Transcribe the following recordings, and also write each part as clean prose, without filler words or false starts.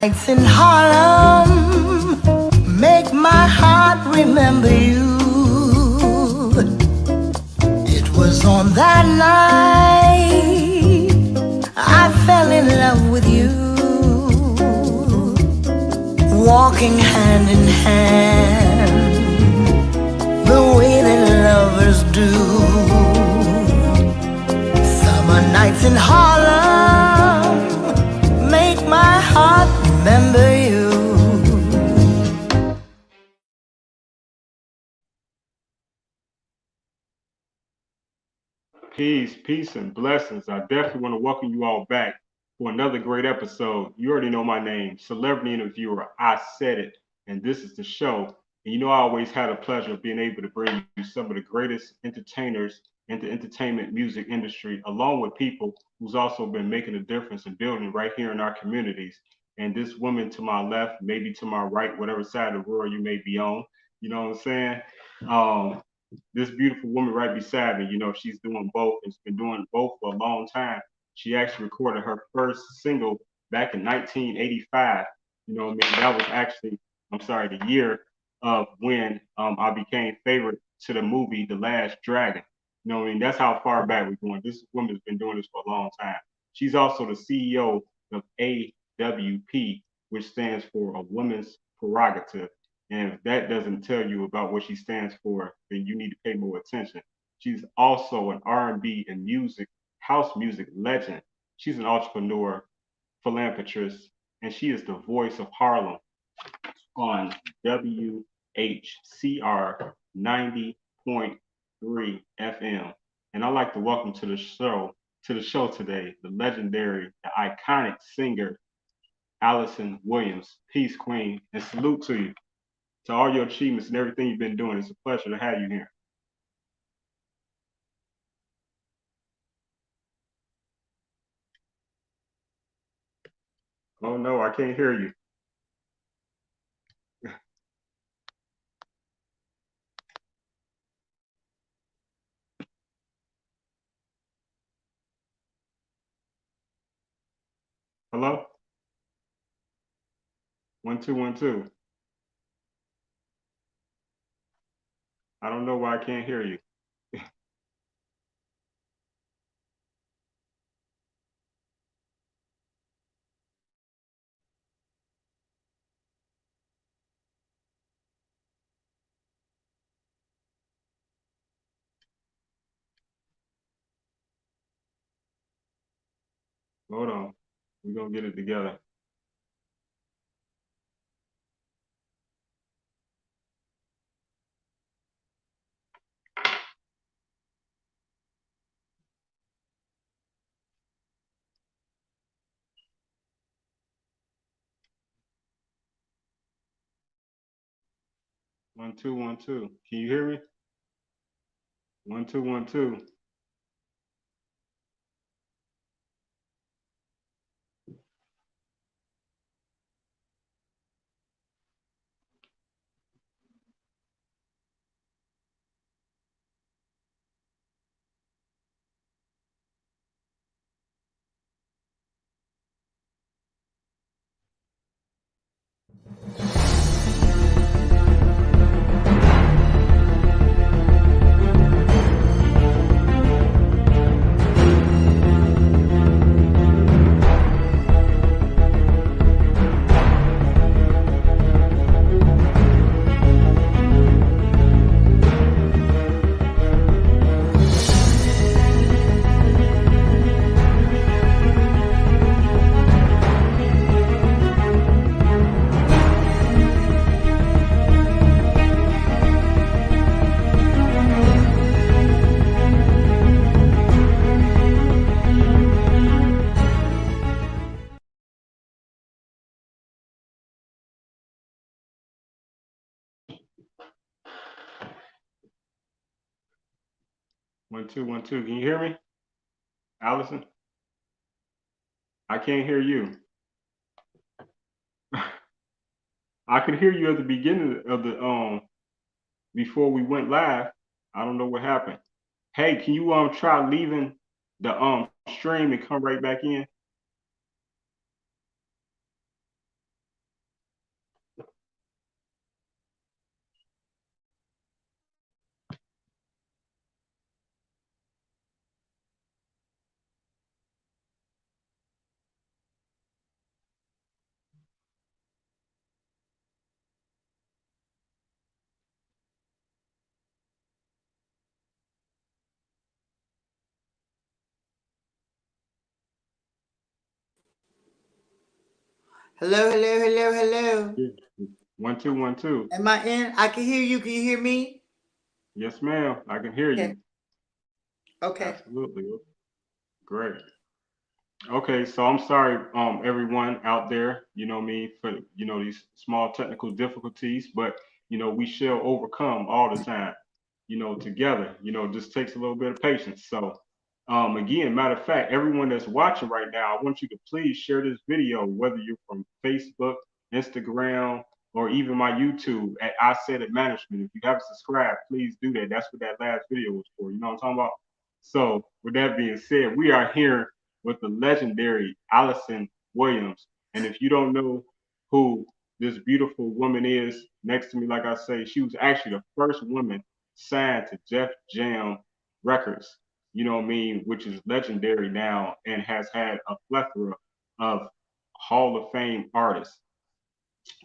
Nights in Harlem make my heart remember you. It was on that night I fell in love with you. Walking hand in hand, the way that lovers do. Summer nights in Harlem make my heart remember you. Peace, and blessings. I definitely want to welcome you all back for another great episode. You already know my name, celebrity interviewer. I said it, and this is the show. And you know, I always had a pleasure of being able to bring you some of the greatest entertainers in the entertainment music industry, along with people who's also been making a difference and building right here in our communities. And this woman to my left, maybe to my right, whatever side of the world you may be on, you know what I'm saying? This beautiful woman right beside me, you know, she's doing both and she's been doing both for a long time. She actually recorded her first single back in 1985. You know what I mean? That was actually, I'm sorry, the year of when I became favorite to the movie The Last Dragon. You know what I mean? That's how far back we're going. This woman's been doing this for a long time. She's also the CEO of AWP, which stands for a Woman's Prerogative. And if that doesn't tell you about what she stands for, then you need to pay more attention. She's also an R&B and music, house music legend. She's an entrepreneur, philanthropist, and she is the voice of Harlem on WHCR 90.3 FM. And I'd like to welcome to the show today, the legendary, the iconic singer, Alyson Williams. Peace, Queen, and salute to you, to all your achievements and everything you've been doing. It's a pleasure to have you here. Oh no, I can't hear you. Hello? 1 2 1 2. I don't know why I can't hear you. Hold on. We're gonna get it together. One two 1 2. Can you hear me? 1 2 1 2. 1 2 1 2. Can you hear me? Alyson? I can't hear you. I could hear you at the beginning of the before we went live. I don't know what happened. Hey, can you try leaving the stream and come right back in? Hello, hello, hello, hello. Yeah. 1 2 1 2. Am I in? I can hear you. Can you hear me? Yes, ma'am. I can hear Okay. you. Okay. Absolutely. Great. Okay, so I'm sorry, everyone out there, me, for these small technical difficulties, but we shall overcome all the time, together. Just takes a little bit of patience. So, again, matter of fact, everyone that's watching right now, I want you to please share this video, whether you're from Facebook, Instagram, or even my YouTube at I Said It Management. If you haven't subscribed, please do that. That's what that last video was for. You know what I'm talking about? So, with that being said, we are here with the legendary Alyson Williams. And if you don't know who this beautiful woman is next to me, like I say, she was actually the first woman signed to Def Jam Records, which is legendary now and has had a plethora of Hall of Fame artists.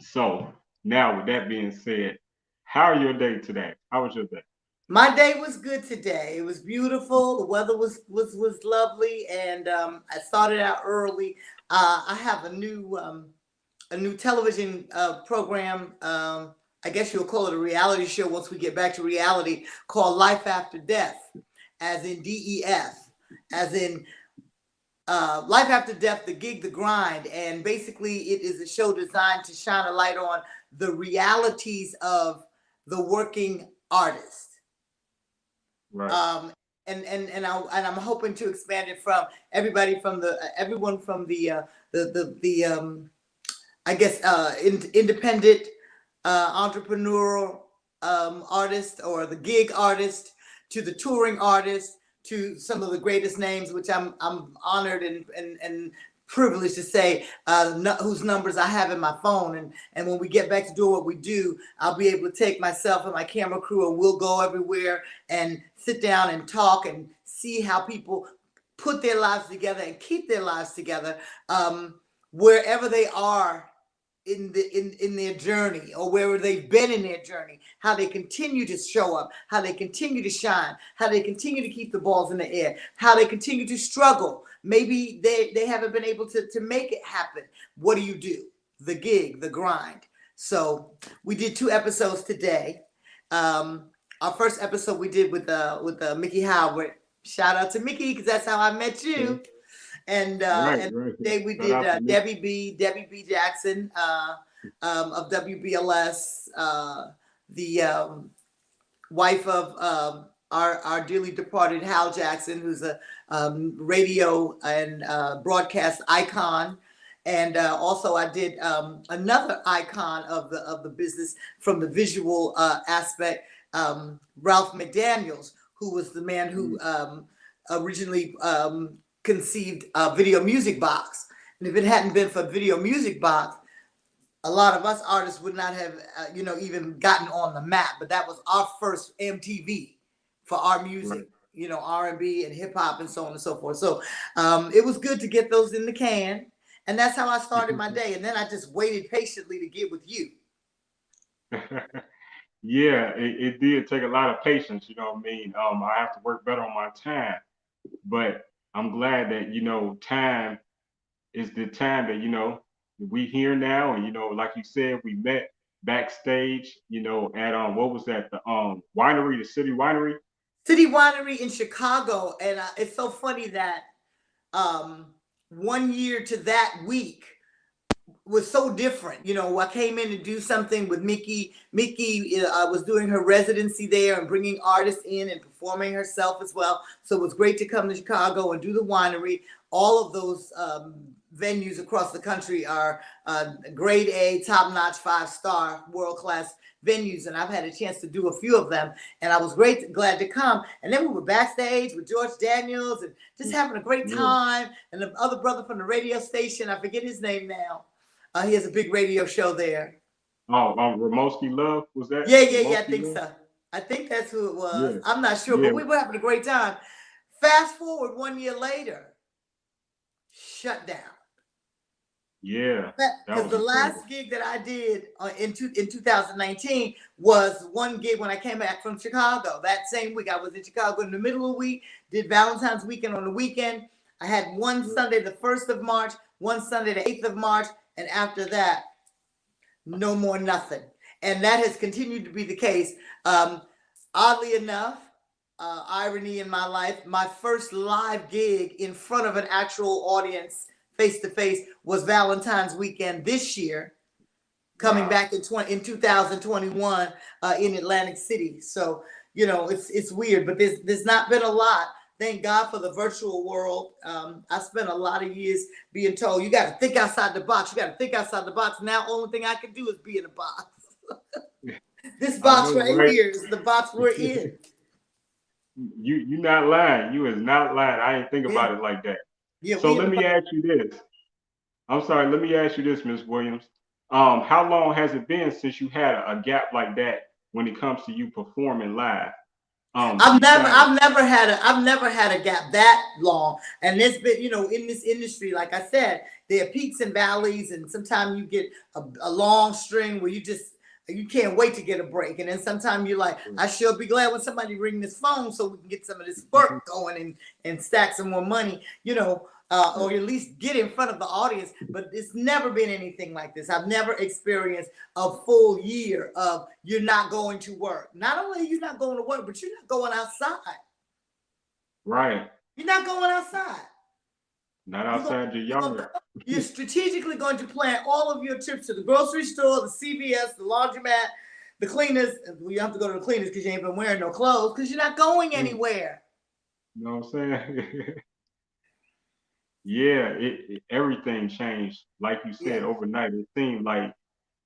So now, with that being said, how are your day today? How was your day? My day was good today. It was beautiful. The weather was lovely, and I started out early. I have a new television program. I guess you'll call it a reality show once we get back to reality, called Life After Death, as in DEF, as in Life After Death, the gig, the grind. And basically, it is a show designed to shine a light on the realities of the working artist. Right. And I'm hoping to expand it from everyone from the I guess independent entrepreneurial artist, or the gig artist, to the touring artist, to some of the greatest names, which I'm honored and privileged to say, whose numbers I have in my phone. And when we get back to doing what we do, I'll be able to take myself and my camera crew, and we'll go everywhere and sit down and talk and see how people put their lives together and keep their lives together, wherever they are in their journey, or wherever they've been in their journey, how they continue to show up, how they continue to shine, how they continue to keep the balls in the air, how they continue to struggle. Maybe they haven't been able to make it happen. What do? The gig, the grind. So we did 2 episodes today. Our first episode we did with Mickey Howard. Shout out to Mickey, because that's how I met you. And today we did Debbie B. Jackson of WBLS, the wife of our dearly departed Hal Jackson, who's a radio and broadcast icon. And also I did another icon of the business from the visual aspect, Ralph McDaniels, who was the man who originally conceived Video Music Box. And if it hadn't been for Video Music Box, a lot of us artists would not have even gotten on the map. But that was our first MTV for our music, right. R&B and hip hop and so on and so forth. So it was good to get those in the can. And that's how I started my day. And then I just waited patiently to get with you. Yeah, it did take a lot of patience, you know what I mean? I have to work better on my time. But I'm glad that, time is the time that, we here now. And, like you said, we met backstage, at what was that? The winery, the City Winery? City Winery in Chicago. And it's so funny that 1 year to that week was so different. I came in to do something with Mickey. Mickey was doing her residency there and bringing artists in and performing herself as well. So it was great to come to Chicago and do the winery. All of those venues across the country are grade A, top-notch, 5-star, world-class venues, and I've had a chance to do a few of them, and I was glad to come. And then we were backstage with George Daniels and just having a great time. And the other brother from the radio station, I forget his name now. He has a big radio show there. Oh, Ramoski Love, was that? Yeah, I think so. I think that's who it was. Yeah. I'm not sure, but we were having a great time. Fast forward 1 year later, shut down. Yeah. Because the last gig that I did in 2019 was one gig when I came back from Chicago. That same week, I was in Chicago in the middle of the week, did Valentine's weekend on the weekend. I had one Sunday, the 1st of March, one Sunday, the 8th of March, and after that, no more nothing. And that has continued to be the case. Oddly enough, irony in my life, my first live gig in front of an actual audience face to face was Valentine's weekend this year, coming back in 2021 in Atlantic City. So, you know, it's weird, but there's not been a lot. Thank God for the virtual world. I spent a lot of years being told, you got to think outside the box. You got to think outside the box. Now, only thing I can do is be in a box. This box right here is the box we're in. You not lying. You is not lying. I ain't think about it like that. Yeah, so let me ask you this. I'm sorry. Let me ask you this, Ms. Williams. How long has it been since you had a gap like that when it comes to you performing live? I've never had a gap that long, and there's been, you know, in this industry, like I said, there are peaks and valleys, and sometimes you get a long string where you can't wait to get a break, and then sometimes you're like, I sure be glad when somebody ring this phone so we can get some of this work going and stack some more money, you know. Or at least get in front of the audience, but it's never been anything like this. I've never experienced a full year of you're not going to work. Not only are you not going to work, but you're not going outside. Right. You're not going outside. Not outside your yard. You're strategically going to plan all of your trips to the grocery store, the CVS, the laundromat, the cleaners. You have to go to the cleaners because you ain't been wearing no clothes because you're not going anywhere. You know what I'm saying? Yeah, everything changed, like you said, overnight. It seemed like,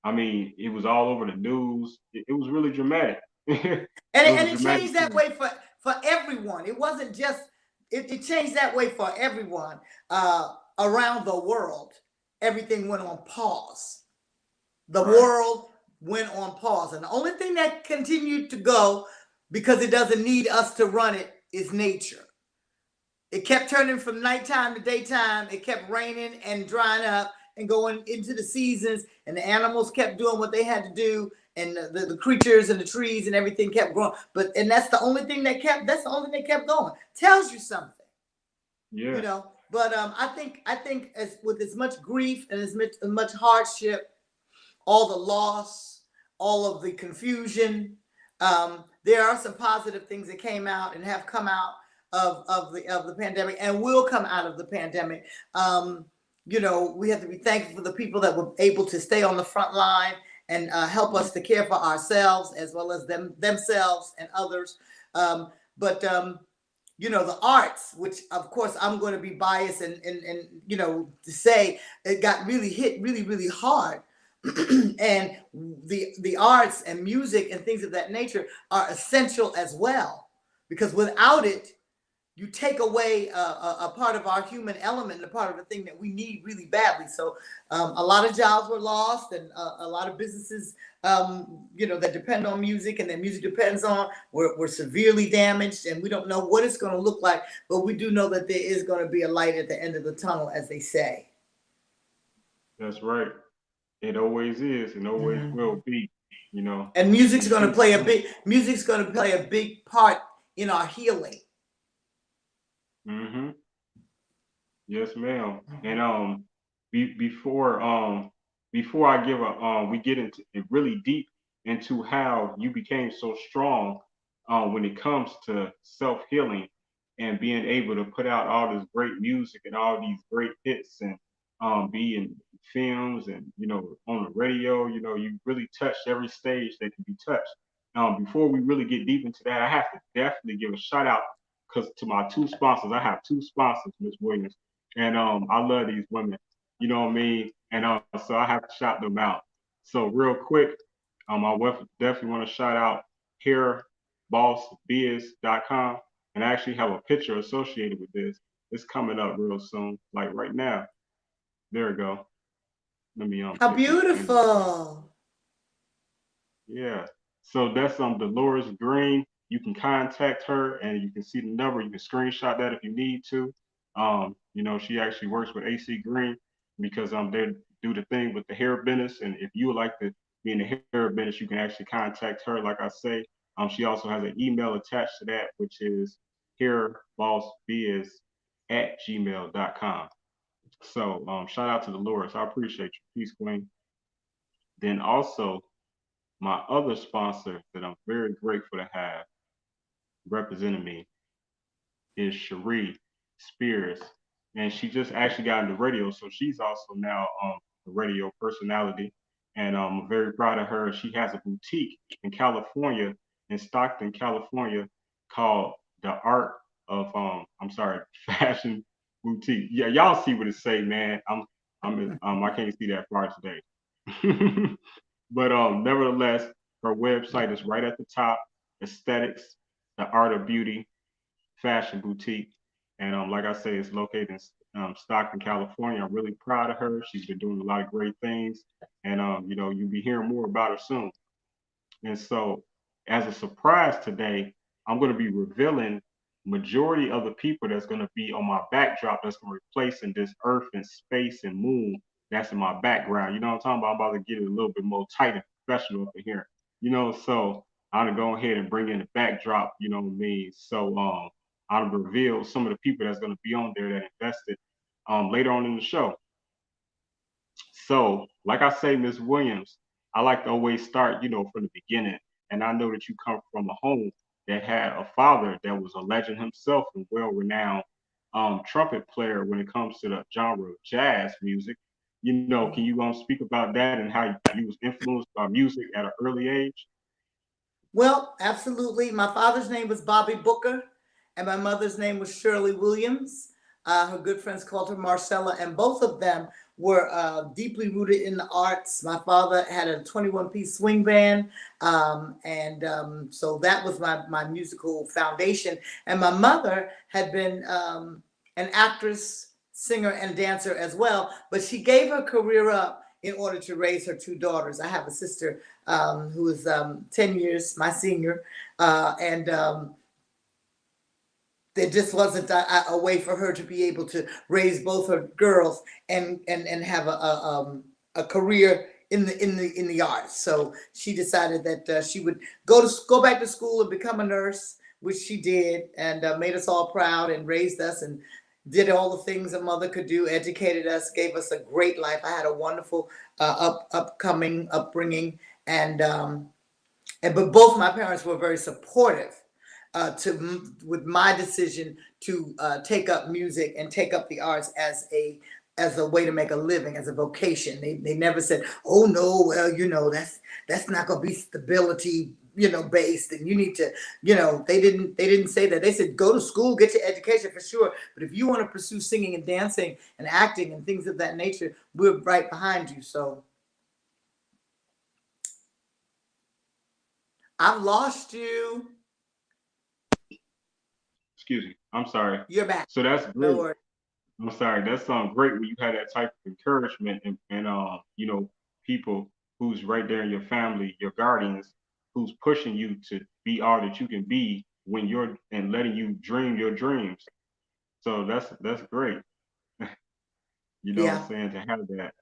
I mean, it was all over the news. It was really dramatic. and it changed that way for everyone. It wasn't just, it changed that way for everyone around the world. Everything went on pause. The world went on pause. And the only thing that continued to go, because it doesn't need us to run it, is nature. It kept turning from nighttime to daytime. It kept raining and drying up and going into the seasons. And the animals kept doing what they had to do. And the creatures and the trees and everything kept growing. And that's the only thing that kept going. Tells you something. Yeah. You know, but I think as with as much grief and as much hardship, all the loss, all of the confusion, there are some positive things that came out and have come out of the pandemic and will come out of the pandemic. You know, we have to be thankful for the people that were able to stay on the front line and help us to care for ourselves as well as themselves and others. But you know, the arts, which of course I'm going to be biased and you know, to say it got really hit really hard. And the arts and music and things of that nature are essential as well, because without it, you take away a part of our human element, a part of the thing that we need really badly. So a lot of jobs were lost, and a lot of businesses, you know, that depend on music and that music depends on, were severely damaged, and we don't know what it's going to look like, but we do know that there is going to be a light at the end of the tunnel, as they say. That's right. It always is and always will be, you know. And music's going to play a big part in our healing. Yes, ma'am. And before I give we get into it really deep into how you became so strong when it comes to self-healing and being able to put out all this great music and all these great hits and be in films and, you know, on the radio. You know, you really touched every stage that can be touched. Before we really get deep into that, I have to definitely give a shout out to my two sponsors. I have two sponsors, Ms. Williams, and I love these women. You know what I mean? And so I have to shout them out. So real quick, I definitely want to shout out hairbossbiz.com, and I actually have a picture associated with this. It's coming up real soon, like right now. There we go. Let me How beautiful. Yeah. So that's Dolores Green. You can contact her and you can see the number. You can screenshot that if you need to. You know, she actually works with AC Green because they do the thing with the hair business. And if you would like to be in the hair business, you can actually contact her. Like I say, she also has an email attached to that, which is hairbossbiz@gmail.com. So shout out to the Lord. So I appreciate you. Peace, Queen. Then also my other sponsor that I'm very grateful to have representing me is Cherie Spears. And she just actually got into radio. So she's also now a radio personality. And I'm very proud of her. She has a boutique in California, in Stockton, California, called The Art of I'm sorry, Fashion Boutique. Yeah, y'all see what it say, man. I can't see that far today. But nevertheless, her website is right at the top. Aesthetics, the art of beauty, fashion boutique. And like I say, it's located in Stockton, California. I'm really proud of her. She's been doing a lot of great things. And, you'll be hearing more about her soon. And so, as a surprise today, I'm going to be revealing majority of the people that's going to be on my backdrop that's going to replace in this earth and space and moon that's in my background. You know what I'm talking about? I'm about to get it a little bit more tight and professional up in here. So I'm going to go ahead and bring in the backdrop, you know what I mean? So I'll reveal some of the people that's going to be on there that invested later on in the show. So, like I say, Miss Williams, I like to always start, from the beginning. And I know that you come from a home that had a father that was a legend himself and well-renowned trumpet player when it comes to the genre of jazz music. Can you speak about that and how you was influenced by music at an early age? Well, absolutely. My father's name was Bobby Booker, and my mother's name was Shirley Williams. Her good friends called her Marcella, and both of them were deeply rooted in the arts. My father had a 21-piece swing band, and so that was my musical foundation. And my mother had been an actress, singer, and dancer as well, but she gave her career up in order to raise her two daughters. I have a sister who is 10 years my senior, and there just wasn't a way for her to be able to raise both her girls and have a career in the arts. So she decided that she would go back to school and become a nurse, which she did, and made us all proud and raised us and did all the things a mother could do, educated us, gave us a great life. I had a wonderful upbringing, and but both my parents were very supportive with my decision to take up music and take up the arts as a way to make a living, as a vocation. They never said, "Oh no, well, that's not going to be stability, based, and you need to, they didn't say that. They said, go to school, get your education for sure, but if you want to pursue singing and dancing and acting and things of that nature, we're right behind you." So I've lost you. Excuse me. I'm sorry. You're back. So that's No great. worries. I'm sorry. That sounds great when you had that type of encouragement and people who's right there in your family, your guardians, who's pushing you to be all that you can be when you're and letting you dream your dreams. So that's great. You know what I'm Yeah. saying, to have that.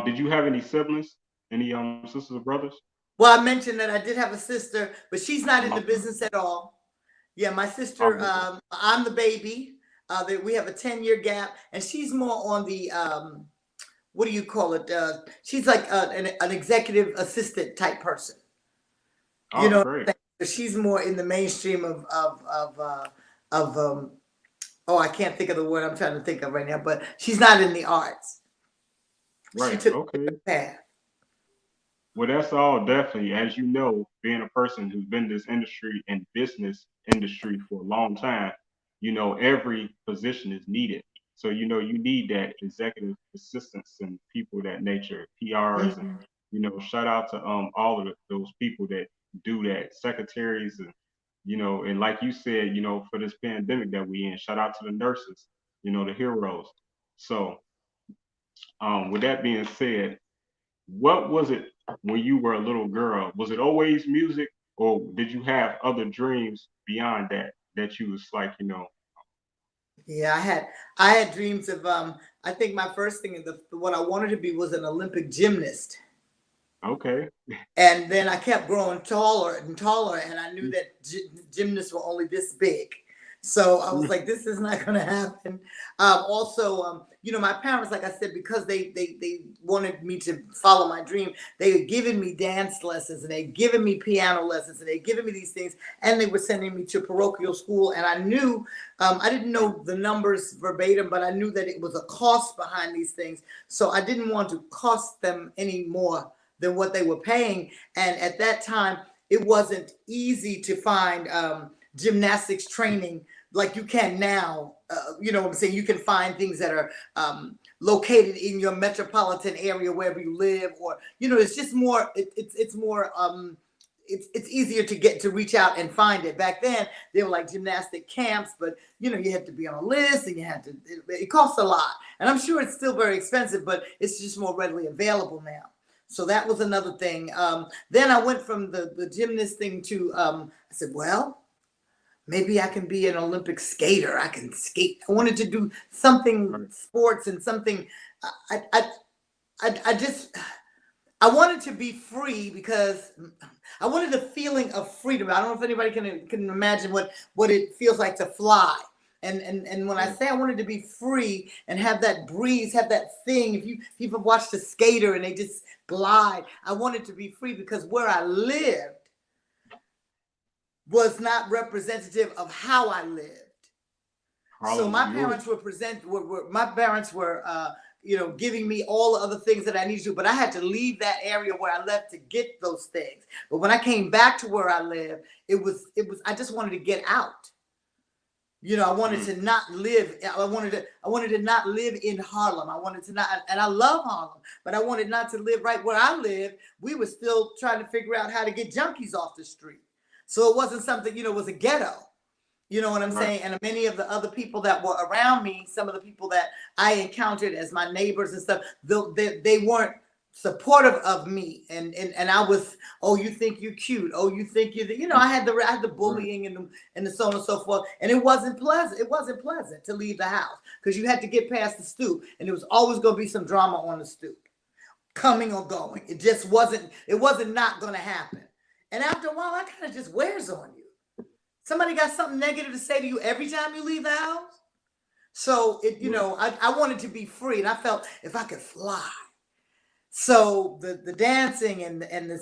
Did you have any siblings? Any sisters or brothers? Well, I mentioned that I did have a sister, but she's not in the Okay. business at all. Yeah, my sister, Okay. I'm the baby. That we have a 10-year gap, and she's more on the what do you call it? She's like an executive assistant type person. You Oh, know, great. she's more in the mainstream of oh, I can't think of the word I'm trying to think of right now, but she's not in the arts. She Right. took a Okay. different path. Well, that's all definitely, as you know, being a person who's been in this industry and business industry for a long time, every position is needed. So, you need that executive assistants and people of that nature, PRs, and, Mhm. shout out to all of those people that do that, secretaries, and like you said, for this pandemic that we in, shout out to the nurses, the heroes. So, with that being said, what was it when you were a little girl? Was it always music, or did you have other dreams beyond that you was like, Yeah, I had dreams of I think my first thing, what I wanted to be was an Olympic gymnast. okay, And then I kept growing taller and taller, and I knew that gymnasts were only this big. So I was like, this is not going to happen. Also, my parents, like I said, because they wanted me to follow my dream, they had given me dance lessons and they'd given me piano lessons and they'd given me these things, and they were sending me to parochial school. And I knew, I didn't know the numbers verbatim, but I knew that it was a cost behind these things. So I didn't want to cost them any more than what they were paying. And at that time, it wasn't easy to find gymnastics training like you can now. You know what I'm saying? You can find things that are located in your metropolitan area, wherever you live, or, it's just more, it's more, it's easier to get to reach out and find it. Back then, they were like gymnastic camps, but, you had to be on a list and it costs a lot. And I'm sure it's still very expensive, but it's just more readily available now. So that was another thing. Then I went from the gymnast thing to, I said, well, maybe I can be an Olympic skater. I can skate. I wanted to do something sports and something. I wanted to be free because I wanted a feeling of freedom. I don't know if anybody can imagine what it feels like to fly. And when I say I wanted to be free and have that breeze, have that thing, if you've watched a skater and they just glide, I wanted to be free because where I lived was not representative of how I lived. Harlem, so my parents were giving me all the other things that I needed to, but I had to leave that area where I left to get those things. But when I came back to where I lived, I just wanted to get out. I wanted to not live. I wanted to not live in Harlem. I wanted to not, and I love Harlem, but I wanted not to live right where I lived. We were still trying to figure out how to get junkies off the street. So it wasn't something, it was a ghetto. You know what I'm saying? And many of the other people that were around me, some of the people that I encountered as my neighbors and stuff, they weren't supportive of me. And I was, oh, you think you're cute. Oh, you think I had the bullying and the so on and so forth. And it wasn't pleasant. It wasn't pleasant to leave the house because you had to get past the stoop. And there was always going to be some drama on the stoop, coming or going. It just wasn't not going to happen. And after a while, that kind of just wears on you. Somebody got something negative to say to you every time you leave the house. So I wanted to be free, and I felt if I could fly. So the dancing and the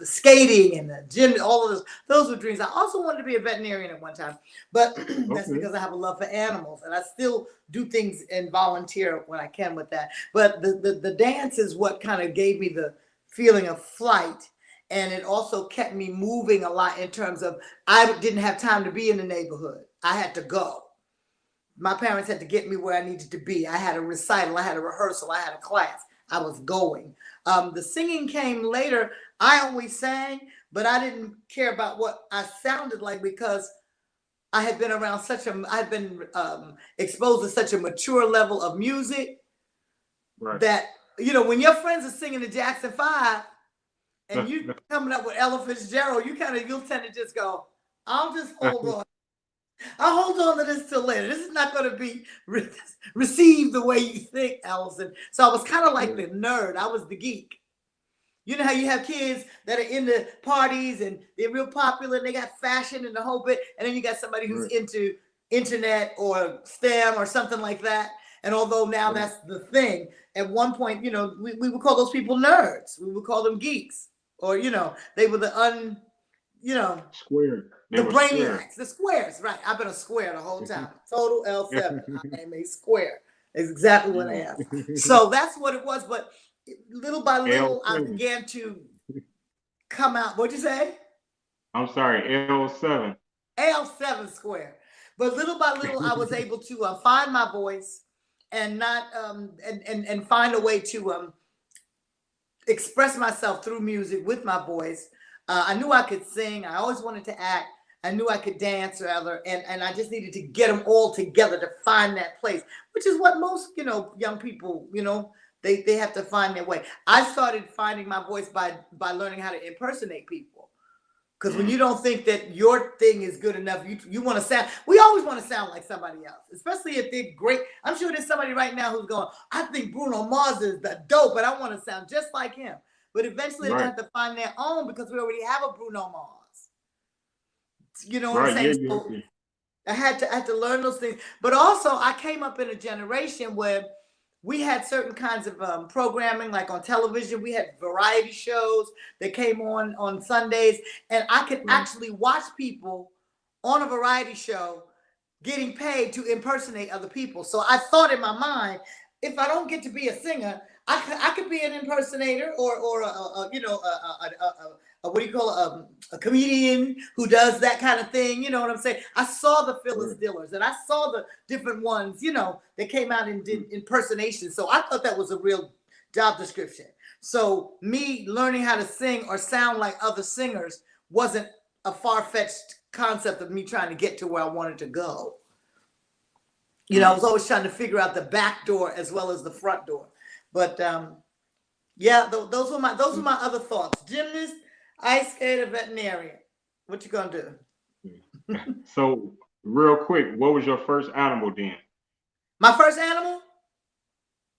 skating and the gym, all of those were dreams. I also wanted to be a veterinarian at one time, but that's because I have a love for animals, and I still do things and volunteer when I can with that. But the dance is what kind of gave me the feeling of flight. And it also kept me moving a lot in terms of I didn't have time to be in the neighborhood. I had to go. My parents had to get me where I needed to be. I had a recital, I had a rehearsal, I had a class. I was going. The singing came later. I always sang, but I didn't care about what I sounded like because I had been around I'd been exposed to such a mature level of music that, when your friends are singing the Jackson 5, and you coming up with Ella Fitzgerald, you'll tend to just go, I'll just hold on. I'll hold on to this till later. This is not going to be received the way you think, Alyson. So I was kind of like the nerd. I was the geek. You know how you have kids that are into parties and they're real popular and they got fashion and the whole bit. And then you got somebody who's into internet or STEM or something like that. And although now that's the thing, at one point, we would call those people nerds. We would call them geeks. Or, they were the square. The brainiacs, the squares, right? I've been a square the whole time. Total L7. I am a square. Is exactly what I am. So that's what it was. But little by little, I began to come out. What'd you say? I'm sorry, L7. L7 square. But little by little, I was able to find my voice and not and find a way to express myself through music with my voice. I knew I could sing. I always wanted to act. I knew I could dance rather, and I just needed to get them all together to find that place, which is what most, young people, they have to find their way. I started finding my voice by learning how to impersonate people. Because when you don't think that your thing is good enough, you want to sound, we always want to sound like somebody else, especially if they're great. I'm sure there's somebody right now who's going, I think Bruno Mars is the dope, but I want to sound just like him. But eventually they're going to have to find their own because we already have a Bruno Mars. You know what I'm Right. Yeah. saying? You have So to. I had to learn those things. But also, I came up in a generation where we had certain kinds of programming, like on television. We had variety shows that came on Sundays, and I could Right. actually watch people on a variety show getting paid to impersonate other people. So I thought in my mind, if I don't get to be a singer, I could be an impersonator or what do you call a comedian who does that kind of thing. You know what I'm saying? I saw the Phyllis Right. Dillers and I saw the different ones, that came out and did impersonation. So I thought that was a real job description. So me learning how to sing or sound like other singers wasn't a far-fetched concept of me trying to get to where I wanted to go. I was always trying to figure out the back door as well as the front door. But yeah, those were my other thoughts. Gymnast, ice skater, veterinarian. What you gonna do? So, real quick, what was your first animal then? My first animal?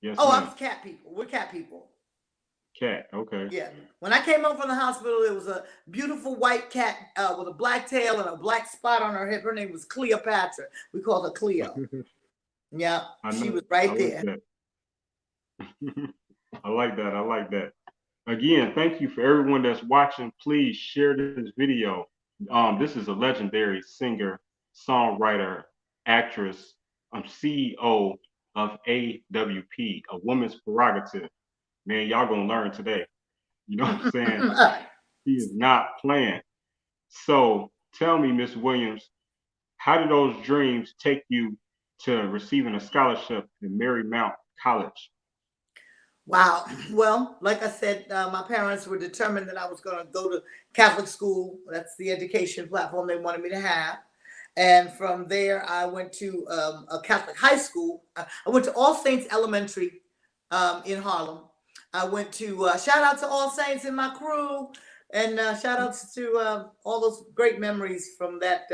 Yes, Oh, I ma'am. was cat people. We're cat people. Cat. Okay. Yeah. When I came home from the hospital, it was a beautiful white cat with a black tail and a black spot on her hip. Her name was Cleopatra. We called her Cleo. Yeah, I she know. was I right like there. that. I like that. I like that. Again, thank you for everyone that's watching. Please share this video. This is a legendary singer, songwriter, actress, CEO of AWP, a woman's prerogative. Man, y'all gonna learn today. You know what I'm saying? He is not playing. So tell me, Miss Williams, how did those dreams take you to receiving a scholarship at Marymount College? Wow. Well, like I said, my parents were determined that I was going to go to Catholic school. That's the education platform they wanted me to have. And from there, I went to a Catholic high school. I went to All Saints Elementary in Harlem. I went to shout out to All Saints and my crew, and shout outs to all those great memories from that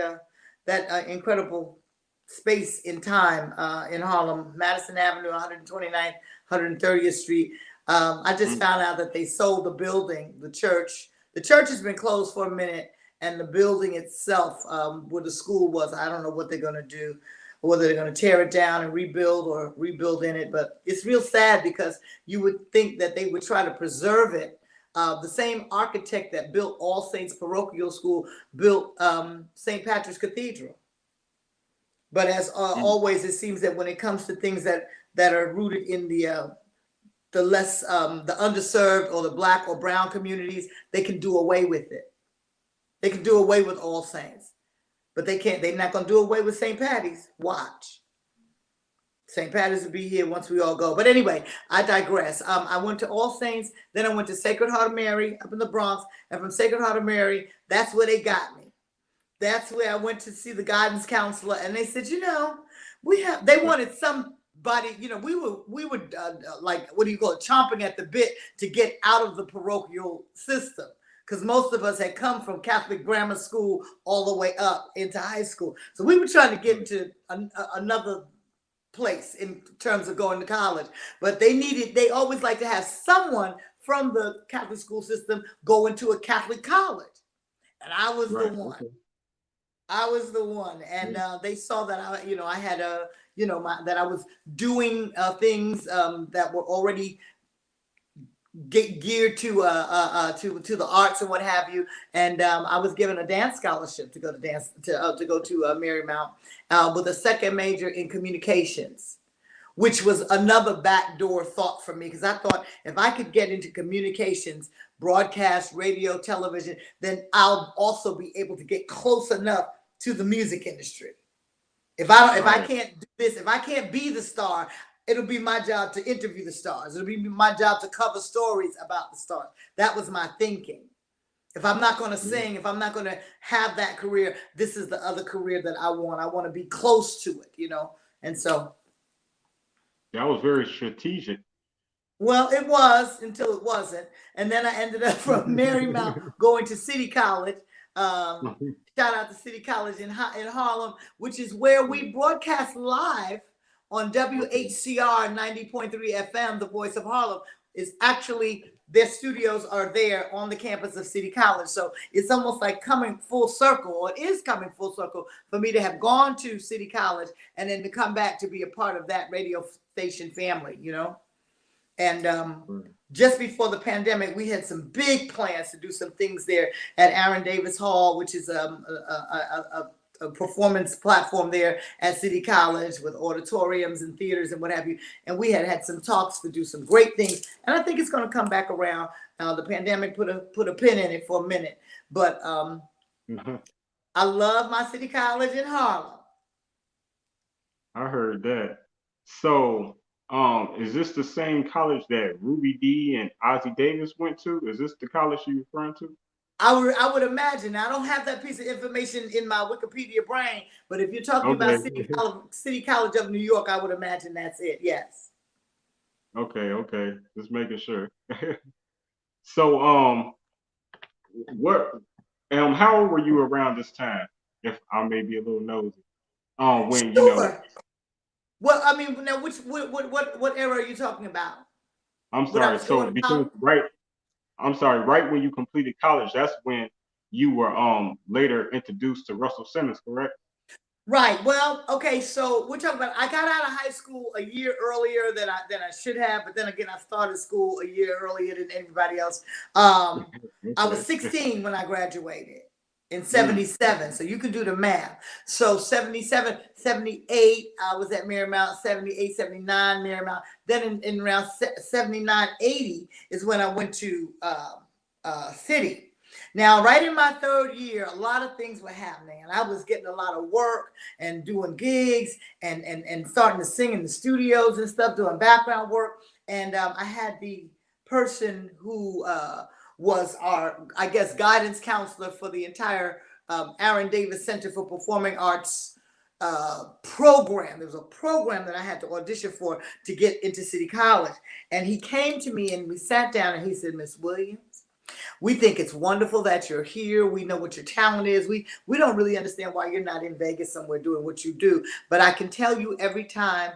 incredible space in time in Harlem, Madison Avenue, 129th, 130th Street. I just found out that they sold the building, the church. The church has been closed for a minute, and the building itself, where the school was, I don't know what they're going to do, whether they're going to tear it down and rebuild or rebuild in it. But it's real sad because you would think that they would try to preserve it. The same architect that built All Saints Parochial School built St. Patrick's Cathedral. But as always, it seems that when it comes to things that are rooted in the less the underserved or the Black or brown communities, they can do away with it. They can do away with All Saints, but they can't. They're not going to do away with St. Patty's. Watch. St. Patty's will be here once we all go. But anyway, I digress. I went to All Saints, then I went to Sacred Heart of Mary up in the Bronx, and from Sacred Heart of Mary, that's where they got me. That's where I went to see the guidance counselor, and they said, they wanted somebody, we were like, what do you call it, chomping at the bit to get out of the parochial system, because most of us had come from Catholic grammar school all the way up into high school. So we were trying to get into another place in terms of going to college, but they always like to have someone from the Catholic school system go into a Catholic college, and I was the one. Okay. I was the one, and they saw that I had that I was doing things that were already geared to the arts and what have you, and I was given a dance scholarship to go to Marymount with a second major in communications, which was another backdoor thought for me, because I thought if I could get into communications, broadcast, radio, television, then I'll also be able to get close enough to the music industry. If I can't do this, if I can't be the star, it'll be my job to interview the stars. It'll be my job to cover stories about the stars. That was my thinking. If I'm not going to sing, if I'm not going to have that career, this is the other career that I want. I want to be close to it, And so that was very strategic. Well, it was until it wasn't. And then I ended up from Marymount going to City College. Shout out to City College in Harlem, which is where we broadcast live on WHCR 90.3 FM, the voice of Harlem, is actually their studios are there on the campus of City College. So it's almost like coming full circle, or it is coming full circle for me to have gone to City College and then to come back to be a part of that radio station family, you know? And just before the pandemic, we had some big plans to do some things there at Aaron Davis Hall, which is a performance platform there at City College with auditoriums and theaters and what have you. And we had some talks to do some great things. And I think it's going to come back around. The pandemic put a pin in it for a minute. But I love my City College in Harlem. I heard that. So, is this the same college that Ruby Dee and Ozzie Davis went to? Is this the college you're referring to? I would imagine. I don't have that piece of information in my Wikipedia brain, but if you're talking about City College of New York, I would imagine that's it. Yes. Okay. Just making sure. So, how old were you around this time? If I may be a little nosy. When sure. Well, I mean, now what era are you talking about? I'm sorry. So because right when you completed college, that's when you were later introduced to Russell Simmons, correct? Right. Well, okay. So we're talking about. I got out of high school a year earlier than I should have, but then again, I started school a year earlier than everybody else. I was 16 when I graduated in 77. So you can do the math. So 77, 78, I was at Marymount. 78, 79, Marymount. Then in around 79, 80 is when I went to City. Now, right in my third year, a lot of things were happening, and I was getting a lot of work and doing gigs and starting to sing in the studios and stuff, doing background work. And I had the person who was our, I guess, guidance counselor for the entire Aaron Davis Center for Performing Arts program. There was a program that I had to audition for to get into City College. And he came to me and we sat down and he said, Miss Williams, we think it's wonderful that you're here. We know what your talent is. We don't really understand why you're not in Vegas somewhere doing what you do. But I can tell you every time,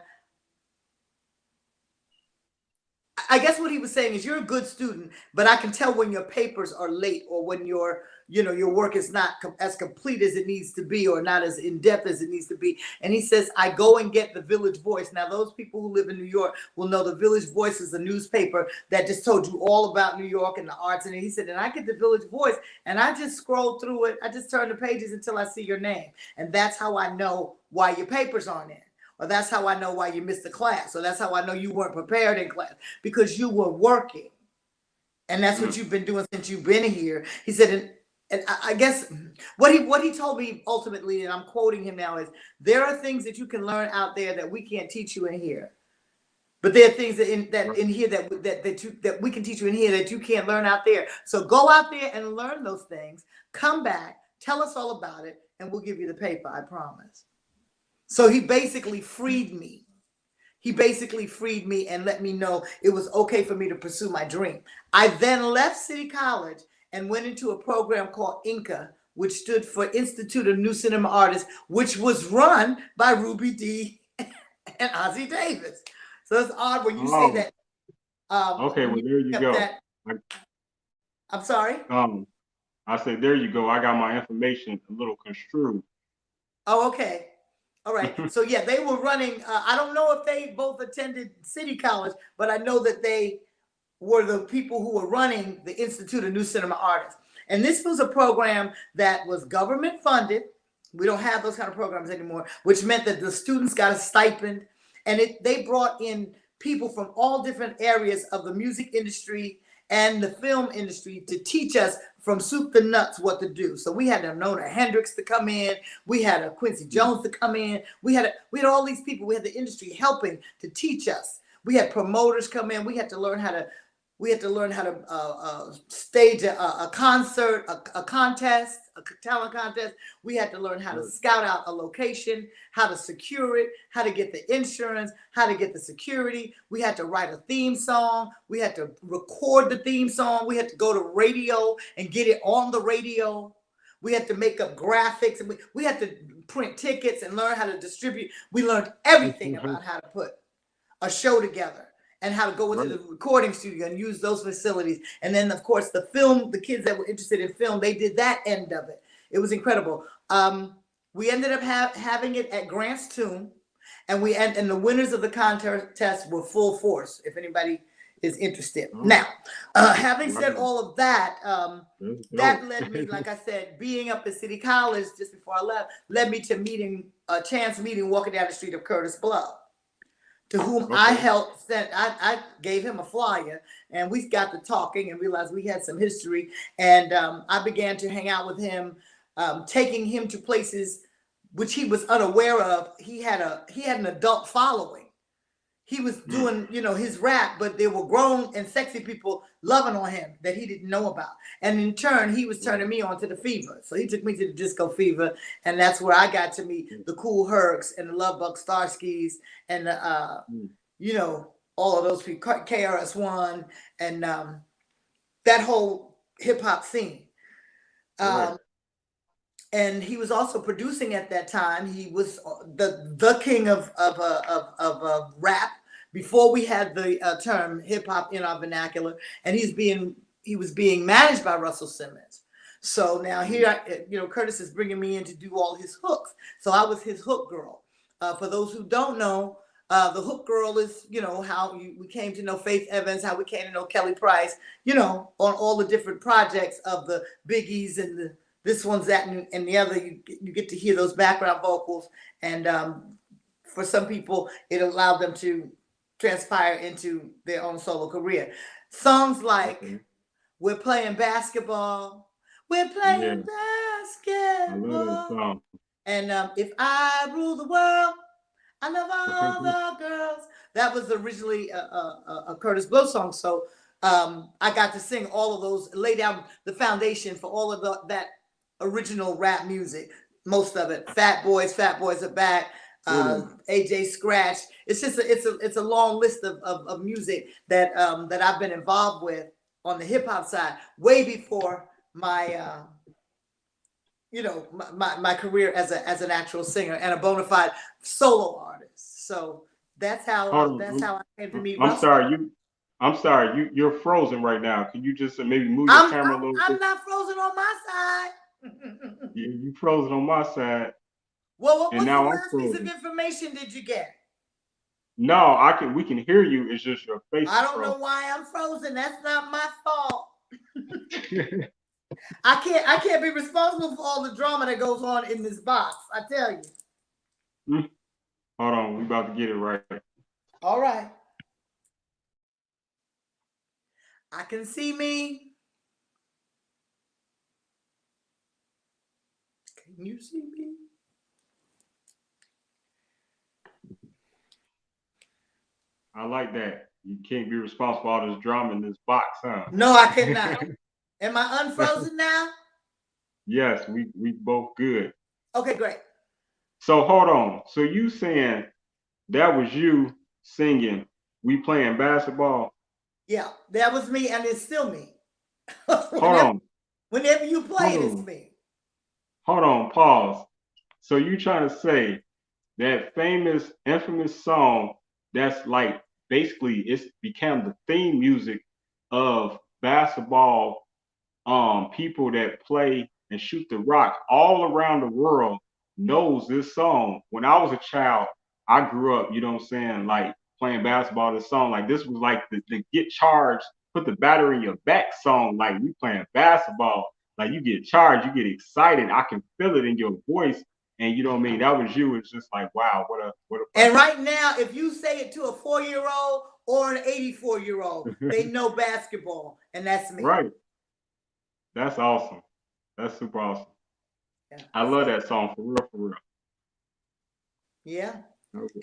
I guess what he was saying is you're a good student, but I can tell when your papers are late or when your work is not as complete as it needs to be or not as in-depth as it needs to be. And he says, I go and get the Village Voice. Now, those people who live in New York will know the Village Voice is a newspaper that just told you all about New York and the arts. And he said, and I get the Village Voice and I just scroll through it. I just turn the pages until I see your name. And that's how I know why your papers aren't in. Or that's how I know why you missed the class. Or that's how I know you weren't prepared in class, because you were working. And that's what you've been doing since you've been here. He said, and I guess what he told me ultimately, and I'm quoting him now, is there are things that you can learn out there that we can't teach you in here. But there are things that in here that we can teach you in here that you can't learn out there. So go out there and learn those things. Come back, tell us all about it, and we'll give you the paper, I promise. So he basically freed me. He basically freed me and let me know it was okay for me to pursue my dream. I then left City College and went into a program called INCA, which stood for Institute of New Cinema Artists, which was run by Ruby Dee and Ozzie Davis. So it's odd when you say that. Okay, well, there you go. I'm sorry? I said, there you go. I got my information a little construed. Oh, okay. All right. So yeah, they were running. I don't know if they both attended City College, but I know that they were the people who were running the Institute of New Cinema Artists. And this was a program that was government funded. We don't have those kind of programs anymore, which meant that the students got a stipend. And they brought in people from all different areas of the music industry and the film industry to teach us from soup to nuts what to do. So we had a Nona Hendrix to come in. We had a Quincy Jones to come in. We had all these people. We had the industry helping to teach us. We had promoters come in. We had to learn how to stage a concert, a contest, a talent contest. We had to learn how to scout out a location, how to secure it, how to get the insurance, how to get the security. We had to write a theme song. We had to record the theme song. We had to go to radio and get it on the radio. We had to make up graphics, and we had to print tickets and learn how to distribute. We learned everything about how to put a show together. and how to go into Right. the recording studio and use those facilities. And then, of course, the film, the kids that were interested in film, they did that end of it. It was incredible. We ended up having it at Grant's Tomb, and the winners of the contest were full force, if anybody is interested. Oh, Now, having said wow. all of that, That's that dope. led me, like I said, being up at City College just before I left, led me to a chance meeting walking down the street of Curtis Blow, to whom I Okay. I gave him a flyer, and we got to talking and realized we had some history. And I began to hang out with him, taking him to places which he was unaware of. He had an adult following. He was doing, his rap, but there were grown and sexy people loving on him that he didn't know about. And in turn, he was turning me on to the Fever. So he took me to the Disco Fever, and that's where I got to meet the Cool Hercs and the Love Bug Starskis and all of those people, KRS-One, and that whole hip hop scene. Right. And he was also producing at that time. He was the king of rap before we had the term hip hop in our vernacular. And he was being managed by Russell Simmons. So now here, Curtis is bringing me in to do all his hooks. So I was his hook girl. For those who don't know, the hook girl is, how we came to know Faith Evans, how we came to know Kelly Price, on all the different projects of the Biggies and the this one's that and the other. You get to hear those background vocals, and for some people, it allowed them to transpire into their own solo career. Songs like "We're Playing Basketball," "We're Playing I love that Basketball," song. and "If I Rule the World, I Love All the Girls." That was originally a Curtis Blow song. So I got to sing all of those, lay down the foundation for all of that original rap music. Most of it. Fat Boys Are Back. AJ Scratch. It's just it's a long list of music that I've been involved with on the hip hop side way before my my career as an actual singer and a bona fide solo artist. So that's how I came to meet I'm Russell. sorry. You're frozen right now. Can you just maybe move your camera a little bit? I'm not frozen on my side. You frozen on my side. Well, what And was the now I'm last piece of frozen. information did you get? No, we can hear you. It's just your face. I don't know why I'm frozen. That's not my fault. I can't be responsible for all the drama that goes on in this box. I tell you. Hold on, we about to get it right. All right. I can see me. Can you see me? I like that. You can't be responsible for all this drama in this box, huh? No, I cannot. Am I unfrozen now? Yes, we both good. Okay, great. So hold on. So you saying that was you singing "We Playing Basketball"? Yeah, that was me, and it's still me. Whenever you play it, it's me. Hold on, pause. So you trying to say that famous, infamous song that's like basically it's become the theme music of basketball people that play and shoot the rock all around the world knows this song. When I was a child, I grew up, you know what I'm saying, like playing basketball, this song, like this was like the get charged, put the battery in your back song, like we playing basketball. Like you get charged, you get excited. I can feel it in your voice. And you know what I mean? That was you. It's just like, wow, what a And right now, if you say it to a 4-year-old or an 84-year-old, they know basketball, and that's me. Right. That's awesome. That's super awesome. Yeah. I love that song for real. Yeah.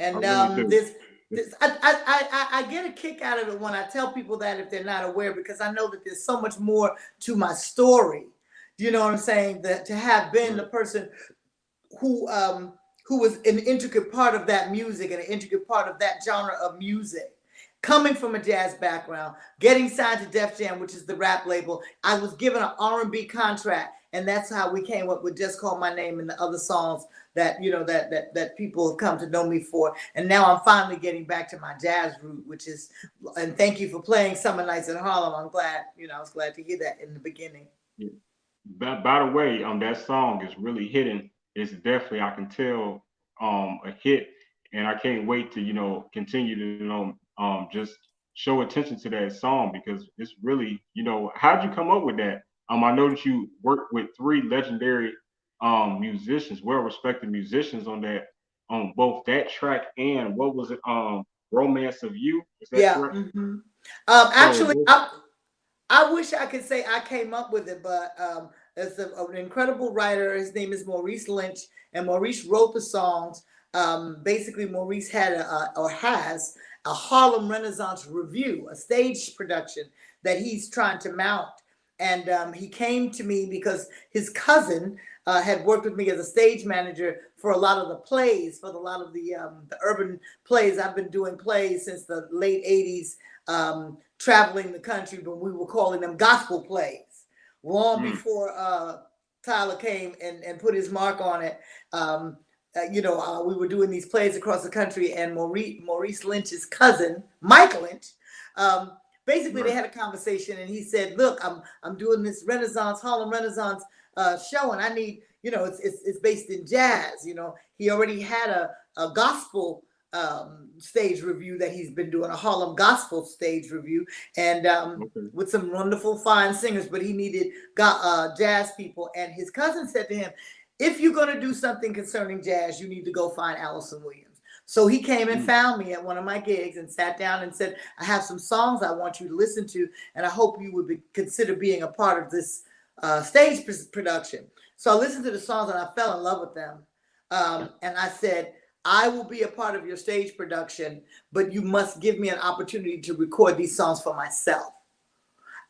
And I get a kick out of it when I tell people that if they're not aware, because I know that there's so much more to my story. You know what I'm saying? That to have been the person who was an intricate part of that music and an intricate part of that genre of music coming from a jazz background, getting signed to Def Jam, which is the rap label, I was given an R&B contract, and that's how we came up with Just Call My Name and the other songs that that people have come to know me for. And now I'm finally getting back to my jazz root, which is, and thank you for playing Summer Nights in Harlem. I'm glad, I was glad to hear that in the beginning. Yeah. By the way, that song is really hitting. It's definitely, I can tell, a hit, and I can't wait to continue to just show attention to that song because it's really how'd you come up with that? I know that you worked with three legendary musicians, well-respected musicians on that, on both that track and what was it, Romance of You? Is that Yeah. correct? Actually, So I wish I could say I came up with it, but it's an incredible writer. His name is Maurice Lynch, and Maurice wrote the songs. Basically, Maurice had or has a Harlem Renaissance Review, a stage production that he's trying to mount. And he came to me because his cousin had worked with me as a stage manager for a lot of the plays, for a lot of the urban plays. I've been doing plays since the late 80s. Traveling the country, but we were calling them gospel plays long before Tyler came and put his mark on it. We were doing these plays across the country, and Maurice Lynch's cousin, Mike Lynch, basically they had a conversation, and he said, "Look, I'm doing this Harlem Renaissance show, and I need, it's based in jazz. He already had a gospel stage review that he's been doing, a Harlem gospel stage review, and with some wonderful fine singers, but he needed jazz people." And his cousin said to him, "If you're going to do something concerning jazz, you need to go find Alyson Williams." So he came and found me at one of my gigs and sat down and said, "I have some songs I want you to listen to, and I hope you would consider being a part of this stage production." So I listened to the songs and I fell in love with them. And I said, "I will be a part of your stage production, but you must give me an opportunity to record these songs for myself."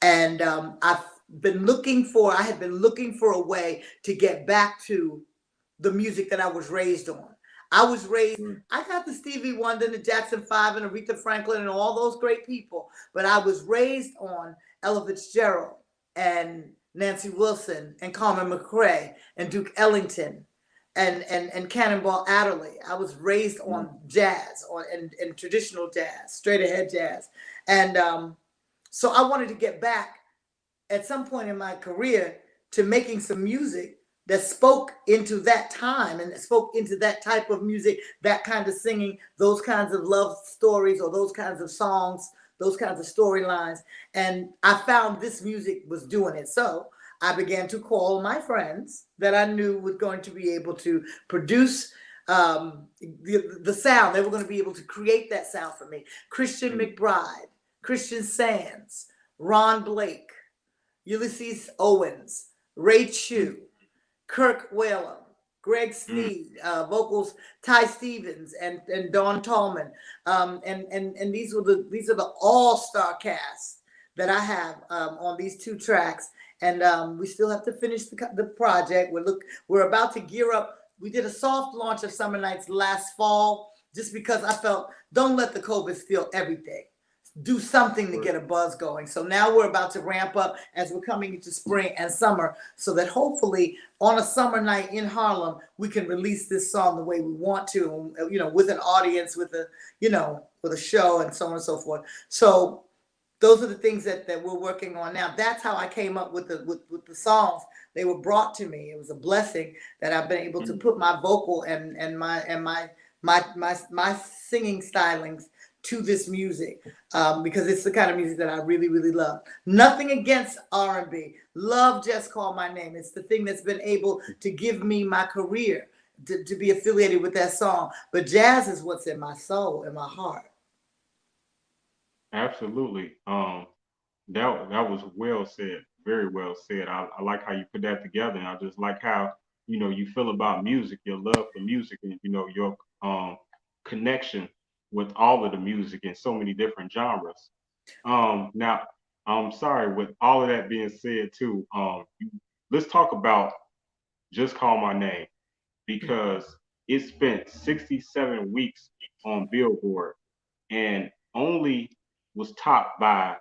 And I had been looking for a way to get back to the music that I was raised on. I got the Stevie Wonder, the Jackson 5, and Aretha Franklin, and all those great people, but I was raised on Ella Fitzgerald and Nancy Wilson and Carmen McRae and Duke Ellington and Cannonball Adderley. I was raised on jazz, and traditional jazz, straight ahead jazz. And so I wanted to get back at some point in my career to making some music that spoke into that time and that spoke into that type of music, that kind of singing, those kinds of love stories or those kinds of songs, those kinds of storylines. And I found this music was doing it. So I began to call my friends that I knew were going to be able to produce the sound. They were going to be able to create that sound for me. Christian McBride, Christian Sands, Ron Blake, Ulysses Owens, Ray Chu, Kirk Whalum, Greg Sneed, vocals Ty Stevens and Dawn Tallman, and these are the all-star casts that I have on these two tracks. And we still have to finish the project. We're about to gear up. We did a soft launch of Summer Nights last fall, just because I felt, don't let the COVID steal everything. Do something to get a buzz going. So now we're about to ramp up as we're coming into spring and summer, so that hopefully on a summer night in Harlem, we can release this song the way we want to, with an audience, with a show and so on and so forth. So those are the things that we're working on now. That's how I came up with the songs. They were brought to me. It was a blessing that I've been able to put my vocal and my singing stylings to this music, because it's the kind of music that I really, really love. Nothing against R&B. Love Just Call My Name. It's the thing that's been able to give me my career, to be affiliated with that song. But jazz is what's in my soul, in my heart. Absolutely. That was well said, very well said. I like how you put that together, and I just like how you feel about music, your love for music, and your connection with all of the music in so many different genres. Now, I'm sorry. With all of that being said, too, let's talk about Just Call My Name, because it spent 67 weeks on Billboard, and only was topped by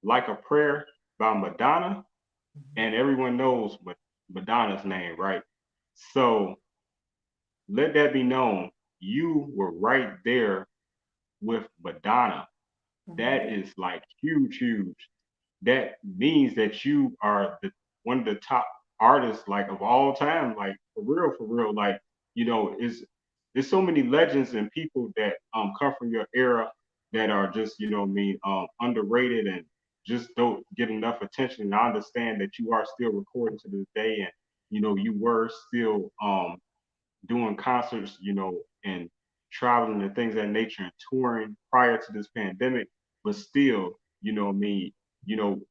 Like a Prayer by Madonna, and everyone knows Madonna's name, right? So let that be known. You were right there with Madonna. That Mhm. is like huge, huge. That means that you are one of the top artists like of all time, like for real. Like, it's so many legends and people that come from your era that are just, underrated and just don't get enough attention. And I understand that you are still recording to this day, and you were still doing concerts, and traveling and things of that nature and touring prior to this pandemic. But still,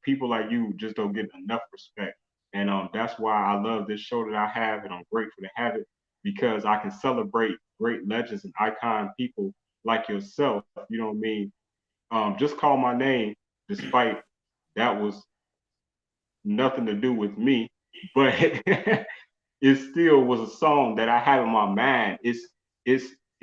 people like you just don't get enough respect. And that's why I love this show that I have, and I'm grateful to have it because I can celebrate great legends and icon people like yourself. Just call my name, despite that was nothing to do with me, but it still was a song that I have in my mind. It's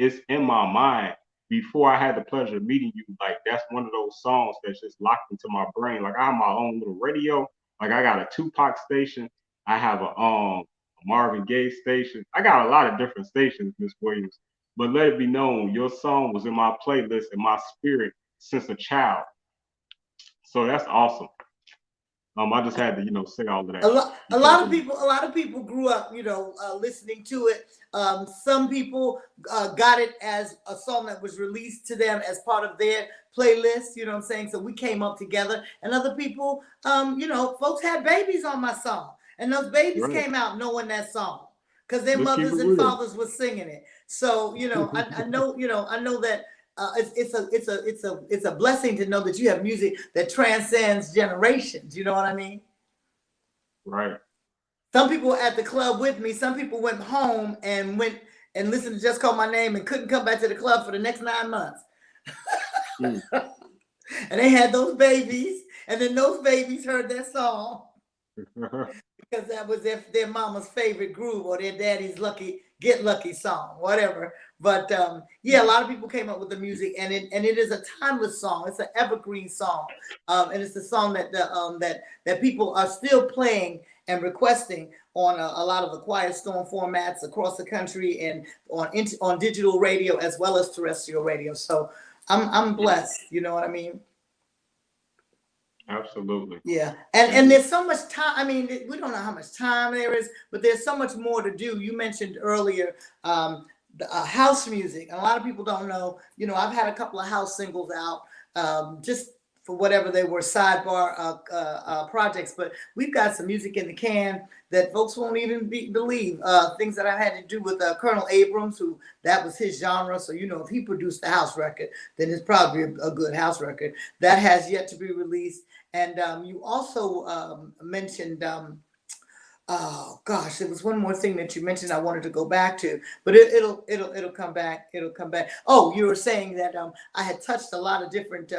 it's in my mind before I had the pleasure of meeting you. Like that's one of those songs that's just locked into my brain. Like I have my own little radio. Like I got a Tupac station. I have a Marvin Gaye station. I got a lot of different stations, Miss Williams. But let it be known, your song was in my playlist in my spirit since a child. So that's awesome. I just had to, say all of that A because lot of people grew up, listening to it. Some people got it as a song that was released to them as part of their playlist. You know what I'm saying? So we came up together, and other people, folks had babies on my song, and those babies right. came out knowing that song because their Let's keep it mothers and real. fathers were singing it. So I know, I know that. It's a blessing to know that you have music that transcends generations. You know what I mean? Right. Some people were at the club with me. Some people went home and went and listened to Just Call My Name and couldn't come back to the club for the next 9 months. Mm. And they had those babies, and then those babies heard that song because that was their mama's favorite groove or their daddy's lucky get lucky song, whatever. But yeah, a lot of people came up with the music, and it is a timeless song. It's an evergreen song, and it's a song that people are still playing and requesting on a lot of the Quiet Storm formats across the country and on digital radio as well as terrestrial radio. So I'm Yeah, blessed. You know what I mean? absolutely. Yeah, and And there's so much time. I mean, we don't know how much time there is, but there's so much more to do. You mentioned earlier house music. A lot of people don't know. I've had a couple of house singles out, just for whatever they were sidebar projects. But we've got some music in the can that folks won't even believe. Things that I had to do with Colonel Abrams, who that was his genre. So if he produced a house record, then it's probably a good house record. That has yet to be released. And you also mentioned, oh gosh, there was one more thing that you mentioned I wanted to go back to, but it'll come back. It'll come back. Oh, you were saying that I had touched a lot of different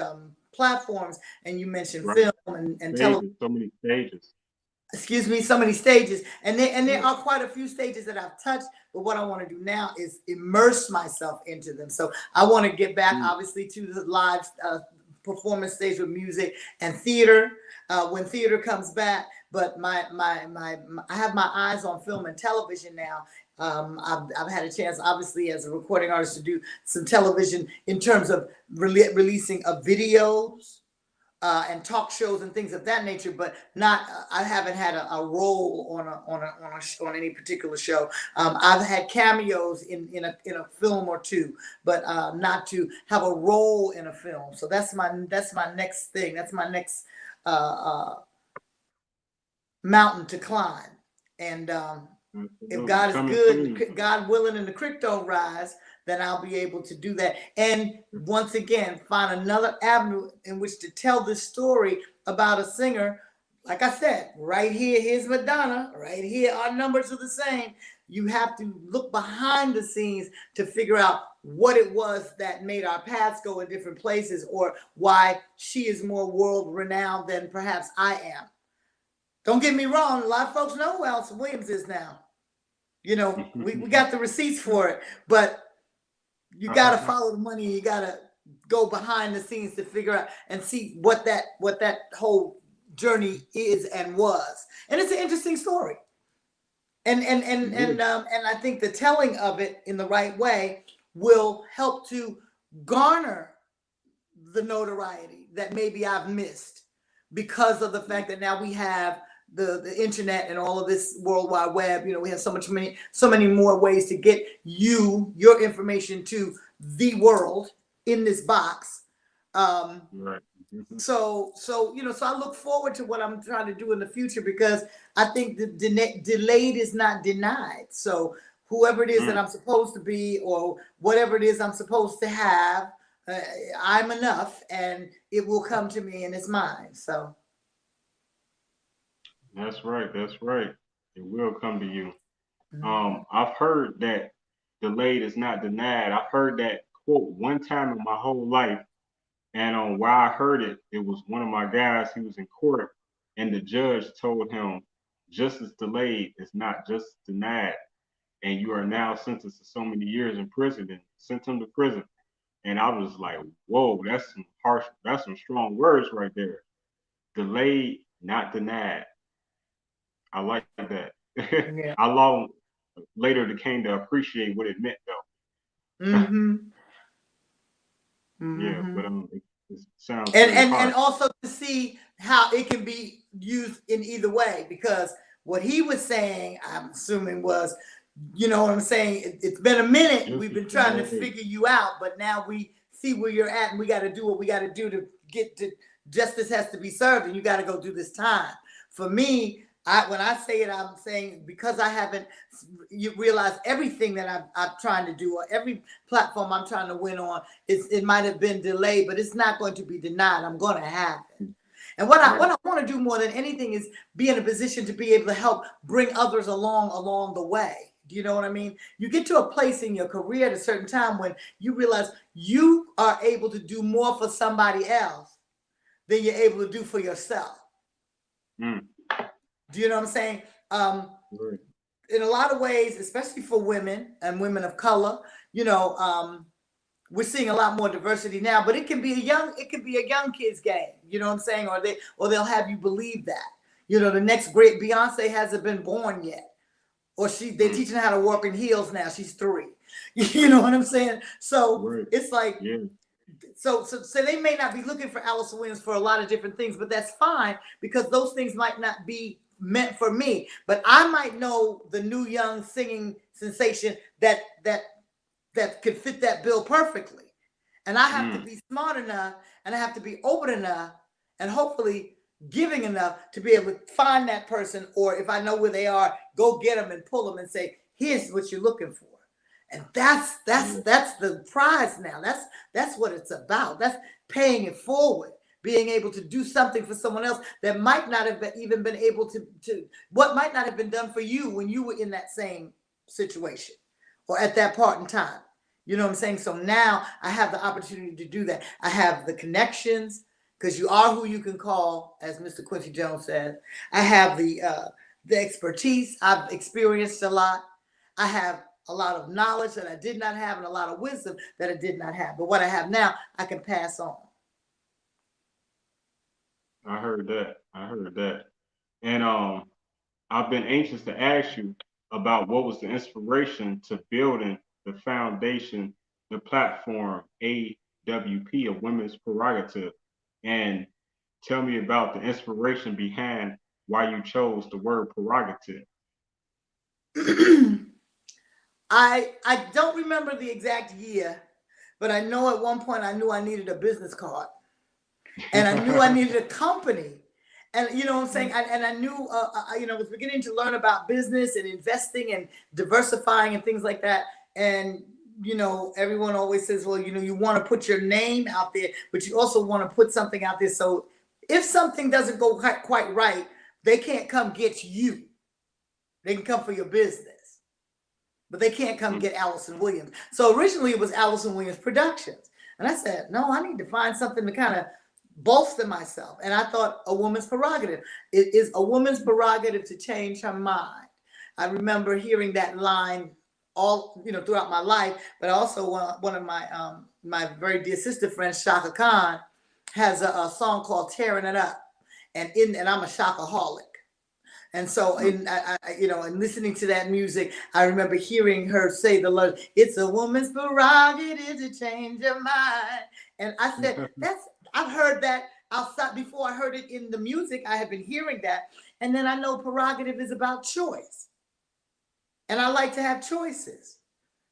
platforms, and you mentioned right. film and television. Stages, so many stages. Excuse me, so many stages, and there Right. are quite a few stages that I've touched. But what I want to do now is immerse myself into them. So I want to get back, Mm. obviously, to the live performance stage with music and theater when theater comes back. But I have my eyes on film and television now. I've had a chance, obviously, as a recording artist, to do some television in terms of releasing of videos and talk shows and things of that nature, but not. I haven't had a role on any particular show. I've had cameos in a film or two, but not to have a role in a film. So that's my next thing. That's my next uh, mountain to climb. And if Absolutely. God is Coming soon. good, God willing, and the creek don't rise, then I'll be able to do that. And once again, find another avenue in which to tell this story about a singer. Like I said, right here, here's Madonna. Right here, our numbers are the same. You have to look behind the scenes to figure out what it was that made our paths go in different places, or why she is more world renowned than perhaps I am. Don't get me wrong, a lot of folks know who Alyson Williams is now. We got the receipts for it, but you got to follow the money. You got to go behind the scenes to figure out and see what that whole journey is and was. And it's an interesting story. And I think the telling of it in the right way will help to garner the notoriety that maybe I've missed because of the fact that now we have the internet and all of this World Wide Web. You know, we have so many more ways to get your information to the world in this box. Right. So I look forward to what I'm trying to do in the future, because I think the delayed is not denied. So whoever it is that I'm supposed to be, or whatever it is I'm supposed to have, I'm enough, and it will come to me, and it's mine. So That's right. That's right. It will come to you. I've heard that delayed is not denied. I've heard that quote one time in my whole life. And where I heard it, it was one of my guys. He was in court, and the judge told him, "Justice delayed is not justice denied, and you are now sentenced to so many years in prison," and sent him to prison. And I was like, "Whoa, that's some strong words right there. Delayed, not denied." I like that. yeah. I long later came to appreciate what it meant, though. Mm-hmm. Yeah, Mm-hmm. but it sounds and very and harsh. and also to see how it can be used in either way, because what he was saying, I'm assuming, was, you know what I'm saying, it's been a minute, we've been trying to figure you out, but now we see where you're at, and we got to do what we got to do to get to justice. Has to be served, and you got to go do this time. For me, when I say it, I'm saying because I haven't realized everything that I'm trying to do, or every platform I'm trying to win on, it might have been delayed, but it's not going to be denied. I'm going to have it. And what I want to do more than anything is be in a position to be able to help bring others along the way. Do you know what I mean? You get to a place in your career at a certain time when you realize you are able to do more for somebody else than you're able to do for yourself. Do you know what I'm saying? In a lot of ways, especially for women and women of color, we're seeing a lot more diversity now, but it can be a young kid's game. You know what I'm saying? Or they'll have you believe that, the next great Beyonce hasn't been born yet, or they're teaching her how to walk in heels now. She's 3. You know what I'm saying? So it's like, so they may not be looking for Alyson Williams for a lot of different things, but that's fine, because those things might not be meant for me. But I might know the new young singing sensation that could fit that bill perfectly. And I have to be smart enough, and I have to be open enough, and hopefully giving enough to be able to find that person, or if I know where they are, go get them and pull them and say, here's what you're looking for. And that's the prize now. That's what it's about. That's paying it forward, being able to do something for someone else that might not have even been able to what might not have been done for you when you were in that same situation or at that part in time. You know what I'm saying? So now I have the opportunity to do that. I have the connections, because you are who you can call, as Mr. Quincy Jones says. I have the expertise. I've experienced a lot. I have a lot of knowledge that I did not have, and a lot of wisdom that I did not have. But what I have now, I can pass on. I heard that. And I've been anxious to ask you about what was the inspiration to building the foundation, the platform AWP, a Women's Prerogative, and tell me about the inspiration behind why you chose the word prerogative. I don't remember the exact year, but I know at one point I knew I needed a business card, and I knew I needed a company. And you know what I'm saying? And I knew, I was beginning to learn about business and investing and diversifying and things like that. And, everyone always says, well, you want to put your name out there, but you also want to put something out there. So if something doesn't go quite right, they can't come get you. They can come for your business, but they can't come get Alyson Williams. So originally it was Alyson Williams Productions. And I said, no, I need to find something to kind of bolster myself. And I thought a woman's prerogative. It is a woman's prerogative to change her mind. I remember hearing that line all, throughout my life. But also one of my my very dear sister friend, Shaka Khan, has a song called "Tearing It Up," and I'm a Shakaholic. And so, in listening to that music, I remember hearing her say the Lord, "It's a woman's prerogative to change her mind." And I said, I've heard that outside before I heard it in the music. I have been hearing that. And then I know prerogative is about choice. And I like to have choices.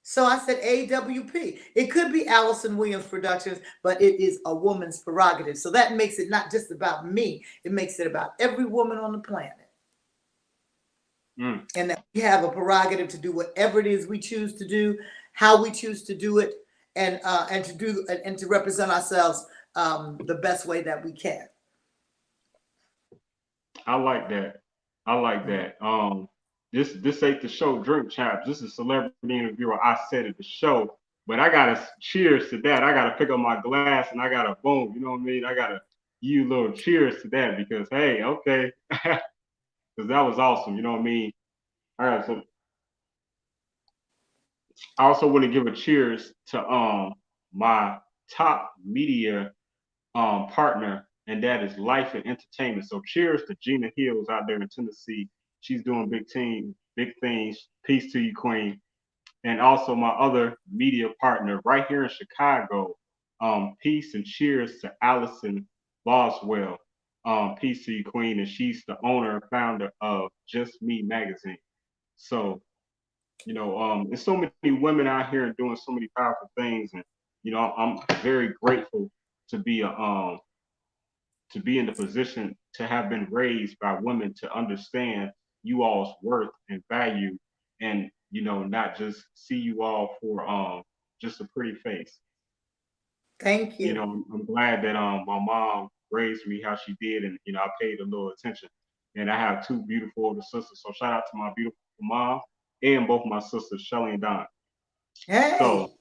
So I said AWP. It could be Alyson Williams Productions, but it is a woman's prerogative. So that makes it not just about me. It makes it about every woman on the planet. And that we have a prerogative to do whatever it is we choose to do, how we choose to do it, and to represent ourselves the best way that we can. I like that. I like that. This ain't the show, Drink Champs. This is Celebrity Interviewer. I Said It, the show. But I gotta cheers to that. I gotta pick up my glass and I gotta boom. You know what I mean? I gotta give you a little cheers to that because hey, okay, because that was awesome. You know what I mean? All right, so I also want to give a cheers to my top media partner, and that is Life and Entertainment. So cheers to Gina Hills out there in Tennessee. She's doing big things. Peace to you, Queen. And also my other media partner right here in Chicago. Peace and cheers to Alyson Boswell. Peace to you, Queen. And she's the owner and founder of Just Me Magazine. So, there's so many women out here doing so many powerful things. And, I'm very grateful to be in the position to have been raised by women to understand you all's worth and value and not just see you all for just a pretty face. Thank you. I'm glad that my mom raised me how she did, and I paid a little attention. And I have two beautiful older sisters, so shout out to my beautiful mom and both my sisters, Shelly and Don. Hey. So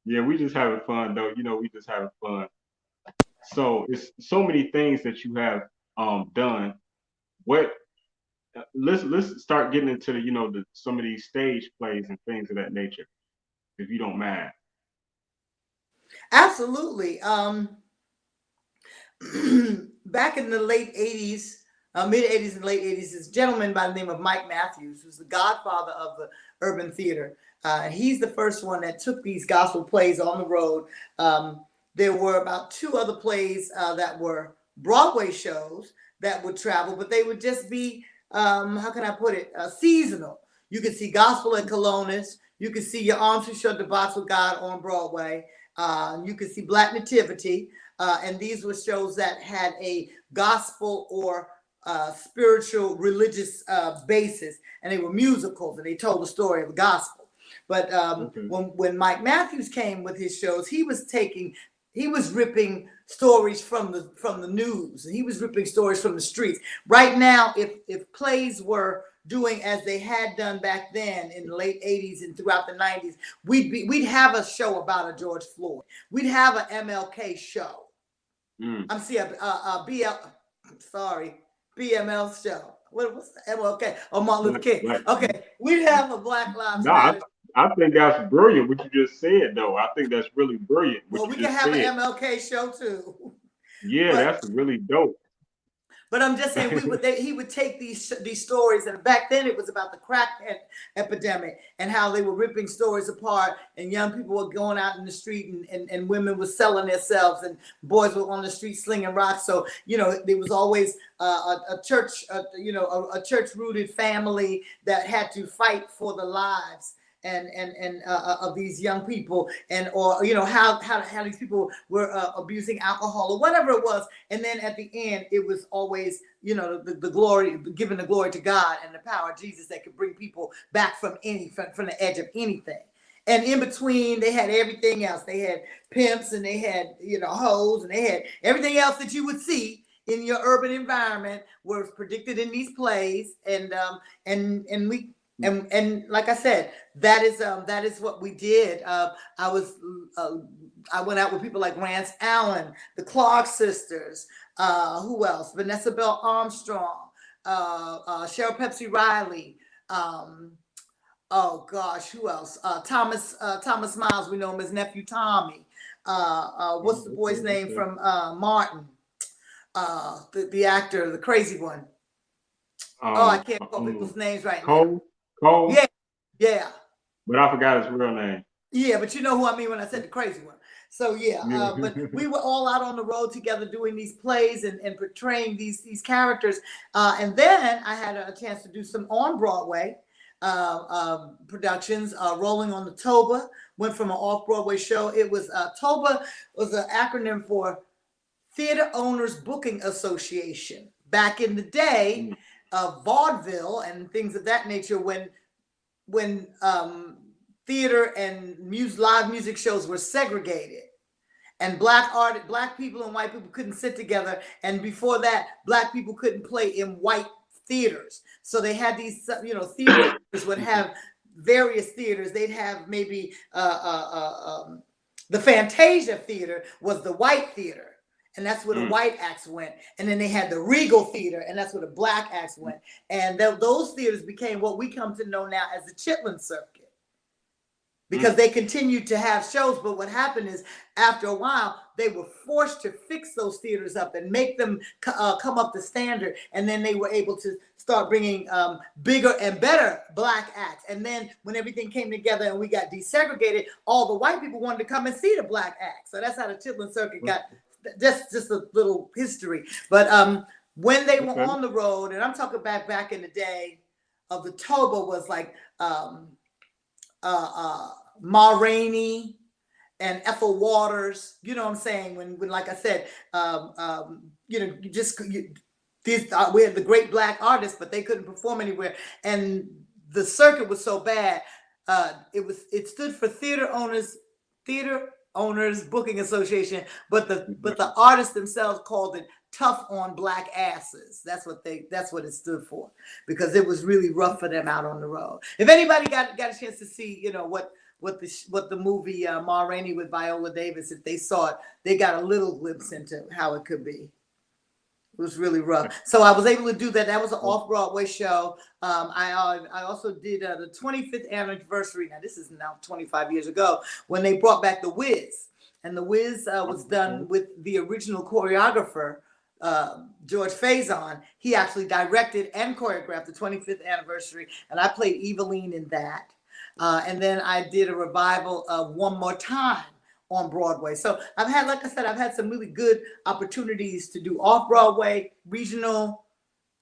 yeah, we just having fun though. We just having fun. So it's so many things that you have done. What let's start getting into some of these stage plays and things of that nature, if you don't mind. Absolutely. Back in the late 80s, mid 80s and late 80s, this gentleman by the name of Mike Matthews, who's the godfather of the urban theater. He's the first one that took these gospel plays on the road. There were about two other plays that were Broadway shows that would travel, but they would just be, how can I put it, seasonal. You could see Gospel at Colonus. You could see Your Arms Too Short to Box with God on Broadway. You could see Black Nativity. And these were shows that had a gospel or spiritual, religious basis. And they were musicals, and they told the story of the gospel. But when Mike Matthews came with his shows, he was ripping stories from the news, and he was ripping stories from the streets. Right now, if plays were doing as they had done back then in the late 80s and throughout the 90s, we'd have a show about a George Floyd. We'd have an MLK show. I'm seeing BML show. What's the MLK? Oh, Martin Luther King. Okay, we'd have a Black Lives Matter. I think that's brilliant what you just said, though. I think that's really brilliant. Well, we can have an MLK show too. Yeah, that's really dope. But I'm just saying, he would take these stories, and back then it was about the crack epidemic and how they were ripping stories apart, and young people were going out in the street, and women were selling themselves, and boys were on the street slinging rocks. So there was always a church, a church-rooted family that had to fight for the lives and of these young people, or how these people were abusing alcohol or whatever it was. And then at the end, it was always the glory, giving the glory to God and the power of Jesus that could bring people back from the edge of anything. And in between, they had everything else. They had pimps, and they had hoes, and they had everything else that you would see in your urban environment was predicted in these plays. And like I said, that is what we did. I went out with people like Rance Allen, the Clark sisters, who else? Vanessa Bell Armstrong, Cheryl Pepsi Riley, Oh gosh, who else? Thomas Miles, we know him as Nephew Tommy. What's the boy's name from Martin? The actor, the crazy one. I can't call people's names right now. Cole? Yeah. But I forgot his real name. Yeah, but you know who I mean when I said the crazy one. So yeah, but we were all out on the road together doing these plays and portraying these characters. And then I had a chance to do some on Broadway productions. Rolling on the Toba, went from an off-Broadway show. It was Toba was an acronym for Theater Owners Booking Association. Back in the day of vaudeville and things of that nature, when theater and live music shows were segregated, and black people and white people couldn't sit together, and before that, black people couldn't play in white theaters. So they had these, theater owners would have various theaters. They'd have maybe the Fantasia Theater was the white theater, and that's where the white acts went. And then they had the Regal Theater, and that's where the black acts went. And those theaters became what we come to know now as the Chitlin Circuit, because they continued to have shows. But what happened is, after a while, they were forced to fix those theaters up and make them come up to standard. And then they were able to start bringing bigger and better black acts. And then when everything came together and we got desegregated, all the white people wanted to come and see the black acts. So that's how the Chitlin Circuit got. Just a little history. But when they were on the road, and I'm talking back in the day of the Toba, was like Ma Rainey and Ethel Waters, you know what I'm saying? When like I said, we had the great black artists, but they couldn't perform anywhere. And the circuit was so bad. It stood for Theater Owners Booking Association, but the artists themselves called it Tough on Black Asses. That's what it stood for, because it was really rough for them out on the road. If anybody got a chance to see, what the movie Ma Rainey with Viola Davis, if they saw it, they got a little glimpse into how it could be. It was really rough. So I was able to do that. That was an off-Broadway show. I also did the 25th anniversary. Now, this is now 25 years ago, when they brought back The Wiz. And The Wiz was done with the original choreographer, George Faison. He actually directed and choreographed the 25th anniversary. And I played Eveline in that. And then I did a revival of One More Time on Broadway. So I've had some really good opportunities to do off-Broadway, regional,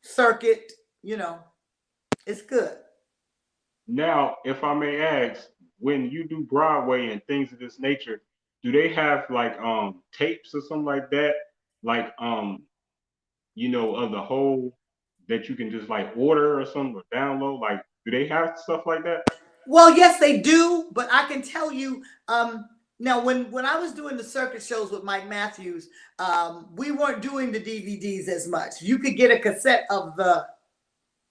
circuit, it's good. Now, if I may ask, when you do Broadway and things of this nature, do they have like tapes or something like that? Like of the whole that you can just like order or something or download? Like, do they have stuff like that? Well, yes, they do, but I can tell you, now, when I was doing the circuit shows with Mike Matthews, we weren't doing the DVDs as much. You could get a cassette of the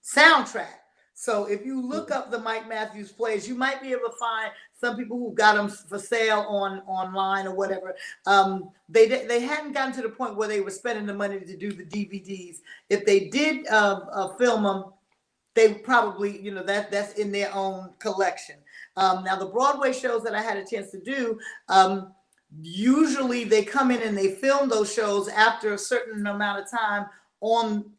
soundtrack. So if you look up the Mike Matthews plays, you might be able to find some people who got them for sale online or whatever. They hadn't gotten to the point where they were spending the money to do the DVDs. If they did film them, they probably, that's in their own collection. Now, the Broadway shows that I had a chance to do, usually they come in and they film those shows after a certain amount of time in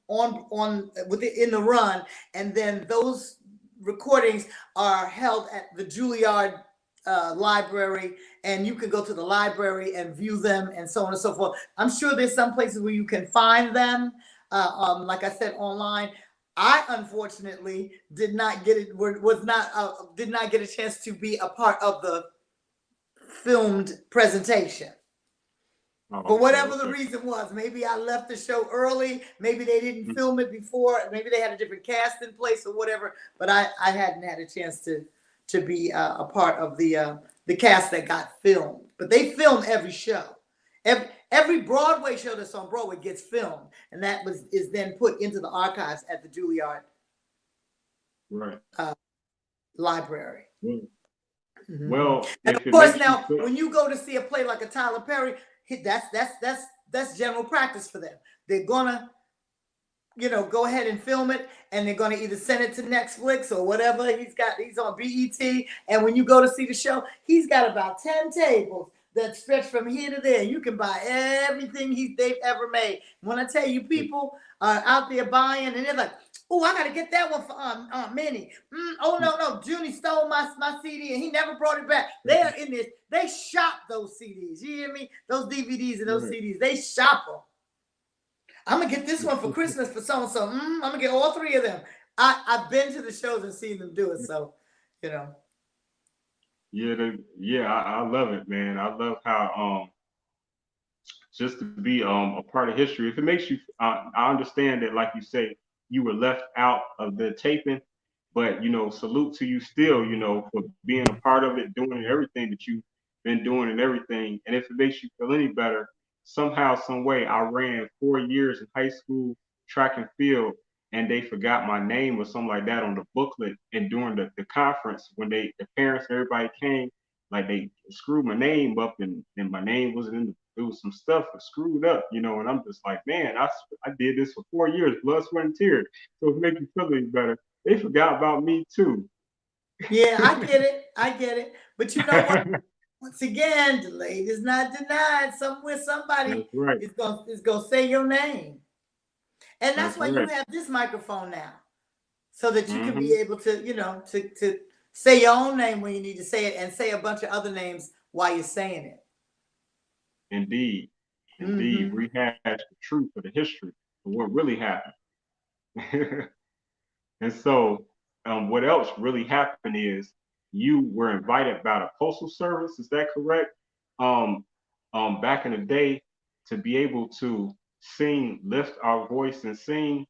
the run, and then those recordings are held at the Juilliard library, and you can go to the library and view them and so on and so forth. I'm sure there's some places where you can find them, like I said, online. I unfortunately did not get it. Did not get a chance to be a part of the filmed presentation. For whatever the reason was. Maybe I left the show early. Maybe they didn't film it before. Maybe they had a different cast in place or whatever. But I hadn't had a chance to be a part of the cast that got filmed. But they film every show. Every Broadway show that's on Broadway gets filmed, and that is then put into the archives at the Juilliard library. Well, and of course, now when you go to see a play like a Tyler Perry, that's general practice for them. They're gonna go ahead and film it, and they're going to either send it to Netflix or whatever. He's on BET, and when you go to see the show, he's got about 10 tables that stretch from here to there. You can buy everything they've ever made. When I tell you, people are out there buying, and they're like, "Oh, I got to get that one for Minnie." Oh no, Junie stole my CD and he never brought it back. They are in this. They shop those CDs. You hear me? Those DVDs and those CDs. They shop them. I'm gonna get this one for Christmas for so and so. I'm gonna get all three of them. I've been to the shows and seen them do it. So, I love it, man. I love how just to be a part of history. If it makes you, I understand that, like you say, you were left out of the taping, but salute to you still, for being a part of it, doing everything that you've been doing and everything. And if it makes you feel any better, somehow, some way, I ran 4 years in high school track and field, and they forgot my name or something like that on the booklet. And during the conference, when the parents and everybody came, like they screwed my name up, and my name wasn't in the. There was some stuff that screwed up, and I'm just like, man, I did this for 4 years, blood, sweat, and tears. So to make you feel any better, they forgot about me too. Yeah, I get it. But you know what? Once again, delayed is not denied. Somewhere somebody is gonna say your name. And that's why you have this microphone now. So that you can be able to, to say your own name when you need to say it, and say a bunch of other names while you're saying it. Indeed. Rehash the truth of the history of what really happened. And so what else really happened is you were invited by the Postal Service, is that correct? Back in the day, to be able to sing, lift our voice and sing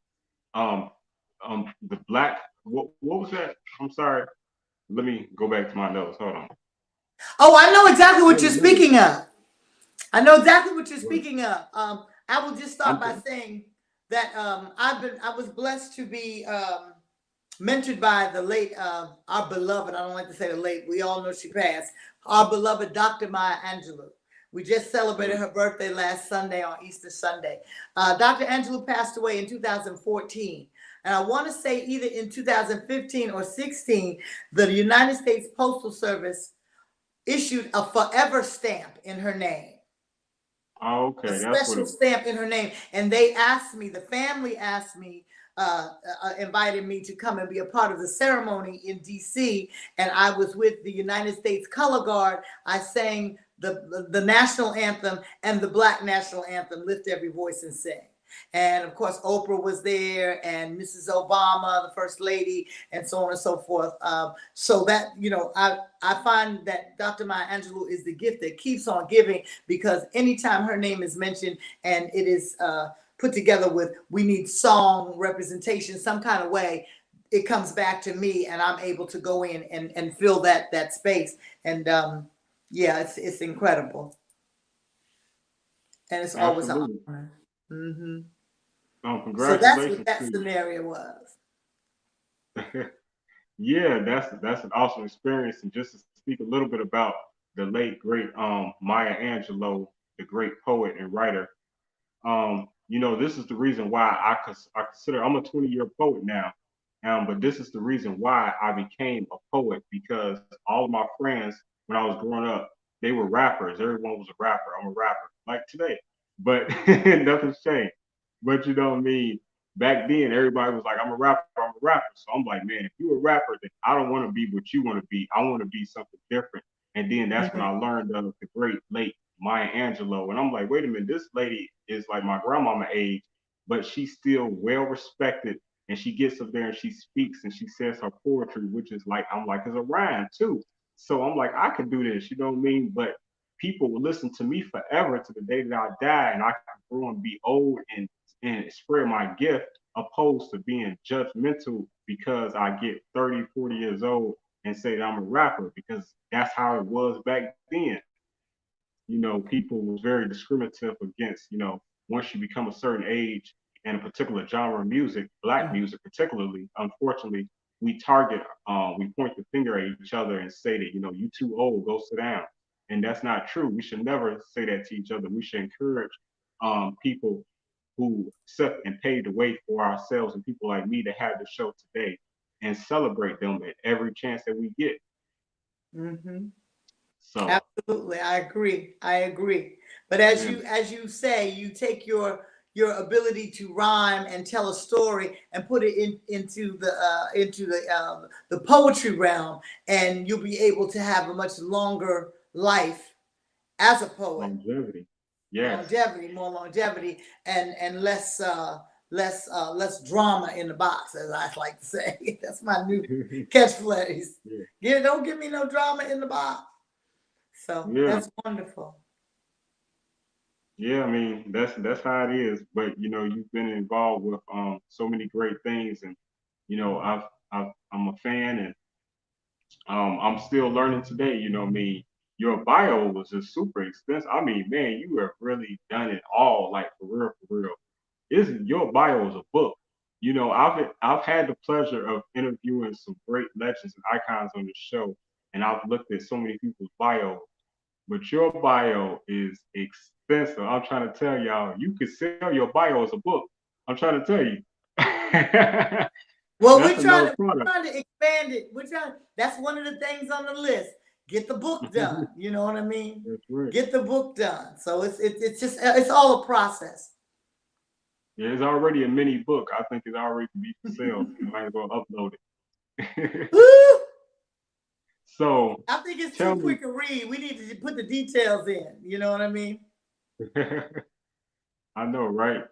the black, what was that? I'm sorry. Let me go back to my notes. Hold on. Oh, I know exactly what you're speaking of. I know exactly what you're speaking of. I will just start by saying that I was blessed to be mentored by the late, our beloved, I don't like to say the late, we all know she passed, our beloved Dr. Maya Angelou. We just celebrated her birthday last Sunday, on Easter Sunday. Dr. Angelou passed away in 2014. And I want to say either in 2015 or 16, the United States Postal Service issued a forever stamp in her name. Oh, okay. A special stamp in her name. And they asked me, the family asked me, invited me to come and be a part of the ceremony in DC. And I was with the United States Color Guard. I sang the national anthem and the Black national anthem, Lift Every Voice and Sing. And of course, Oprah was there, and Mrs. Obama, the First Lady, and so on and so forth. So that, I find that Dr. Maya Angelou is the gift that keeps on giving, because anytime her name is mentioned and it is put together with, we need song representation, some kind of way, it comes back to me, and I'm able to go in and fill that space. And it's incredible. And it's always an honor. Congratulations. So that's what that scenario was. Yeah, that's an awesome experience. And just to speak a little bit about the late great Maya Angelou, the great poet and writer. This is the reason why I consider, I'm a 20-year poet now. But this is the reason why I became a poet, because all of my friends when I was growing up, they were rappers. Everyone was a rapper. I'm a rapper, like today. But nothing's changed. But you know what I mean? Back then, everybody was like, I'm a rapper. So I'm like, man, if you're a rapper, then I don't want to be what you want to be. I want to be something different. And then that's when I learned of the great late Maya Angelou. And I'm like, wait a minute, this lady is like my grandmama age, but she's still well respected. And she gets up there and she speaks and she says her poetry, which is like, I'm like, it's a rhyme too. So I'm like, I can do this, you know what I mean? But people will listen to me forever to the day that I die, and I can grow and be old and spread my gift, opposed to being judgmental because I get 30, 40 years old and say that I'm a rapper, because that's how it was back then. People was very discriminative against, once you become a certain age and a particular genre of music, Black music particularly, unfortunately, we point the finger at each other and say that, you too old, go sit down. And that's not true. We should never say that to each other. We should encourage people who set and paved the way for ourselves and people like me to have the show today and celebrate them at every chance that we get. Mm-hmm. So Absolutely, I agree. I agree. But yeah, as you say, you take your ability to rhyme and tell a story and put it into the poetry realm, and you'll be able to have a much longer life as a poet. longevity. Yes. Longevity, more longevity, and less drama in the box, as I like to say. That's my new catchphrase. Yeah. Yeah, don't give me no drama in the box. So Yeah. that's wonderful. Yeah, I mean that's how it is. But you know, you've been involved with so many great things, and you know, I'm a fan, and I'm still learning today. You know, me your bio was just super extensive. I mean, man, you have really done it all, like for real, for real. Isn't your bio is a book? You know, I've had the pleasure of interviewing some great legends and icons on the show, and I've looked at so many people's bio, but your bio is extensive. I'm trying to tell y'all, you could sell your bio as a book. I'm trying to tell you. Well, That's another product. we're trying to expand it. We're trying. That's one of the things on the list. Get the book done. You know what I mean? That's right. Get the book done. So it's just it's all a process. Yeah, it's already a mini book. I think it's already to be for sale. You might as well upload it. Woo! So I think it's too tell me, quick a read. We need to put the details in. You know what I mean? I know, right?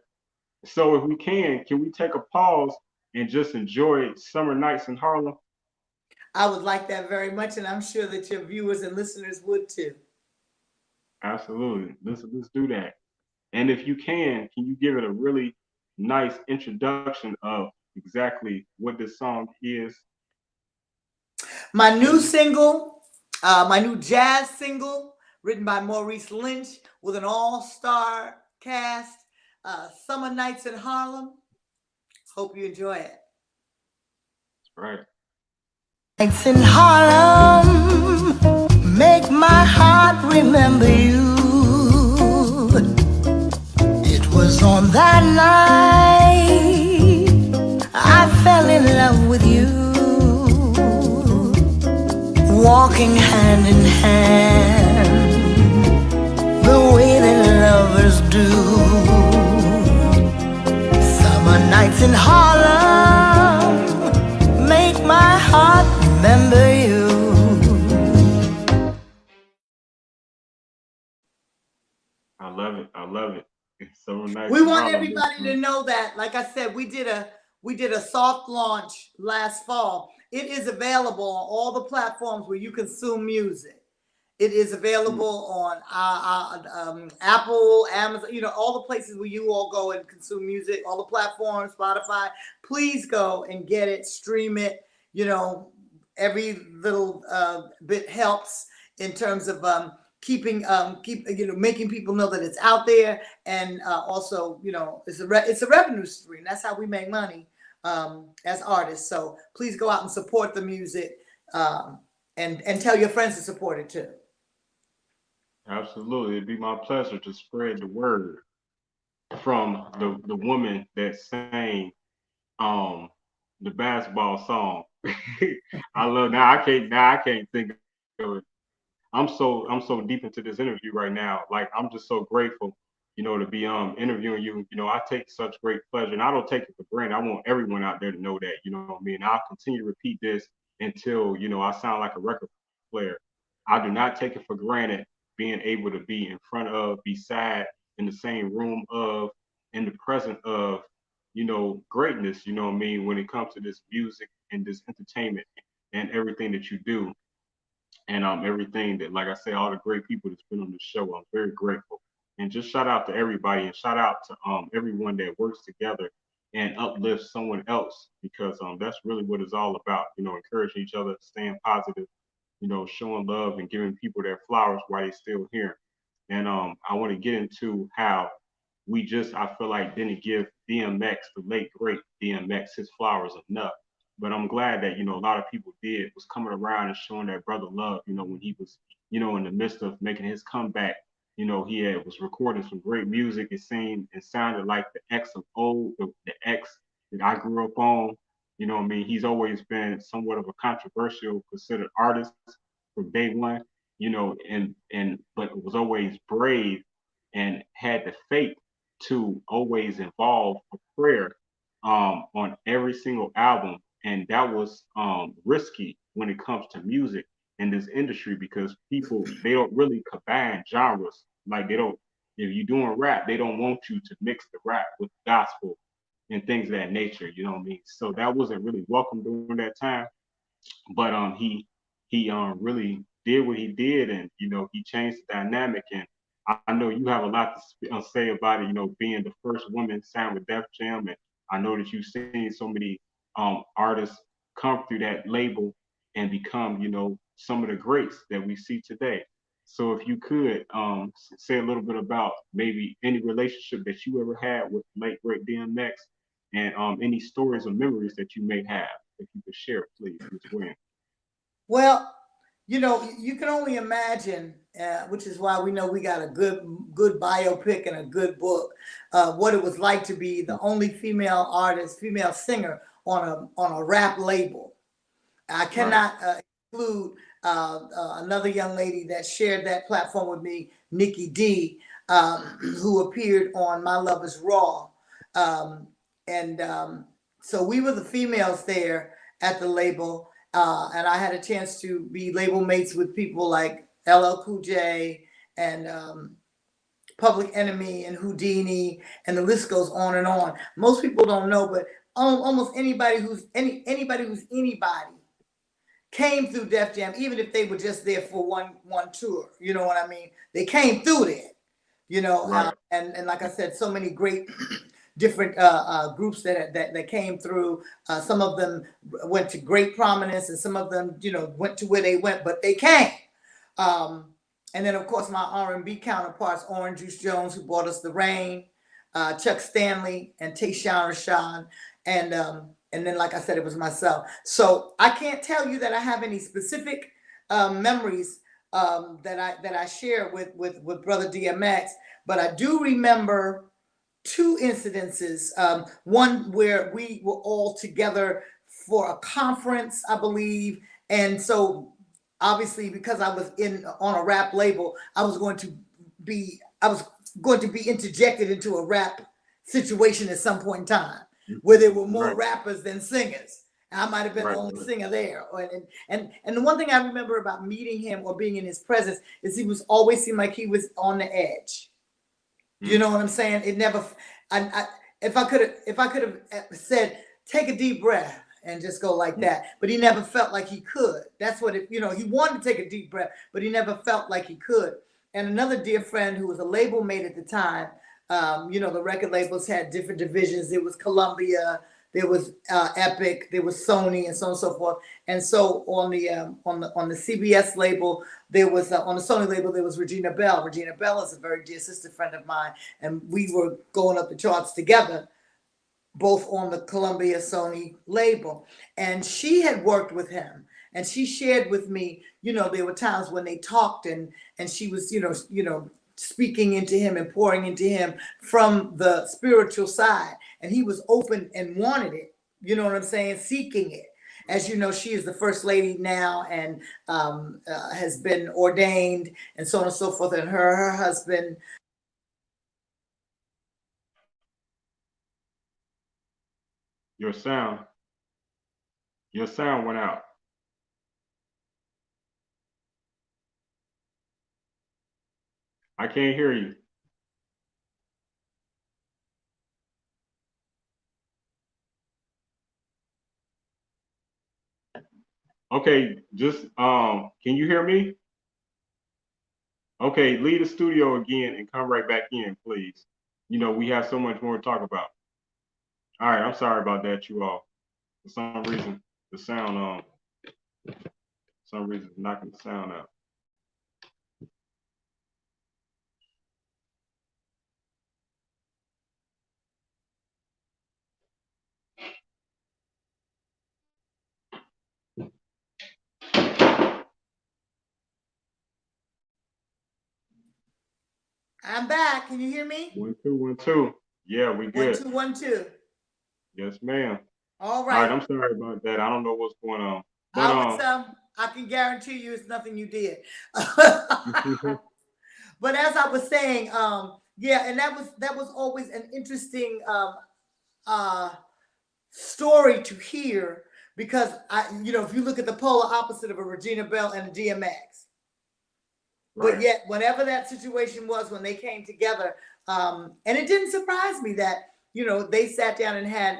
So if we can we take a pause and just enjoy summer nights in Harlem? I would like that very much, and I'm sure that your viewers and listeners would too. Absolutely. Let's do that. And if you can you give it a really nice introduction of exactly what this song is, My new please? single, my new jazz single, written by Maurice Lynch with an all-star cast, Summer Nights in Harlem. Hope you enjoy it. Right. Nights in Harlem make my heart remember you. It was on that night I fell in love with you. Walking hand in hand, the way that lovers do. Summer nights in Harlem make my heart remember you. I love it. I love it. It's so nice We in want Harlem. everybody to know that, like I said, we did a soft launch last fall. It is available on all the platforms where you consume music. It is Mm, available on Apple, Amazon, all the places where you all go and consume music, all the platforms, Spotify. Please go and get it, stream it. You know, every little bit helps in terms of making people know that it's out there, and also it's a revenue stream. That's how we make money as artists. So please go out and support the music, and tell your friends to support it too. absolutely. It'd be my pleasure to spread the word from the woman that sang um the basketball song. I love now I can't think of it. I'm so deep into this interview right now. Like I'm just so grateful, to be interviewing you. You know, I take such great pleasure, and I don't take it for granted. I want everyone out there to know that. You know what I mean? I'll continue to repeat this until I sound like a record player. I do not take it for granted being able to be in front of, beside, in the same room of, in the present of, greatness. You know what I mean? When it comes to this music and this entertainment and everything that you do, and everything that, like I say, all the great people that's been on the show. I'm very grateful, and just shout out to everybody, and shout out to everyone that works together and uplifts someone else, because that's really what it's all about. Encouraging each other, staying positive, showing love and giving people their flowers while they're still here. And I want to get into how we just, I feel like, didn't give DMX, the late great DMX, his flowers enough. But I'm glad that, a lot of people did, was coming around and showing that brother love, when he was, in the midst of making his comeback. he was recording some great music. It sounded like the X of old, the X that I grew up on. He's always been somewhat of a controversial considered artist from day one, and but was always brave and had the faith to always involve a prayer on every single album. And that was risky when it comes to music in this industry because people they don't really combine genres. Like they don't if you're doing rap, they don't want you to mix the rap with gospel and things of that nature, you know what I mean? So that wasn't really welcome during that time. But he really did what he did, and he changed the dynamic. And I know you have a lot to say about it. Being the first woman signed with Def Jam, and I know that you've seen so many artists come through that label and become some of the greats that we see today. So if you could say a little bit about maybe any relationship that you ever had with late great DMX, and any stories or memories that you may have, if you could share it, please, Ms. Williams. Well, you can only imagine, which is why we know we got a good biopic and a good book, what it was like to be the only female artist, female singer on a rap label. I cannot exclude another young lady that shared that platform with me, Nikki D, who appeared on My Love Is Raw. And so we were the females there at the label. And I had a chance to be label mates with people like LL Cool J and Public Enemy and Houdini, and the list goes on and on. Most people don't know, but almost anybody who's anybody came through Def Jam, even if they were just there for one tour. You know what I mean? They came through there. Right. And like I said, so many great different groups that came through. Some of them went to great prominence, and some of them, went to where they went, but they came. And then, of course, my R&B counterparts, Orange Juice Jones, who brought us The Rain, Chuck Stanley, and Tayshaun Rashawn, and then, like I said, it was myself. So I can't tell you that I have any specific memories that I share with Brother DMX, but I do remember two incidences. One where we were all together for a conference, I believe, and so obviously because I was on a rap label, I was going to be interjected into a rap situation at some point in time where there were more rappers than singers. I might have been the only singer there. And the one thing I remember about meeting him or being in his presence is he was always seemed like he was on the edge. You know what I'm saying? It never. If I could have said, take a deep breath and just go like that, but he never felt like he could. That's what he wanted to take a deep breath, but he never felt like he could. And another dear friend who was a label mate at the time, the record labels had different divisions. There was Columbia, there was Epic, there was Sony, and so on and so forth. And so on the CBS label, there was on the Sony label, there was Regina Bell. Regina Bell is a very dear sister friend of mine, and we were going up the charts together, both on the Columbia Sony label. And she had worked with him, and she shared with me, there were times when they talked, and she was, speaking into him and pouring into him from the spiritual side, and he was open and wanted it. You know what I'm saying? Seeking it. As you know, she is the first lady now, and has been ordained, and so on and so forth. And her husband. Your sound went out. I can't hear you. Okay, just can you hear me? Okay, leave the studio again and come right back in, please. We have so much more to talk about. All right, I'm sorry about that, you all. For some reason, the sound some reason it's knocking the sound out. I'm back. Can you hear me? 1 2 1 2. Yeah, we One, good. two, 1 2. Yes, ma'am. All All right, right. I'm sorry about that. I don't know what's going on, but I was I can guarantee you it's nothing you did. But as I was saying, yeah, and that was always an interesting uh story to hear because if you look at the polar opposite of a Regina Bell and a DMX, but right, yet whenever that situation was when they came together, and it didn't surprise me that they sat down and had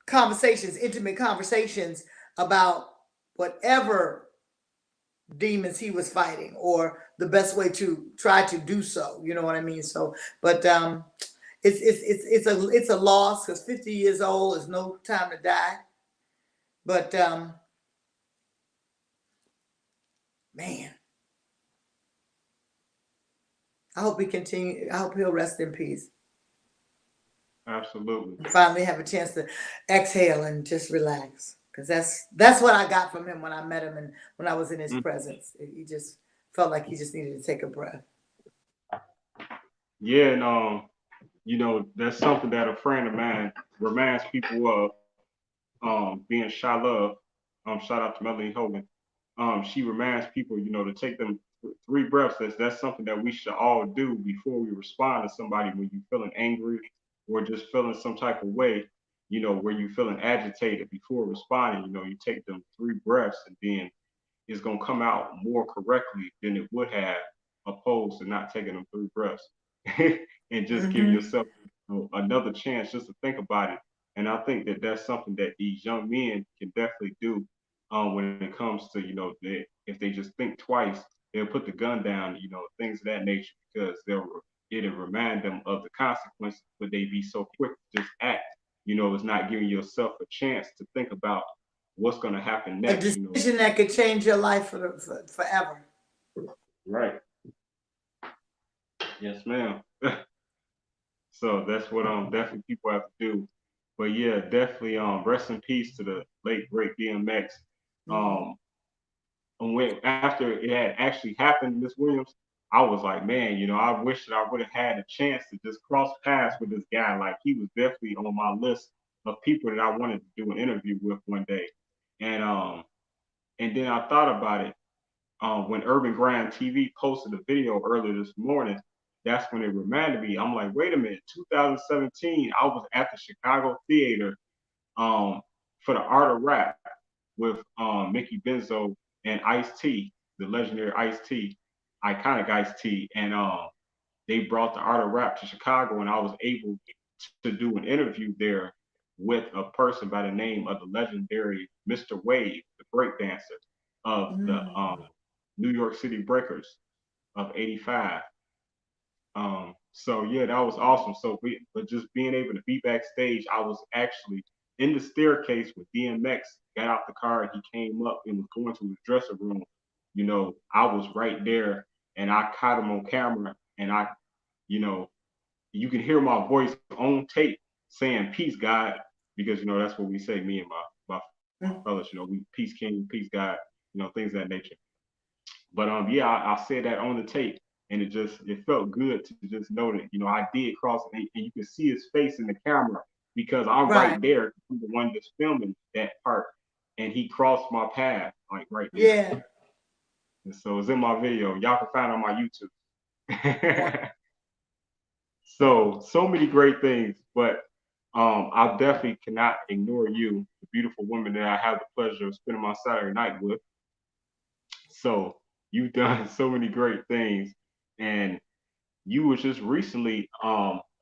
conversations, intimate conversations about whatever demons he was fighting or the best way to try to do so. You know what I mean? So, but it's a loss because 50 years old is no time to die. But man, I hope he continue. I hope he'll rest in peace. absolutely. Finally have a chance to exhale and just relax. Because that's what I got from him when I met him and when I was in his Mm. presence. He just felt like he just needed to take a breath. Yeah, and that's something that a friend of mine reminds people of. Being shy love. Shout out to Melanie Hogan. She reminds people, to take them 3 breaths. That's something that we should all do before we respond to somebody when you're feeling angry or just feeling some type of way, where you're feeling agitated before responding. You take them 3 breaths and then it's gonna come out more correctly than it would have opposed to not taking them 3 breaths and just give Mm-hmm. yourself another chance just to think about it. And I think that that's something that these young men can definitely do when it comes to if they just think twice, they'll put the gun down, things of that nature because it'll remind them of the consequences, but they be so quick to just act. It's not giving yourself a chance to think about what's going to happen A next. decision that could change your life forever. Right. Yes, ma'am. So that's what definitely people have to do. But yeah, definitely rest in peace to the late great DMX. Mm-hmm. Um and when after it had actually happened, Miss Williams, I was like, man, I wish that I would have had a chance to just cross paths with this guy. Like he was definitely on my list of people that I wanted to do an interview with one day. And and then I thought about it when Urban Grind TV posted a video earlier this morning, that's when it reminded me. I'm like, wait a minute, 2017, I was at the Chicago Theater for the Art of Rap with Mickey Benzo and Ice T, the legendary Ice T, iconic Ice T, and they brought the Art of Rap to Chicago, and I was able to do an interview there with a person by the name of the legendary Mr. Wave, the breakdancer of the Mm-hmm. New York City Breakers of '85. So yeah, that was awesome. But just being able to be backstage, I was actually in the staircase with DMX. Got out the car, he came up and was going to his dressing room. I was right there, and I caught him on camera, and you know, you can hear my voice on tape saying "Peace, God," because that's what we say. Me and my fellas, we peace, King, peace, God, things of that nature. But yeah, I said that on the tape, and it felt good to just know that I did cross, and you can see his face in the camera because I'm Right. right there. I'm the one that's filming that part, and he crossed my path like right there. Yeah. And so it's in my video. Y'all can find it on my YouTube. So many great things, but I definitely cannot ignore you, the beautiful woman that I have the pleasure of spending my Saturday night with. So you've done so many great things, and you was just recently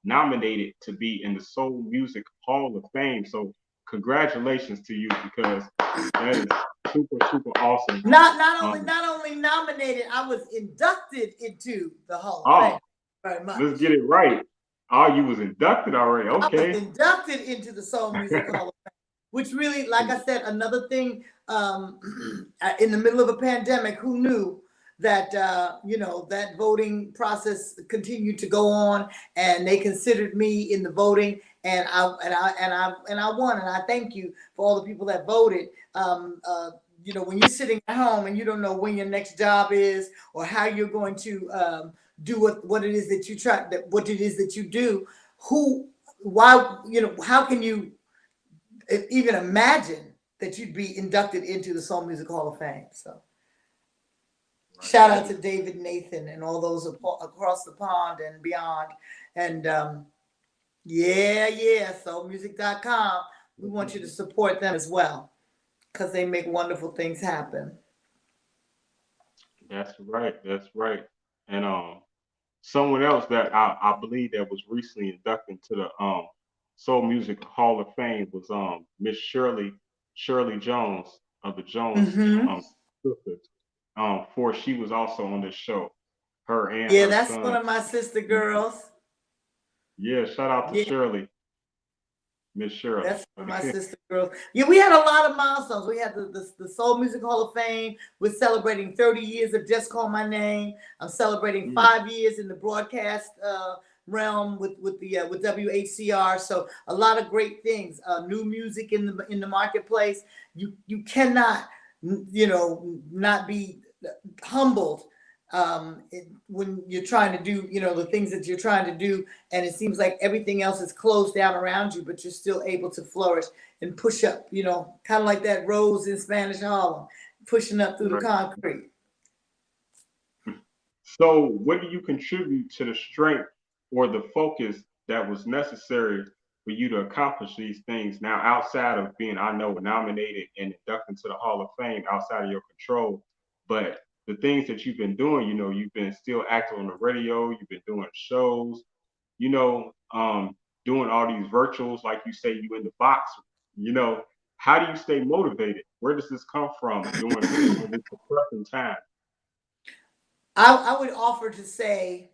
nominated to be in the Soul Music Hall of Fame. So congratulations to you because that is super awesome. Not only nominated, I was inducted into the Hall of Fame. Oh, Very much. let's get it right. Oh, you was inducted already. I was Okay. inducted into the Soul Music Hall of Fame, which really, like I said, another thing. In the middle of a pandemic, who knew that that voting process continued to go on, and they considered me in the voting, and I won, and I thank you for all the people that voted. when you're sitting at home and you don't know when your next job is or how you're going to do what it is that you try, what it is that you do, why, how can you even imagine that you'd be inducted into the Soul Music Hall of Fame? So shout out to David Nathan and all those across the pond and beyond. And soulmusic.com. We want you to support them as well, because they make wonderful things happen. That's right. That's right. And someone else that I believe that was recently inducted to the Soul Music Hall of Fame was Miss Shirley Jones of the Jones sisters. For she was also on this show. Her and her that's son. one of my sister girls. Yeah, shout out to Shirley. Miss Shirley. That's one of my sister girls. Yeah, we had a lot of milestones. We had the Soul Music Hall of Fame. We're celebrating 30 years of Just Call My Name. I'm celebrating 5 years in the broadcast realm with WHCR. So a lot of great things. New music in the marketplace. You cannot, not be humbled when you're trying to do, the things that you're trying to do, and it seems like everything else is closed down around you, but you're still able to flourish and push up, kind of like that rose in Spanish Harlem, pushing up through the concrete. So what do you contribute to the strength or the focus that was necessary for you to accomplish these things now, outside of being, I know, nominated and inducted to the Hall of Fame, outside of your control? But the things that you've been doing, you've been still active on the radio, you've been doing shows, doing all these virtuals, like you say, you in the box, how do you stay motivated? Where does this come from during this depressing time? I would offer to say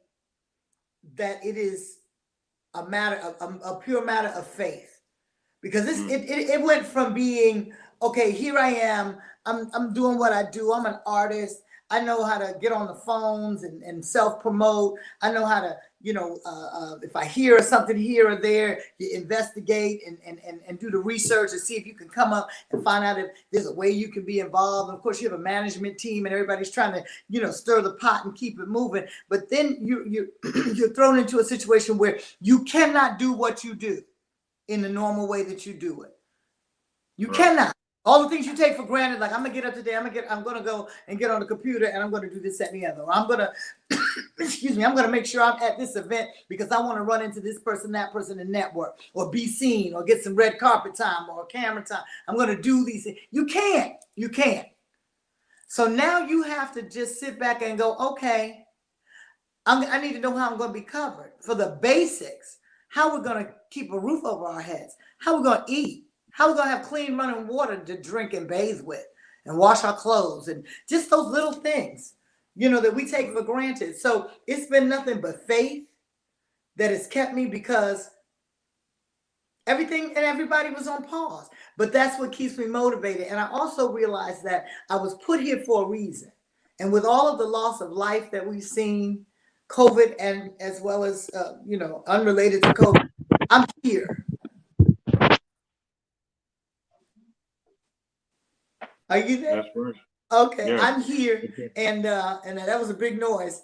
that it is a pure matter of faith, because it went from being, okay, here I am, I'm doing what I do, I'm an artist, I know how to get on the phones and self-promote. I know how to, if I hear something here or there, you investigate and do the research and see if you can come up and find out if there's a way you can be involved. And of course, you have a management team and everybody's trying to, stir the pot and keep it moving. But then you're thrown into a situation where you cannot do what you do in the normal way that you do it. You cannot. All the things you take for granted, like I'm gonna get up today, I'm gonna go and get on the computer and I'm gonna do this, that, and the other. I'm gonna, I'm gonna make sure I'm at this event because I want to run into this person, that person, and network, or be seen, or get some red carpet time or camera time. I'm gonna do these things. You can't. So now you have to just sit back and go, okay, I need to know how I'm gonna be covered for the basics. How we're gonna keep a roof over our heads. How we're gonna eat. How we're going to have clean running water to drink and bathe with and wash our clothes, and just those little things, that we take for granted. So it's been nothing but faith that has kept me, because everything and everybody was on pause. But that's what keeps me motivated. And I also realized that I was put here for a reason. And with all of the loss of life that we've seen, COVID, and as well as, unrelated to COVID, I'm here. Are you there? That's right. Okay, yeah. I'm here, and that was a big noise.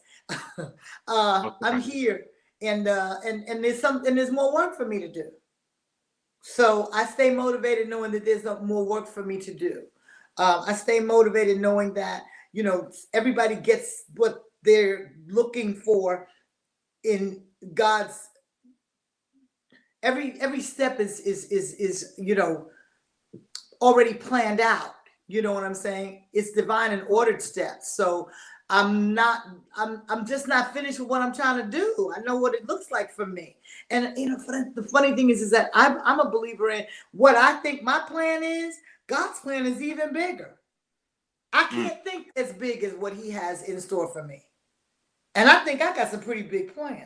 I'm here, and there's more work for me to do. So I stay motivated knowing that there's more work for me to do. I stay motivated knowing that everybody gets what they're looking for in God's. Every step is already planned out. You know what I'm saying? It's divine and ordered steps. So I'm just not finished with what I'm trying to do. I know what it looks like for me. And the funny thing is that I'm a believer in what I think my plan is. God's plan is even bigger. I can't think as big as what he has in store for me. And I think I got some pretty big plans.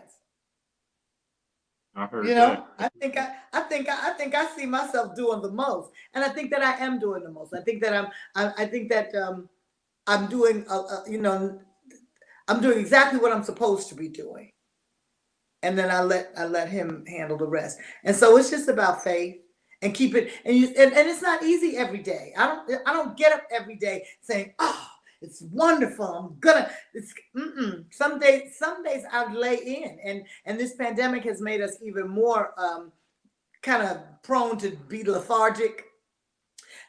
I heard that. I think I see myself doing the most, and I think that I am doing the most. I think that I'm doing I'm doing exactly what I'm supposed to be doing, and then I let him handle the rest. And so it's just about faith and keep it. And it's not easy every day. I don't get up every day saying, oh, it's wonderful. I'm gonna. It's some days I lay in, and this pandemic has made us even more kind of prone to be lethargic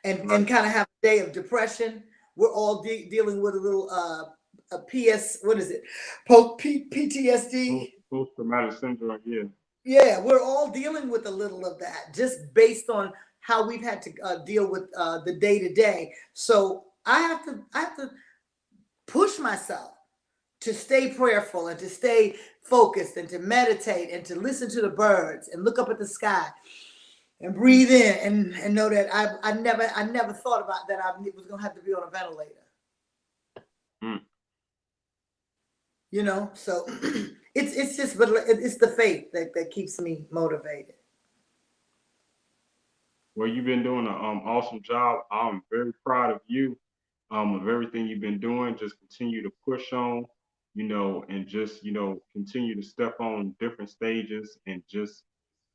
and kind of have a day of depression. We're all dealing with a little a PS. What is it? PTSD. Post traumatic syndrome. Yeah. Yeah, we're all dealing with a little of that, just based on how we've had to deal with the day to day. So I have to push myself to stay prayerful and to stay focused and to meditate and to listen to the birds and look up at the sky and breathe in and know that I never thought about that I was gonna have to be on a ventilator. You know, so it's just, but it's the faith that keeps me motivated. Well, you've been doing an awesome job. I'm very proud of you, of everything you've been doing. Just continue to push on, and just, continue to step on different stages and just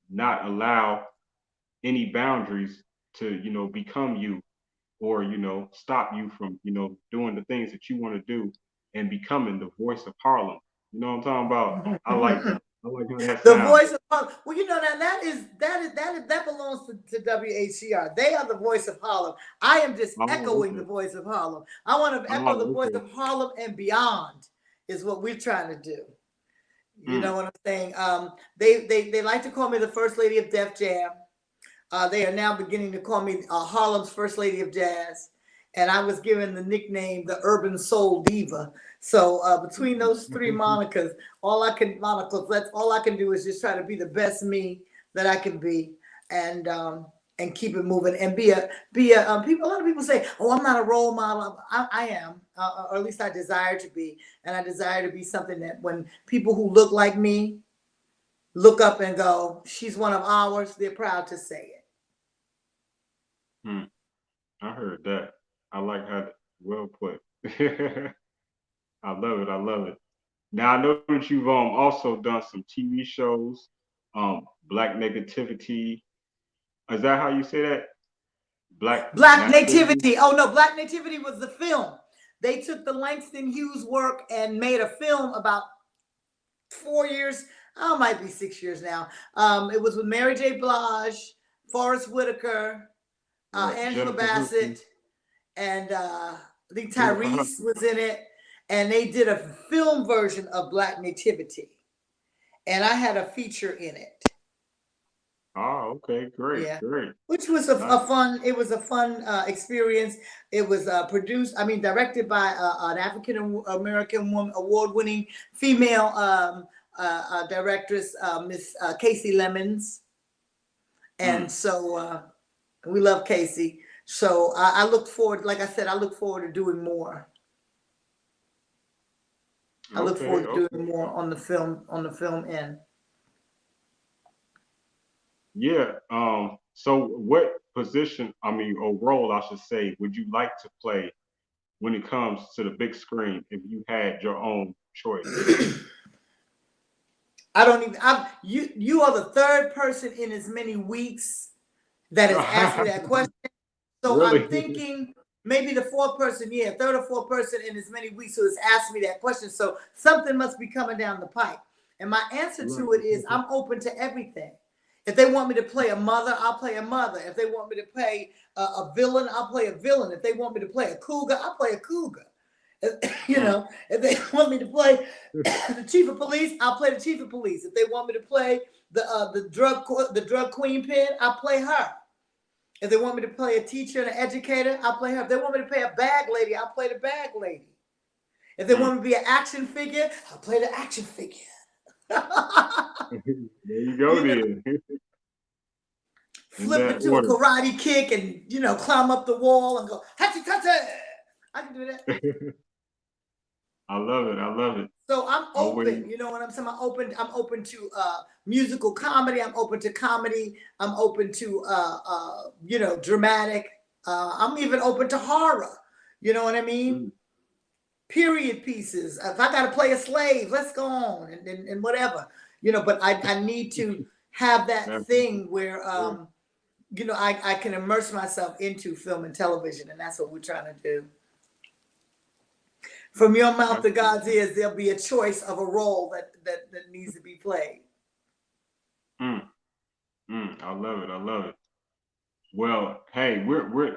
not allow any boundaries to, become you or, stop you from, doing the things that you want to do and becoming the voice of Harlem. You know what I'm talking about? I like that. I like how that The sounds. voice of Harlem. Well, that belongs to WHCR. They are the voice of Harlem. I am just echoing the voice of Harlem. I want to echo the voice of Harlem and beyond is what we're trying to do. You know what I'm saying? They like to call me the First Lady of Def Jam. They are now beginning to call me Harlem's First Lady of Jazz. And I was given the nickname the Urban Soul Diva. So between those three monikers, all I can do is just try to be the best me that I can be, and keep it moving, and be a people. A lot of people say, "Oh, I'm not a role model." I am, or at least I desire to be, and I desire to be something that when people who look like me look up and go, "She's one of ours," they're proud to say it. I heard that. I like how well put. I love it. I love it. Now I know that you've also done some TV shows, Black Negativity. Is that how you say that? Black Nativity. Oh no, Black Nativity was the film. They took the Langston Hughes work and made a film about 4 years. Oh, it might be 6 years now. It was with Mary J. Blige, Forrest Whitaker, Angela Bassett, and I think Tyrese was in it. And they did a film version of Black Nativity, and I had a feature in it. Oh, okay, great, yeah. Great. Which was a fun. It was a fun experience. It was directed by an African American woman, award-winning female directress, Miss Casey Lemons, and so we love Casey. So I look forward. Like I said, I look forward to doing more. I look forward to doing more on the film end. Yeah. So what position, or role, I should say, would you like to play when it comes to the big screen if you had your own choice? You are the third person in as many weeks that has asked me that question. So really? I'm thinking maybe the fourth person, third or fourth person in as many weeks who has asked me that question. So something must be coming down the pipe. And my answer to it is I'm open to everything. If they want me to play a mother, I'll play a mother. If they want me to play a villain, I'll play a villain. If they want me to play a cougar, I'll play a cougar. If they want me to play the chief of police, I'll play the chief of police. If they want me to play the drug queen pin, I'll play her. If they want me to play a teacher and an educator, I'll play her. If they want me to play a bag lady, I'll play the bag lady. If they want me to be an action figure, I'll play the action figure. There you go, then. Flip into a karate kick and, climb up the wall and go, hachi tachi. I can do that. I love it. I love it. So I'm open, you know what I'm saying? I'm open to musical comedy. I'm open to comedy. I'm open to dramatic. I'm even open to horror. You know what I mean? Period pieces. If I gotta play a slave, let's go on and whatever. But I need to have that thing where you know, I can immerse myself into film and television, and that's what we're trying to do. From your mouth to God's ears, there'll be a choice of a role that needs to be played. I love it. I love it. Well, hey,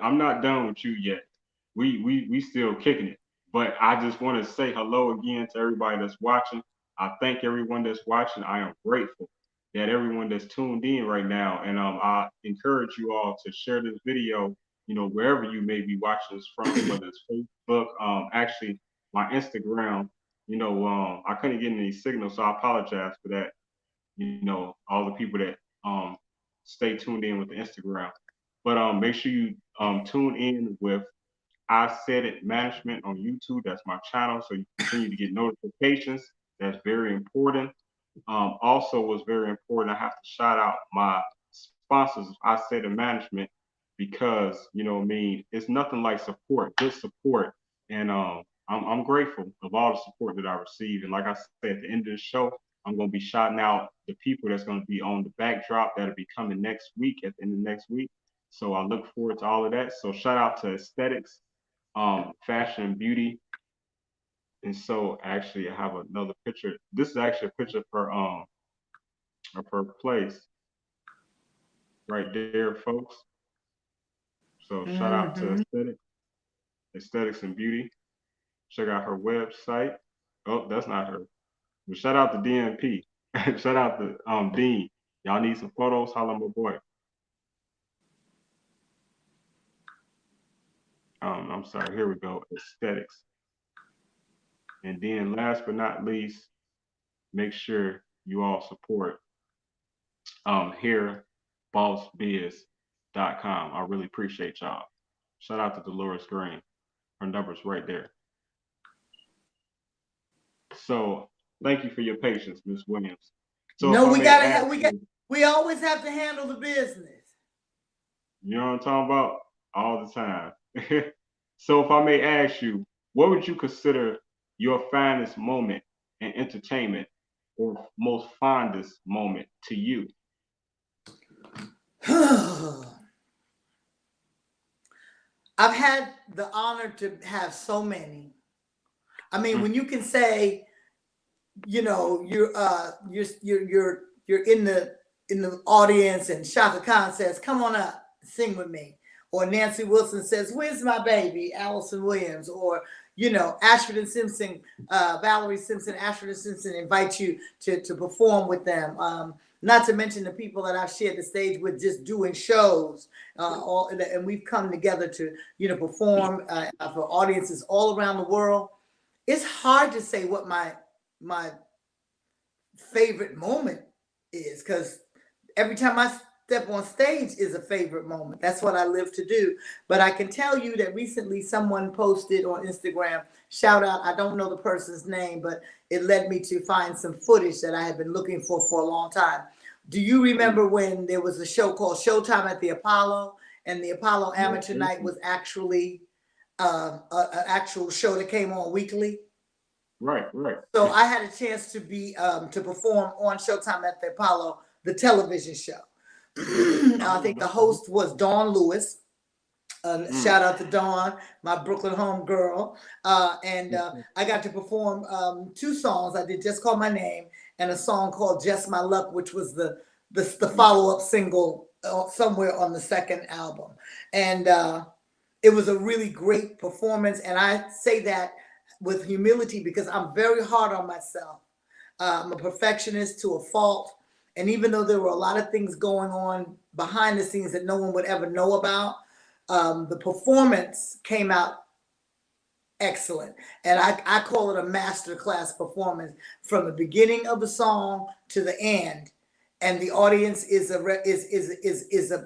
I'm not done with you yet. We still kicking it. But I just want to say hello again to everybody that's watching. I thank everyone that's watching. I am grateful that everyone that's tuned in right now. And I encourage you all to share this video, you know, wherever you may be watching this from, whether it's Facebook, actually my Instagram, you know, I couldn't get any signal, so I apologize for that. You know, all the people that stay tuned in with the Instagram. But make sure you tune in with I Said It Management on YouTube. That's my channel, so you continue to get notifications. That's very important. Also, was very important. I have to shout out my sponsors of I Said It Management because you know, what I mean, it's nothing like support, good support, and I'm grateful of all the support that I receive. And like I said, at the end of the show, I'm going to be shouting out the people that's going to be on the backdrop that'll be coming next week at the end of next week. So I look forward to all of that. So shout out to Aesthetics, Fashion and Beauty. And so actually I have another picture. This is actually a picture of her place right there, folks. So shout out to Aesthetics and Beauty. Check out her website. Oh, that's not her. But shout out to DNP. Shout out to Dean. Y'all need some photos? Holla my boy. I'm sorry. Here we go. Aesthetics. And then last but not least, make sure you all support HairBossBiz.com. I really appreciate y'all. Shout out to Dolores Green. Her number's right there. So thank you for your patience, Ms. Williams. So no, we always have to handle the business. You know what I'm talking about? All the time. So if I may ask you, what would you consider your finest moment in entertainment or most fondest moment to you? I've had the honor to have so many. I mean, when you can say, you know, you're in the audience and Shaka Khan says, "Come on up, sing with me," or Nancy Wilson says, "Where's my baby, Alyson Williams," or you know, Ashford and Simpson, Valerie Simpson, Ashford and Simpson invite you to perform with them. Not to mention the people that I've shared the stage with, just doing shows, and we've come together to, you know, perform for audiences all around the world. It's hard to say what my favorite moment is, because every time I step on stage is a favorite moment. That's what I live to do. But I can tell you that recently someone posted on Instagram, shout out, I don't know the person's name, but it led me to find some footage that I had been looking for a long time. Do you remember when there was a show called Showtime at the Apollo, and the Apollo Amateur Night was actually an actual show that came on weekly? Right. So I had a chance to be to perform on Showtime at the Apollo, the television show. I think the host was Dawn Lewis. Shout out to Dawn, my Brooklyn home girl. And I got to perform 2 songs. I did Just Call My Name and a song called Just My Luck, which was the follow-up single somewhere on the second album. And it was a really great performance. And I say that with humility because I'm very hard on myself. I'm a perfectionist to a fault. And even though there were a lot of things going on behind the scenes that no one would ever know about, the performance came out excellent. And I call it a masterclass performance from the beginning of the song to the end. And the audience is a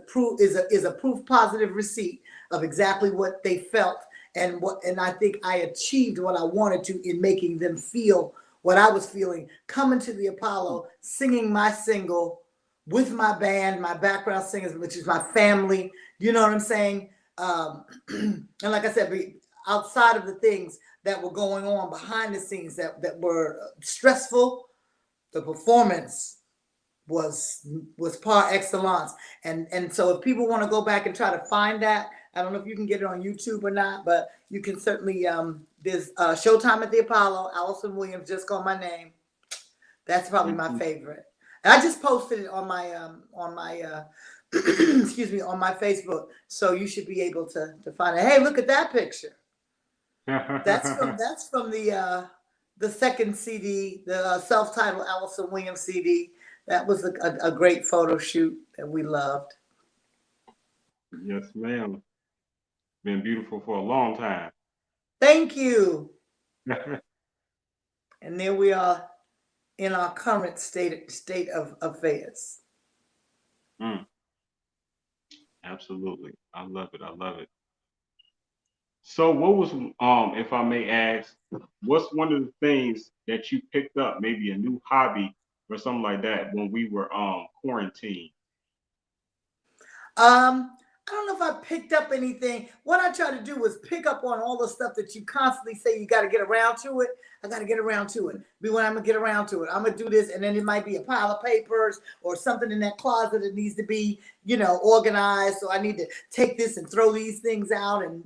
proof positive receipt of exactly what they felt and I think I achieved what I wanted to in making them feel what I was feeling, coming to the Apollo, singing my single with my band, my background singers, which is my family. You know what I'm saying? And like I said, outside of the things that were going on behind the scenes that were stressful, the performance was par excellence. And so if people want to go back and try to find that, I don't know if you can get it on YouTube or not, but you can certainly, there's Showtime at the Apollo, Alyson Williams, Just Call My Name. That's probably my favorite. And I just posted it on my excuse me, on my Facebook. So you should be able to find it. Hey, look at that picture. That's from the second CD, the self-titled Alyson Williams CD. That was a great photo shoot that we loved. Yes, ma'am. Been beautiful for a long time. Thank you. And there we are in our current state of affairs. Absolutely. I love it. I love it. So what was, if I may ask, what's one of the things that you picked up, maybe a new hobby or something like that when we were quarantined? I don't know if I picked up anything. What I try to do is pick up on all the stuff that you constantly say you got to get around to it. I got to get around to it. Be when I'm gonna get around to it. I'm gonna do this, and then it might be a pile of papers or something in that closet that needs to be, organized. So I need to take this and throw these things out, and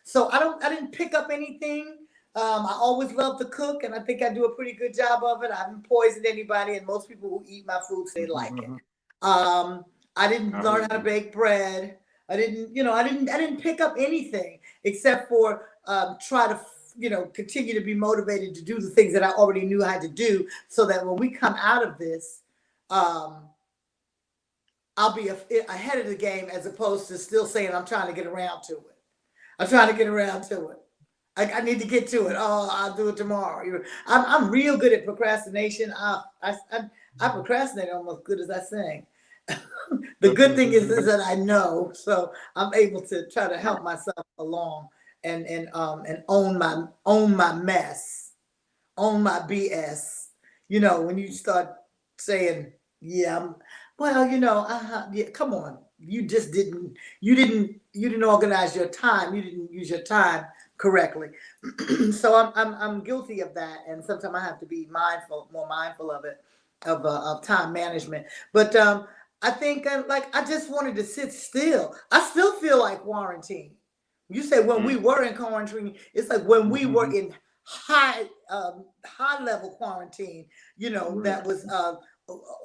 So I didn't pick up anything. I always love to cook, and I think I do a pretty good job of it. I haven't poisoned anybody, and most people who eat my food say like it. I didn't learn how to bake bread. I didn't pick up anything except for try to, continue to be motivated to do the things that I already knew I had to do, so that when we come out of this, I'll be ahead of the game, as opposed to still saying I'm trying to get around to it. I'm trying to get around to it. I need to get to it. Oh, I'll do it tomorrow. I'm real good at procrastination. I procrastinate almost good as I sing. The good thing is that I know, so I'm able to try to help myself along and own my mess, own my BS. When you start saying, yeah, come on, you didn't organize your time, you didn't use your time correctly. So I'm guilty of that, and sometimes I have to be more mindful of it, of time management. But I think I just wanted to sit still. I still feel like quarantine. You say when we were in quarantine, it's like when we were in high level quarantine, that was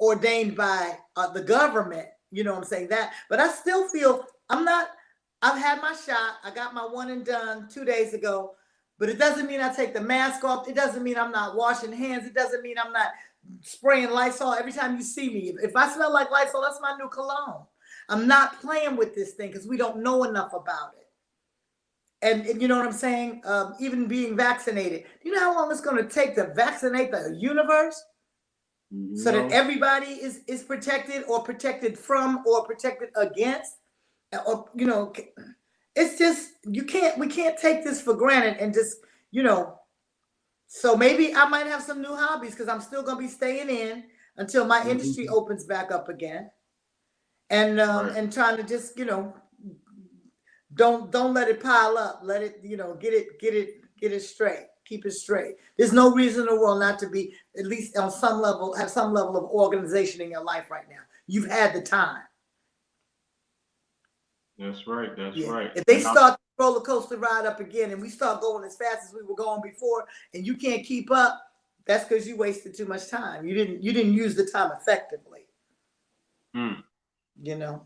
ordained by the government. You know what I'm saying? That, but I still feel I've had my shot. I got my one and done 2 days ago, but it doesn't mean I take the mask off. It doesn't mean I'm not washing hands. It doesn't mean I'm not spraying Lysol every time you see me. If I smell like Lysol, that's my new cologne. I'm not playing with this thing because we don't know enough about it. And you know what I'm saying? Even being vaccinated. Do you know how long it's going to take to vaccinate the universe? So that everybody is protected, or protected from, or protected against? Or, it's just, we can't take this for granted and just, So maybe I might have some new hobbies, because I'm still going to be staying in until my industry opens back up again. And and trying to just, don't let it pile up. Let it, get it straight. Keep it straight. There's no reason in the world not to be, at least on some level, have some level of organization in your life right now. You've had the time. That's right. That's right. If they start the roller coaster ride up again, and we start going as fast as we were going before, and you can't keep up, that's because you wasted too much time. You didn't use the time effectively.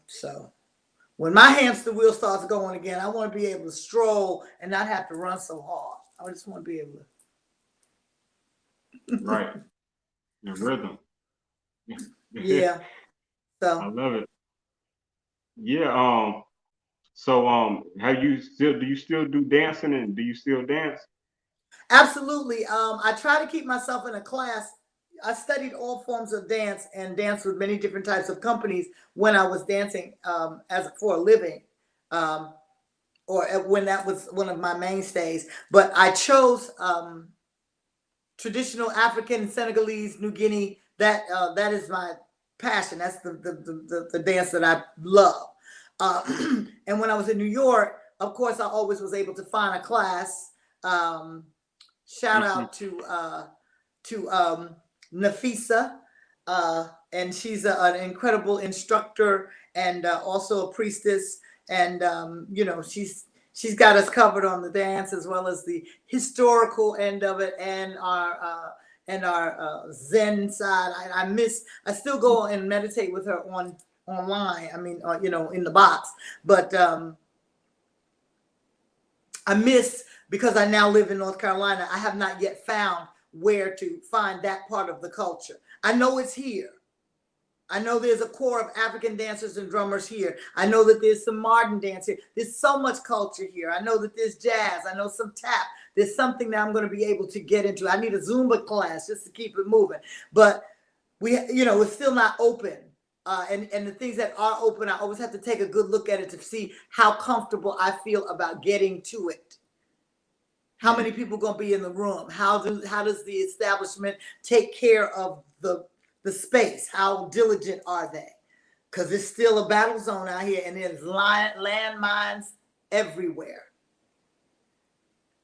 So when my hamster wheel starts going again, I want to be able to stroll and not have to run so hard. I just want to be able to. Right. The rhythm. Yeah. So I love it. Yeah. So do you still do dancing, and do you still dance? Absolutely. I try to keep myself in a class. I studied all forms of dance and danced with many different types of companies when I was dancing for a living, or when that was one of my mainstays. But I chose traditional African, Senegalese, New Guinea. That is my passion. That's the dance that I love. And when I was in New York, of course, I always was able to find a class. Shout out to Nafisa, and she's an incredible instructor and also a priestess. And you know, she's got us covered on the dance as well as the historical end of it and our Zen side. I still go and meditate with her online. I mean, you know, in the box, but I miss, because I now live in North Carolina, I have not yet found where to find that part of the culture. I know it's here. I know there's a core of African dancers and drummers here. I know that there's some modern dance here. There's so much culture here. I know that there's jazz. I know some tap. There's something that I'm going to be able to get into. I need a Zumba class just to keep it moving. But you know, it's still not open. And the things that are open, I always have to take a good look at it to see how comfortable I feel about getting to it. How many people going to be in the room? How does the establishment take care of the space? How diligent are they? Because it's still a battle zone out here, and there's landmines everywhere.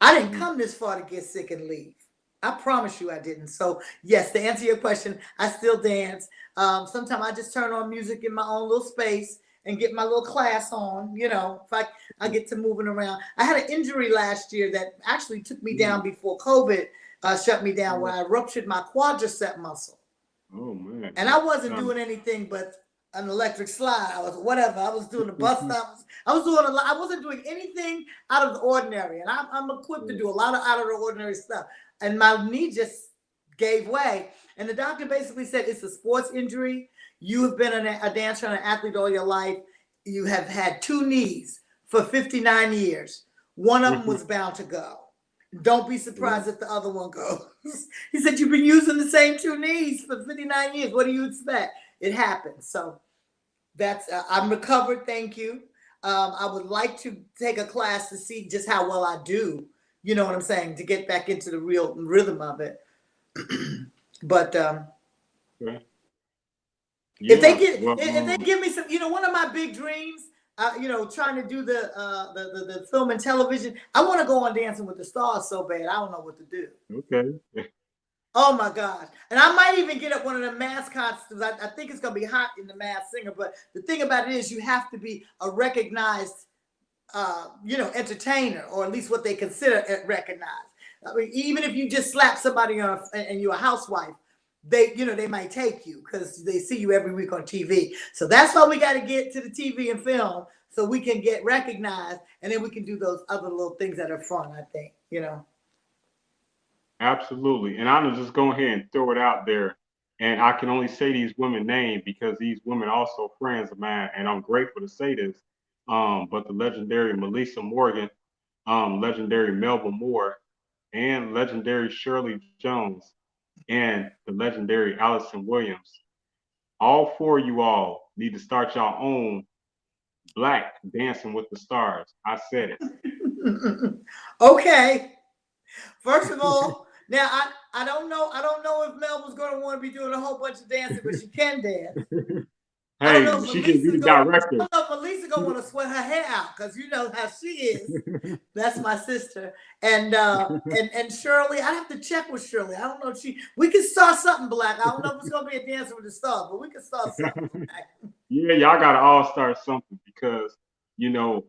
I didn't come this far to get sick and leave. I promise you I didn't. So yes, to answer your question, I still dance. Sometimes I just turn on music in my own little space and get my little class on, you know, if I get to moving around. I had an injury last year that actually took me down before COVID shut me down, where I ruptured my quadricep muscle. Oh man. And I wasn't doing anything but an electric slide. I was doing the bus stops. I wasn't doing anything out of the ordinary. And I'm equipped to do a lot of out of the ordinary stuff. And my knee just gave way. And the doctor basically said, it's a sports injury. You have been a dancer and an athlete all your life. You have had 2 knees for 59 years. One of them was bound to go. Don't be surprised if the other one goes. He said, you've been using the same 2 knees for 59 years. What do you expect? It happens. So that's, I'm recovered. Thank you. I would like to take a class to see just how well I do. You know what I'm saying? To get back into the real rhythm of it. But if they give me some, you know, one of my big dreams, you know, trying to do the film and television, I want to go on Dancing with the Stars so bad. I don't know what to do. Okay. Oh my gosh. And I might even get up one of the mask costumes. I think it's going to be hot in the Masked Singer. But the thing about it is you have to be a recognized, you know, entertainer, or at least what they consider recognized. I mean, even if you just slap somebody on and you're a housewife, they might take you because they see you every week on TV. So that's why we got to get to the TV and film so we can get recognized, and then we can do those other little things that are fun, I think, you know. Absolutely. And I'm just go ahead and throw it out there. And I can only say these women names because these women are also friends of mine, and I'm grateful to say this. But the legendary Melissa Morgan, legendary Melba Moore, and legendary Shirley Jones, and the legendary Alyson Williams. All 4 of you all need to start your own Black Dancing with the Stars. I said it. Okay. First of all, now I don't know if Melba's going to want to be doing a whole bunch of dancing, but she can dance. Hey, she can be the director. I don't know if Melissa's going to want to sweat her hair out, because you know how she is. That's my sister. And Shirley, I have to check with Shirley. I don't know if we can start something Black. I don't know if it's going to be a Dancing with the Stars, but we can start something Black. Yeah, y'all got to all start something, because, you know,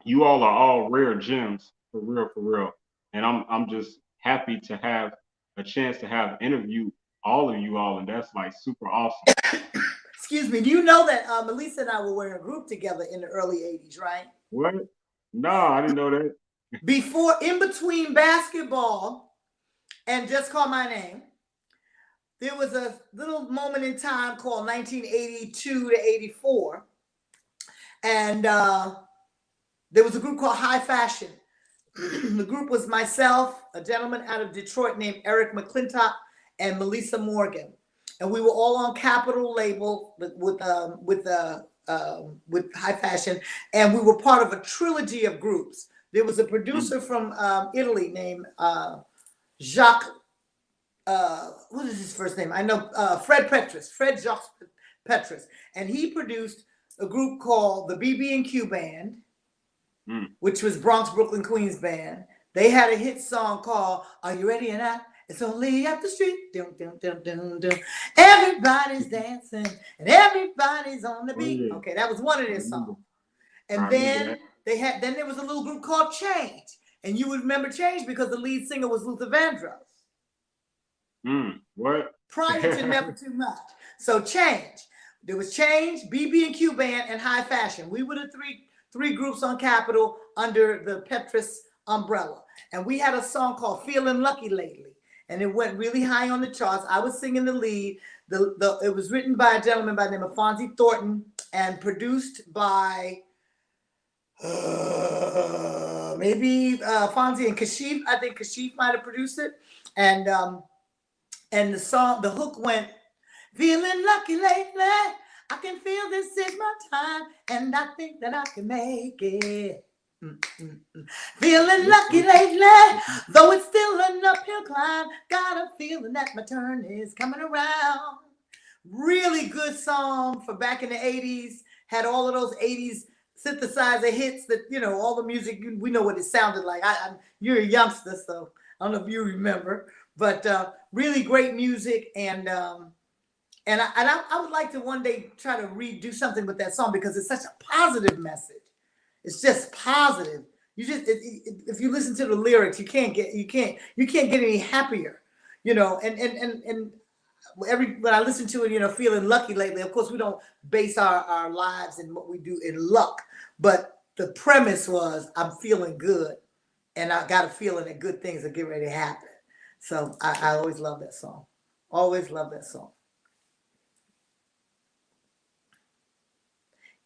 you all are all rare gems, for real. And I'm just happy to have a chance to have interviewed all of you all, and that's like super awesome. Excuse me. Do you know that Melissa and I were wearing a group together in the early 80s, right? What? No, I didn't know that. In between basketball and Just Call My Name, there was a little moment in time called 1982 to 84. And there was a group called High Fashion. The group was myself, a gentleman out of Detroit named Eric McClintock, and Melissa Morgan. And we were all on Capitol label with High Fashion. And we were part of a trilogy of groups. There was a producer from Italy named Jacques, what is his first name? I know, Fred Jacques Petrus. And he produced a group called the BB&Q Band, which was Bronx, Brooklyn, Queens band. They had a hit song called Are You Ready or Not? It's only up the street. Dum, dum, dum, dum, dum. Everybody's dancing and everybody's on the beat. yeah. Okay, that was one of I their remember. songs. I And remember then that. then there was a little group called Change. And you would remember Change because the lead singer was Luther Vandross. What? Prior to Never Too Much. So Change. There was Change, BB&Q Band, and High Fashion. We were the three groups on Capitol under the Petras umbrella. And we had a song called Feeling Lucky Lately. And it went really high on the charts. I was singing the lead. It was written by a gentleman by the name of Fonzie Thornton and produced by maybe Fonzie and Kashif. I think Kashif might have produced it. And the song, the hook went, feeling lucky lately. I can feel this is my time, and I think that I can make it. Feeling lucky lately, though it's still an uphill climb. Got a feeling that my turn is coming around. Really good song for back in the 80s. Had all of those 80s synthesizer hits that, you know, all the music, we know what it sounded like. You're a youngster, so I don't know if you remember, but really great music. And I would like to one day try to redo something with that song because it's such a positive message. It's just positive. If you listen to the lyrics, you can't get any happier, you know. And when I listen to it, you know, feeling lucky lately. Of course, we don't base our lives and what we do in luck, but the premise was I'm feeling good, and I got a feeling that good things are getting ready to happen. So I always love that song. Always love that song.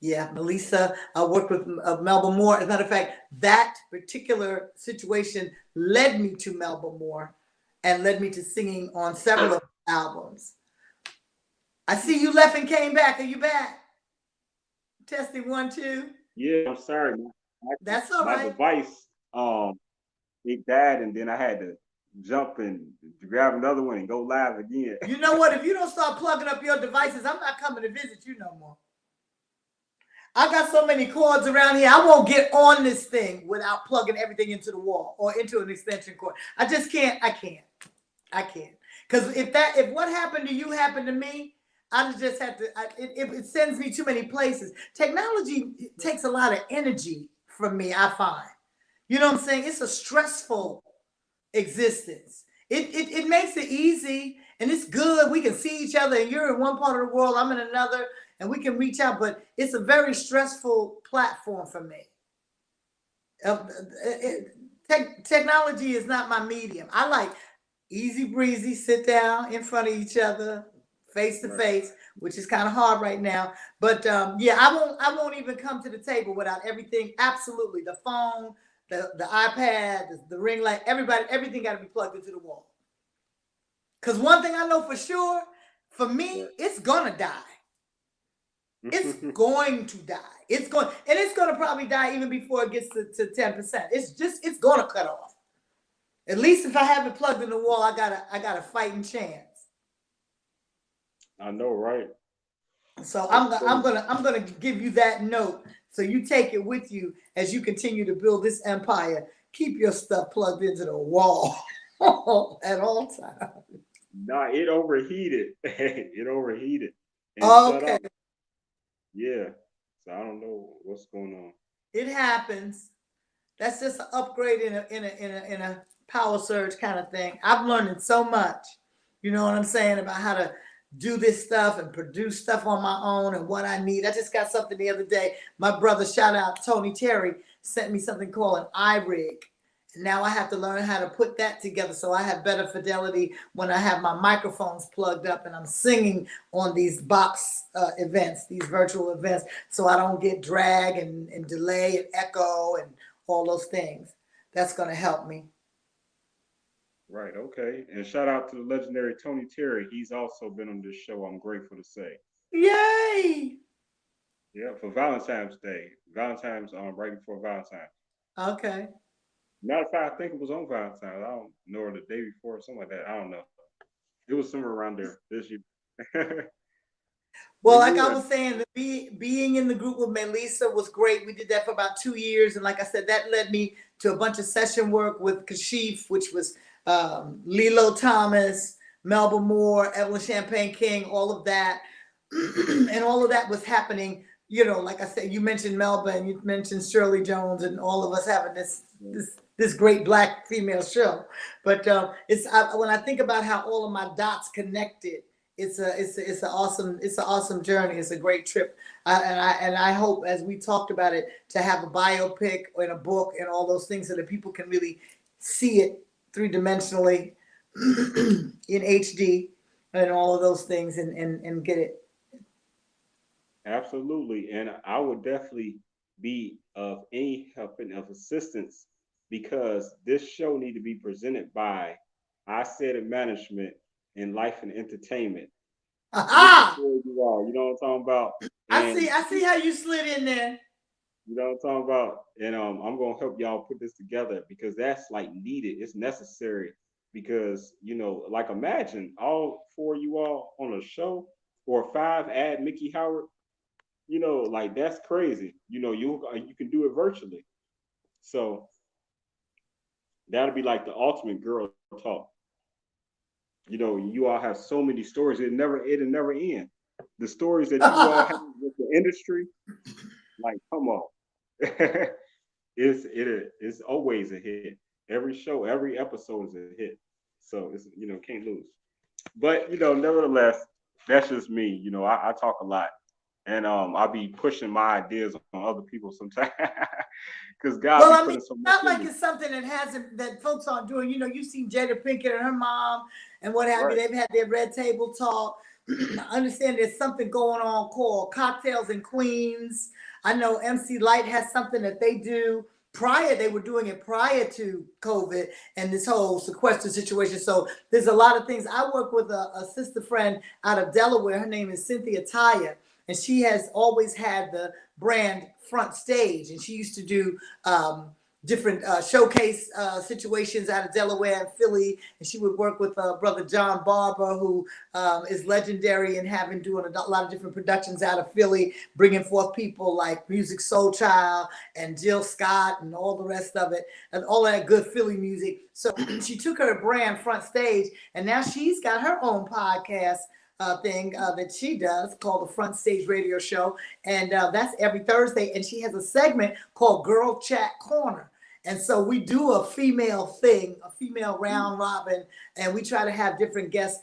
Yeah, Melissa worked with Melba Moore. As a matter of fact, that particular situation led me to Melba Moore and led me to singing on several of her albums. I see you left and came back. Are you back? Testing 1, 2. Yeah, I'm sorry. That's all My right. device, it died, and then I had to jump and grab another one and go live again. You know what? If you don't start plugging up your devices, I'm not coming to visit you no more. I got so many cords around here. I won't get on this thing without plugging everything into the wall or into an extension cord. I just can't. I can't. Because if what happened to you happened to me, I just have to. It sends me too many places. Technology takes a lot of energy from me, I find. You know what I'm saying? It's a stressful existence. It makes it easy and it's good. We can see each other, and you're in one part of the world, I'm in another, and we can reach out, but it's a very stressful platform for me. Technology is not my medium. I like easy breezy, sit down in front of each other, face to face, which is kind of hard right now. But yeah, I won't even come to the table without everything. Absolutely, the phone, the iPad, the ring light, everything got to be plugged into the wall. Because one thing I know for sure, for me, it's gonna die. It's going to die. It's going to probably die even before it gets to 10%. It's gonna cut off. At least if I have it plugged in the wall, I got a fighting chance. I know, right? So I'm gonna give you that note, so you take it with you as you continue to build this empire. Keep your stuff plugged into the wall at all times. Nah, it overheated. It overheated. And Okay. Yeah. So I don't know what's going on. It happens. That's just an upgrade in a power surge kind of thing. I've learned so much. You know what I'm saying, about how to do this stuff and produce stuff on my own and what I need. I just got something the other day. My brother, shout out Tony Terry, sent me something called an iRig. Now I have to learn how to put that together so I have better fidelity when I have my microphones plugged up and I'm singing on these box events, these virtual events, so I don't get drag and delay and echo and all those things. That's going to help me. Right. Okay. And shout out to the legendary Tony Terry. He's also been on this show, I'm grateful to say. Yay! Yeah, for Valentine's Day. Valentine's right before Valentine's. Okay. Matter of fact, I think it was on Valentine's. I don't know, or the day before, or something like that. I don't know. It was somewhere around there this year. Well, like I was saying, being in the group with Melissa was great. We did that for about 2 years. And like I said, that led me to a bunch of session work with Kashif, which was Lilo Thomas, Melba Moore, Evelyn Champagne King, all of that. And all of that was happening, like I said, you mentioned Melba and you mentioned Shirley Jones and all of us having this great black female show. But when I think about how all of my dots connected, it's an awesome journey. It's a great trip. And I hope, as we talked about it, to have a biopic and a book and all those things so that people can really see it three-dimensionally in HD and all of those things and get it. Absolutely. And I would definitely be of any help and of assistance because this show need to be presented by I Said It Management and Life and Entertainment. This is Aha! where you are. You know what I'm talking about? I see. And I see how you slid in there. you know what I'm talking about? And I'm gonna help y'all put this together because that's like needed. It's necessary because like imagine all four of you all on a show or five add Mickey Howard. Like that's crazy. You can do it virtually. So that'll be like the ultimate girl talk. You all have so many stories. It'll never end. The stories that you all have with the industry, like come on. it's always a hit. Every show, every episode is a hit. So it's can't lose. But nevertheless, that's just me. I talk a lot, and I'll be pushing my ideas on other people sometimes because God Well, be I mean, putting so it's much not in like me. it's something that folks aren't doing. You've seen Jada Pinkett and her mom and what have you. Right. They've had their red table talk. I understand there's something going on called Cocktails and Queens. I know MC Light has something that they do. They were doing it prior to COVID and this whole sequester situation. So there's a lot of things. I work with a sister friend out of Delaware. Her name is Cynthia Taya, and she has always had the brand Front Stage, and she used to do different showcase situations out of Delaware and Philly, and she would work with brother John Barber, who is legendary in having doing a lot of different productions out of Philly, bringing forth people like Music Soul Child and Jill Scott and all the rest of it, and all that good Philly music. So she took her brand Front Stage, and now she's got her own podcast thing that she does called the Front Stage Radio Show. And that's every Thursday. And she has a segment called Girl Chat Corner. And so we do a female thing, a female round robin, and we try to have different guests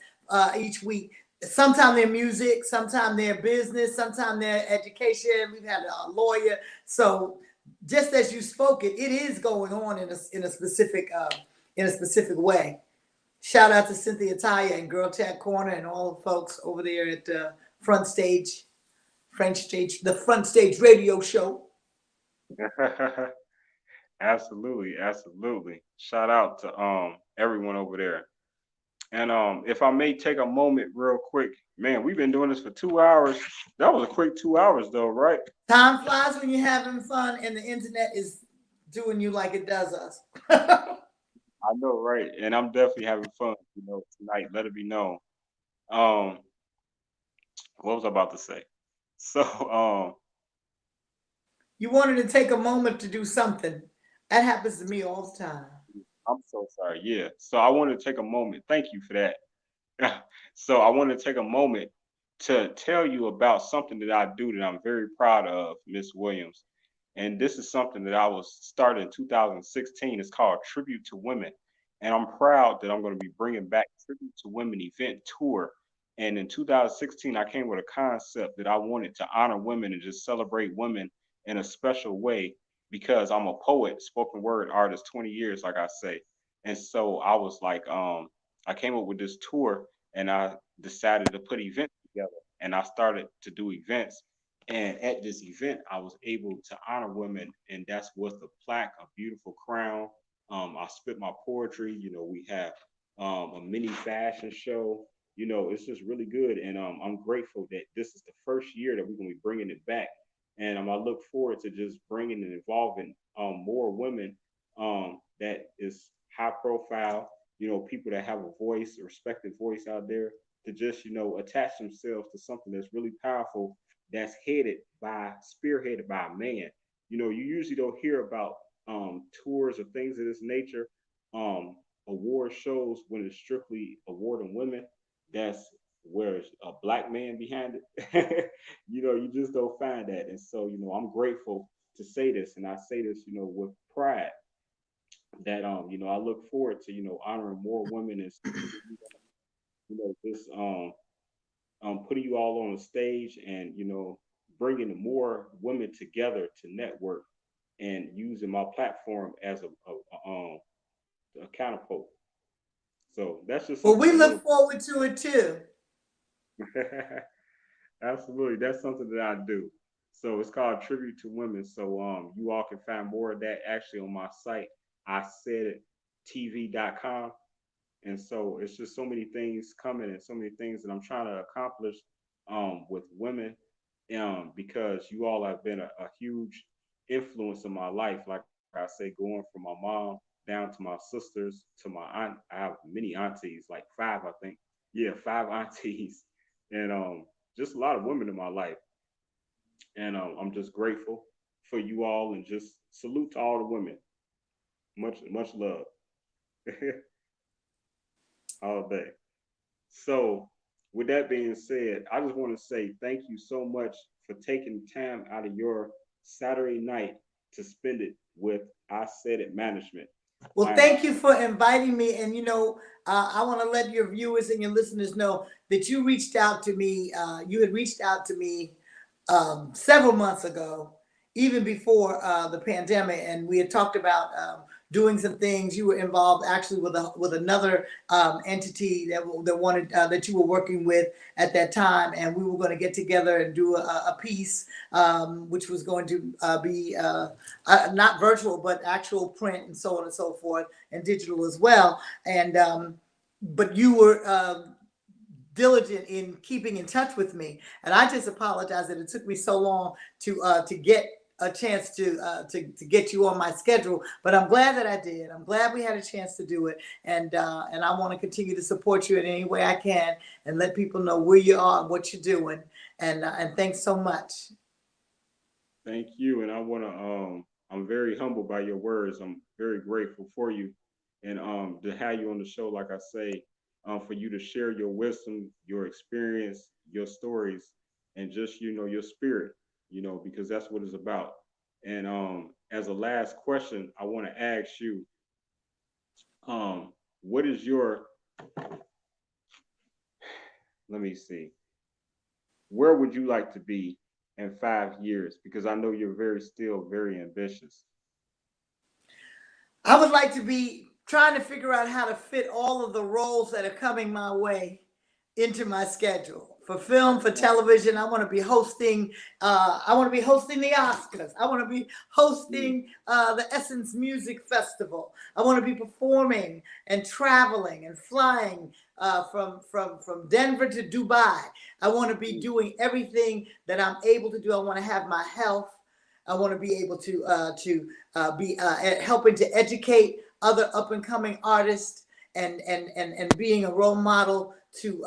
each week. Sometimes they're music, sometimes they're business, sometimes they're education. We've had a lawyer. So just as you spoke it, it is going on in a specific way. Shout out to Cynthia Taya and Girl Chat Corner and all the folks over there at Front Stage, the Front Stage Radio Show. Absolutely, absolutely. Shout out to everyone over there. And if I may take a moment real quick, man, we've been doing this for 2 hours. That was a quick 2 hours though, right? Time flies when you're having fun, and the internet is doing you like it does us. I know, right? And I'm definitely having fun, tonight. Let it be known. Um, what was I about to say? So, You wanted to take a moment to do something. That happens to me all the time. I'm so sorry. Yeah. So I want to take a moment. Thank you for that. So I want to take a moment to tell you about something that I do that I'm very proud of, Miss Williams. And this is something that I was started in 2016. It's called Tribute to Women. And I'm proud that I'm going to be bringing back Tribute to Women event tour. And in 2016, I came with a concept that I wanted to honor women and just celebrate women in a special way because I'm a poet, spoken word artist, 20 years, like I say. And so I was like, I came up with this tour and I decided to put events together and I started to do events. And at this event, I was able to honor women, and that's with a plaque, a beautiful crown. I spit my poetry. We have a mini fashion show. It's just really good, and I'm grateful that this is the first year that we're gonna be bringing it back, and I look forward to just bringing and involving more women that is high profile. People that have a voice, a respected voice out there to just attach themselves to something that's really powerful that's spearheaded by a man. You usually don't hear about tours or things of this nature award shows when it's strictly awarding women, that's where it's a black man behind it. You just don't find that. And so, I'm grateful to say this, and I say this, with pride that I look forward to, honoring more women and just putting you all on the stage and bringing more women together to network and using my platform as a catapult. So that's just Well, something we a little. look forward to it too. Absolutely, that's something that I do. So it's called Tribute to Women. So you all can find more of that actually on my site, isaidit.tv.com. And so it's just so many things coming and so many things that I'm trying to accomplish with women, because you all have been a huge influence in my life. Like I say, going from my mom down to my sisters to my aunt. I have many aunties, like five, I think. Yeah, five aunties, and just a lot of women in my life. And I'm just grateful for you all, and just salute to all the women. Much, much love. All day. So, with that being said, I just want to say thank you so much for taking time out of your Saturday night to spend it with I Said It Management. Well, I'm thank you for inviting me. And I want to let your viewers and your listeners know that you reached out to me. You had reached out to me several months ago, even before the pandemic, and we had talked about doing some things. You were involved actually with another entity that wanted that you were working with at that time, and we were going to get together and do a piece, which was going to be not virtual but actual print and so on and so forth, and digital as well. And but you were diligent in keeping in touch with me, and I just apologize that it took me so long to get a chance to get you on my schedule. But I'm glad that I did. I'm glad we had a chance to do it, and I want to continue to support you in any way I can, and let people know where you are and what you're doing. And thanks so much. Thank you, and I'm very humbled by your words. I'm very grateful for you, and to have you on the show, like I say, for you to share your wisdom, your experience, your stories, and just your spirit, because that's what it's about. And as a last question, I want to ask you, what is your, let me see, where would you like to be in 5 years? Because I know you're still very ambitious. I would like to be trying to figure out how to fit all of the roles that are coming my way into my schedule. For film, for television, I want to be hosting. I want to be hosting the Oscars. I want to be hosting the Essence Music Festival. I want to be performing and traveling and flying from Denver to Dubai. I want to be doing everything that I'm able to do. I want to have my health. I want to be able to be helping to educate other up and coming artists, and being a role model to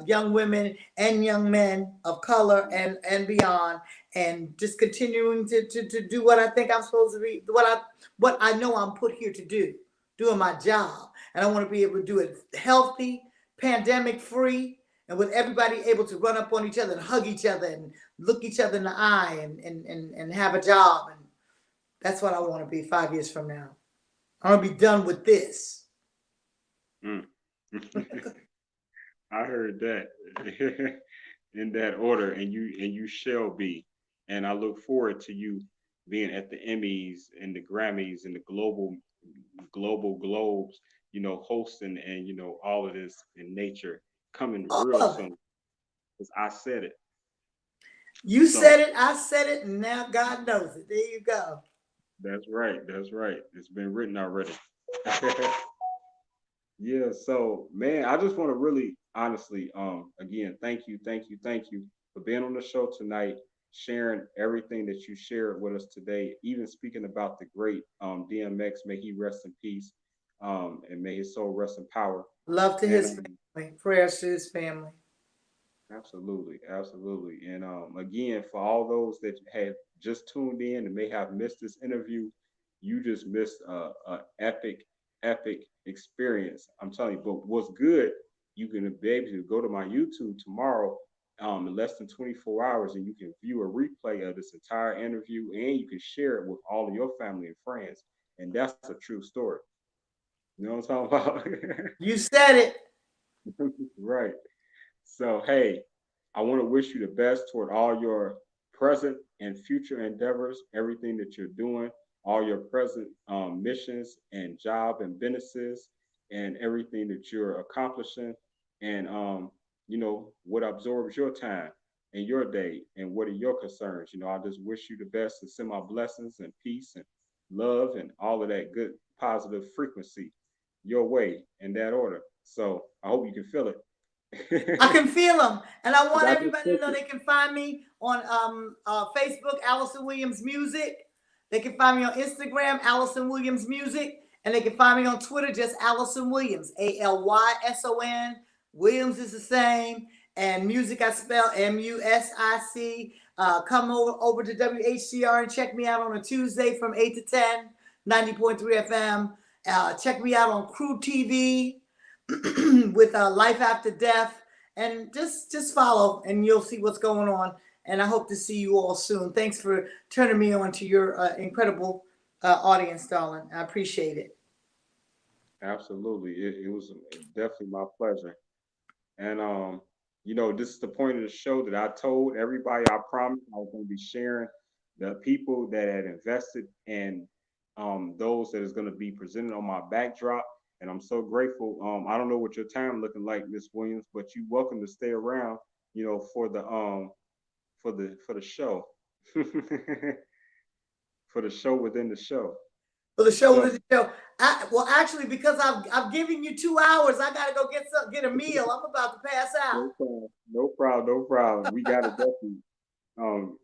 young women and young men of color and beyond, and just continuing to do what I think I'm supposed to be, what I know I'm put here to do, doing my job. And I want to be able to do it healthy, pandemic free, and with everybody able to run up on each other and hug each other and look each other in the eye, and have a job. And that's what I want to be 5 years from now. I want to be done with this. Mm. I heard that in that order, and you shall be. And I look forward to you being at the Emmys and the Grammys and the global globes, hosting, and all of this in nature coming All real of it. soon. Because I said it. You So said it, I said it, and now God knows it. There you go. that's right. That's right. It's been written already. Yeah, so man, I just want to really honestly, again, thank you for being on the show tonight, sharing everything that you shared with us today, even speaking about the great DMX, may he rest in peace, and may his soul rest in power. Love to And his family. Prayers to his family. absolutely, absolutely. And again, for all those that had just tuned in and may have missed this interview, you just missed a epic epic experience. I'm telling you. But what's good, you can be able to go to my YouTube tomorrow, in less than 24 hours, and you can view a replay of this entire interview, and you can share it with all of your family and friends. And that's a true story. You know what I'm talking about? You said it. Right. So, hey, I want to wish you the best toward all your present and future endeavors, everything that you're doing, all your present missions and job and businesses, and everything that you're accomplishing, and what absorbs your time and your day, and what are your concerns. I just wish you the best and send my blessings and peace and love and all of that good positive frequency your way in that order. So I hope you can feel it. I can feel them, and I want I just everybody to know they can find me on Facebook, Alyson Williams Music. They can find me on Instagram, Alyson Williams Music, and they can find me on Twitter, just Alyson Williams, Alyson. Williams is the same, and music I spell Music. Come over to WHCR and check me out on a Tuesday from 8 to 10, 90.3 FM. Check me out on Crew TV with Life After Death, and just follow, and you'll see what's going on. And I hope to see you all soon. Thanks for turning me on to your incredible audience, darling. I appreciate it. Absolutely. It was definitely my pleasure. And this is the point of the show that I told everybody. I promised I was going to be sharing the people that had invested, and those that is going to be presented on my backdrop. And I'm so grateful. I don't know what your time looking like, Miss Williams, but you're welcome to stay around, for the show. For the show within the show. For the show within the show. Well, actually, because I've given you 2 hours, I gotta go get a meal. I'm about to pass out. No problem. We gotta definitely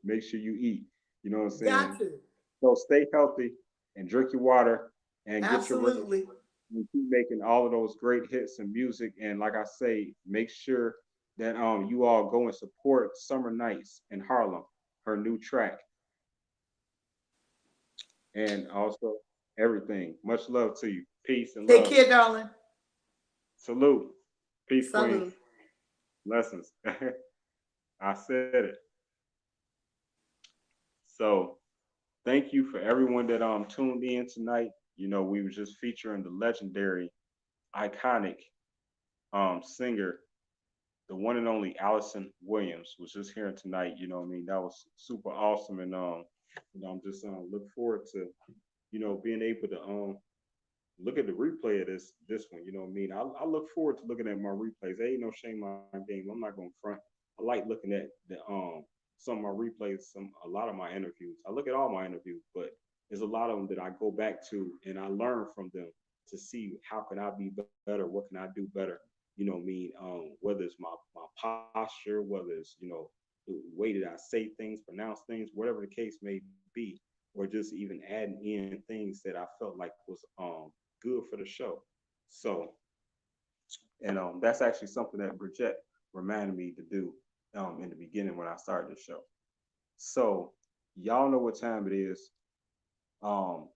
make sure you eat. You know what I'm saying? Got to. So stay healthy and drink your water and absolutely. Get your and keep making all of those great hits and music. And like I say, make sure that you all go and support Summer Nights in Harlem, her new track. And also everything. Much love to you. Peace and Take love. care, darling. Salute. Peace, Salute. Queen. Lessons. I said it. So thank you for everyone that tuned in tonight. We were just featuring the legendary, iconic singer, the one and only Alyson Williams was just here tonight. That was super awesome. And I'm just look forward to, being able to look at the replay of this one. I look forward to looking at my replays. There ain't no shame in my game. I'm not gonna front. I like looking at the some of my replays, a lot of my interviews. I look at all my interviews, but there's a lot of them that I go back to and I learn from them to see how can I be better, what can I do better. Whether it's my posture, whether it's the way that I say things, pronounce things, whatever the case may be, or just even adding in things that I felt like was good for the show. So, and that's actually something that Bridget reminded me to do in the beginning when I started the show. So, y'all know what time it is. I'm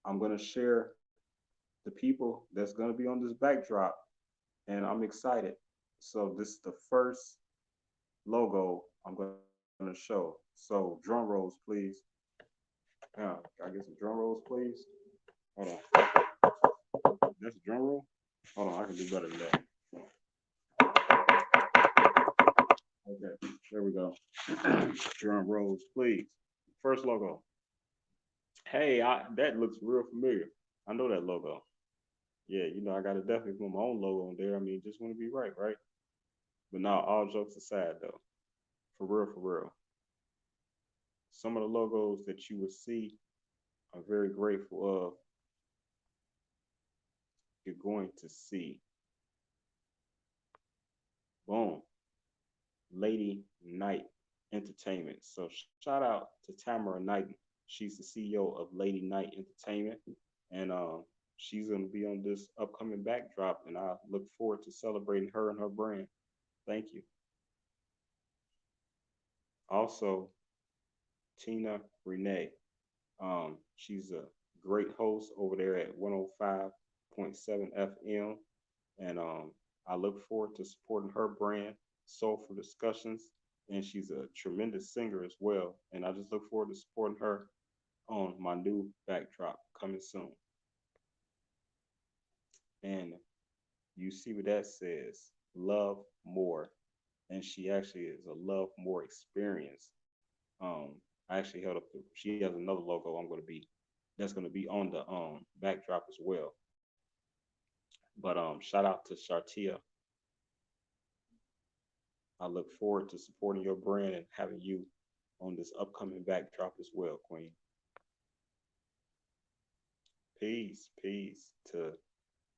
gonna share the people that's gonna be on this backdrop, and I'm excited. So this is the first logo I'm gonna show. So drum rolls, please. Can I get some drum rolls, please? Hold on. That's a drum roll? Hold on, I can do better than that. Okay, there we go. Drum rolls, please. First logo. Hey, that looks real familiar. I know that logo. Yeah, I gotta definitely put my own logo on there. Just want to be right? But now, all jokes aside, though, for real. Some of the logos that you will see, I'm very grateful of. You're going to see. Boom. Lady Knight Entertainment. So shout out to Tamara Knighton. She's the CEO of Lady Knight Entertainment. And she's going to be on this upcoming backdrop. And I look forward to celebrating her and her brand. Thank you. Also, Tina Renee. She's a great host over there at 105.9 FM, and I look forward to supporting her brand, Soulful Discussions, and she's a tremendous singer as well. And I just look forward to supporting her on my new backdrop coming soon. And you see what that says, love more. And she actually is a love more experience. I actually held up she has another logo that's gonna be on the backdrop as well. But shout out to Shartia. I look forward to supporting your brand and having you on this upcoming backdrop as well, Queen. Peace to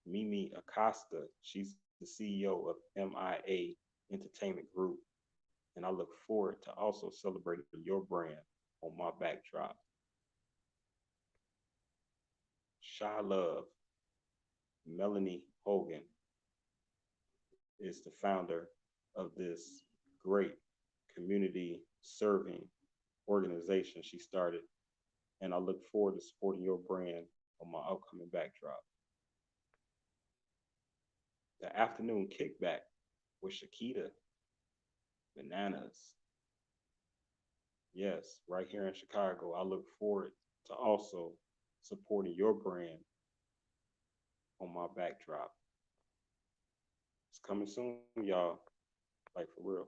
Mimi Acosta. She's the CEO of MIA Entertainment Group. And I look forward to also celebrating your brand on my backdrop. Shy Love, Melanie Hogan is the founder of this great community serving organization she started. And I look forward to supporting your brand on my upcoming backdrop. The afternoon kickback with Shakita Bananas. Yes, right here in Chicago. I look forward to also supporting your brand on my backdrop. It's coming soon, y'all. Like for real.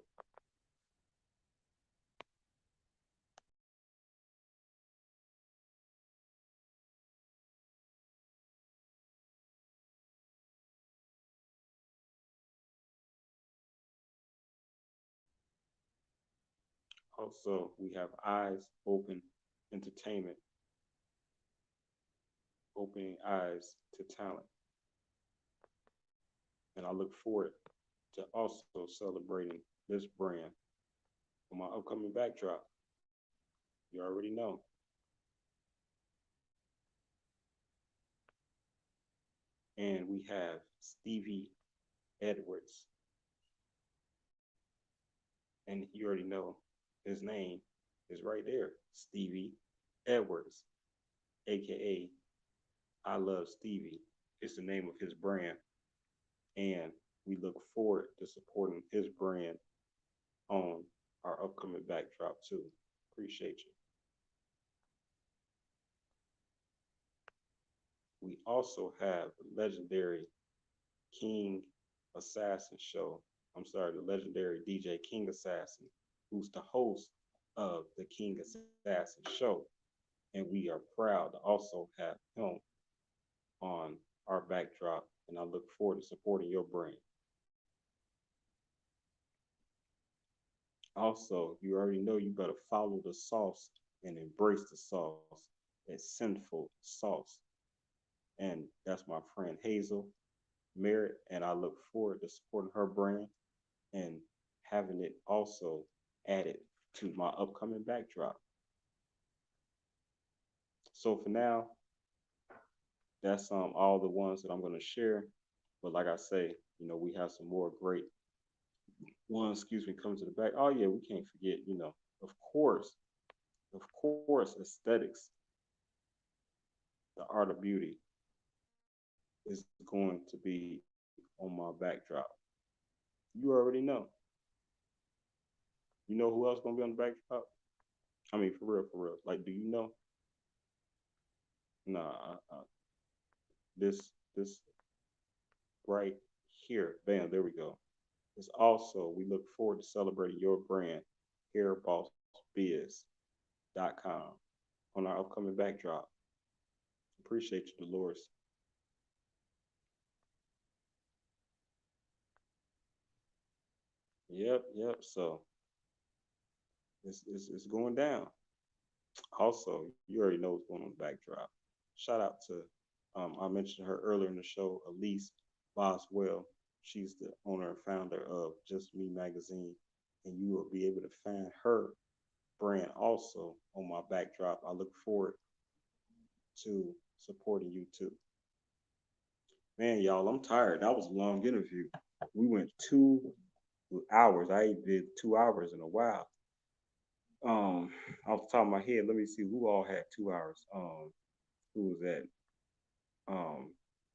Also, we have Eyes Open Entertainment, opening eyes to talent. And I look forward to also celebrating this brand on my upcoming backdrop. You already know. And we have Stevie Edwards. And you already know his name is right there, Stevie Edwards, aka I Love Stevie. It's the name of his brand. And we look forward to supporting his brand on our upcoming backdrop too. Appreciate you. We also have the legendary King Assassin show. I'm sorry, the legendary DJ King Assassin, who's the host of the King Assassin show. And we are proud to also have him on our backdrop. And I look forward to supporting your brand. Also, you already know you better follow the sauce and embrace the sauce. It's sinful sauce. And that's my friend Hazel Merritt. And I look forward to supporting her brand and having it also added to my upcoming backdrop. So for now, that's all the ones that I'm going to share. But like I say, we have some more great ones, coming to the back. Oh yeah, we can't forget, of course, aesthetics, the art of beauty is going to be on my backdrop. You already know. You know who else gonna be on the backdrop? I mean, for real. Like, do you know? Nah, this right here, bam, there we go. It's also, we look forward to celebrating your brand, hairbossbiz.com, on our upcoming backdrop. Appreciate you, Dolores. Yep. So it's going down. Also, you already know what's going on the backdrop. Shout out to, I mentioned her earlier in the show, Elise Boswell. She's the owner and founder of Just Me Magazine, and you will be able to find her brand also on my backdrop. I look forward to supporting you too. Man, y'all, I'm tired. That was a long interview. We went 2 hours. I ain't did 2 hours in a while. Off the top of my head, let me see who all had 2 hours. Who was that?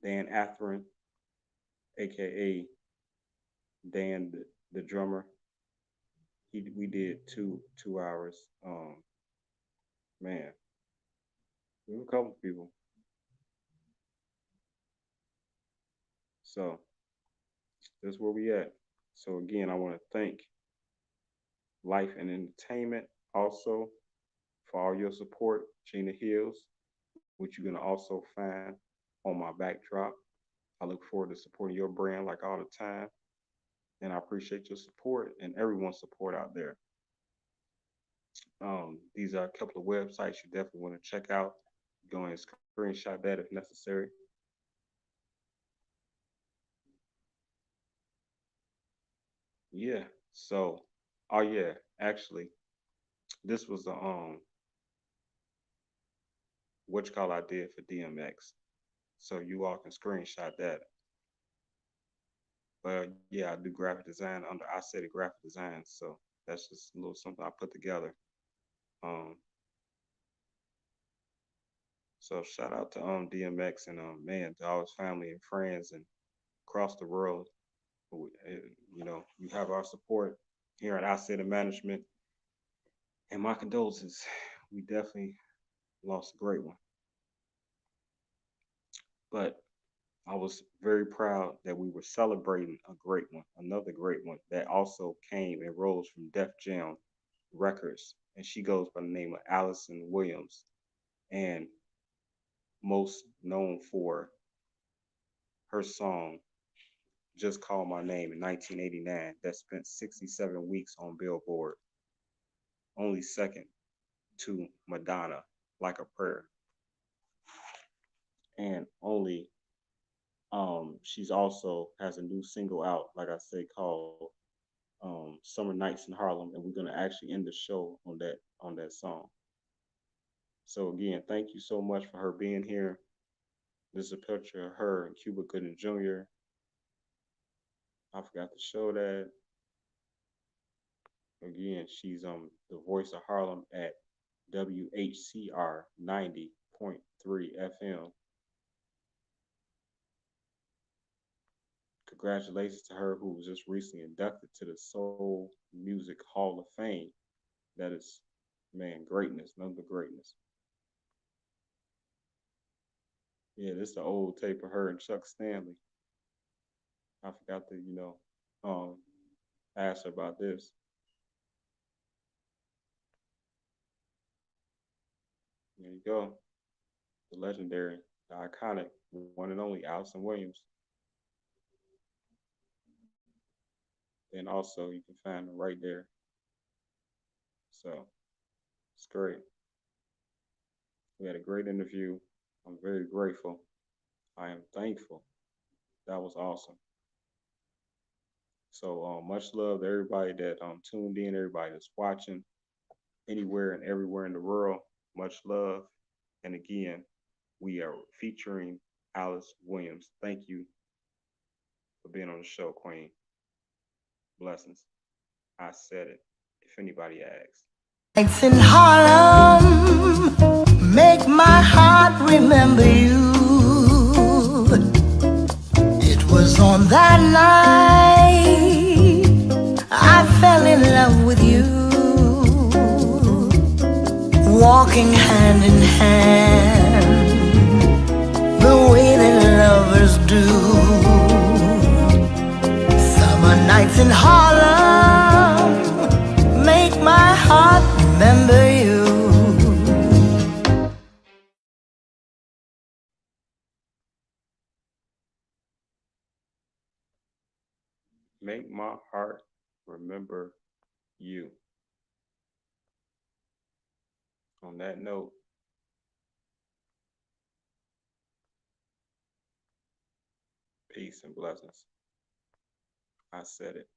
Dan Atherin, aka Dan the drummer. We did 2 hours. Man, we were a couple people. So that's where we at. So again, I want to thank Life and Entertainment also for all your support, Gina Hills, which you're gonna also find on my backdrop. I look forward to supporting your brand like all the time. And I appreciate your support and everyone's support out there. These are a couple of websites you definitely want to check out. Go and screenshot that if necessary. Yeah. So, oh yeah, actually, this was the what you call I did for DMX. So you all can screenshot that. But yeah, I do graphic design under I said it graphic design. So that's just a little something I put together. Um, so shout out to DMX and man to all his family and friends and across the world. You know, you have our support here at Asset Management. And my condolences. We definitely lost a great one. But I was very proud that we were celebrating a great one, another great one that also came and rose from Def Jam Records. And she goes by the name of Alyson Williams and most known for her song Just Call My Name in 1989 that spent 67 weeks on Billboard, only second to Madonna, Like a Prayer. And only she's also has a new single out, like I say, called Summer Nights in Harlem, and we're gonna actually end the show on that song. So again, thank you so much for her being here. This is a picture of her and Cuba Gooding Jr. I forgot to show that. Again, she's the voice of Harlem at WHCR 90.3 FM. Congratulations to her who was just recently inducted to the Soul Music Hall of Fame. That is, man, greatness, number greatness. Yeah, this is the old tape of her and Chuck Stanley. I forgot to, ask her about this. There you go. The legendary, the iconic, one and only Alyson Williams. And also you can find them right there. So it's great. We had a great interview. I'm very grateful. I am thankful. That was awesome. So much love to everybody that tuned in, everybody that's watching anywhere and everywhere in the world. Much love. And again, we are featuring Alice Williams. Thank you for being on the show, Queen. Blessings. I said it. If anybody asks. Nights in Harlem make my heart remember you. It was on that night I fell in love with you. Walking hand in hand, the way that lovers do. Summer nights in Harlem make my heart remember you. Make my heart remember you. On that note, peace and blessings. I said it.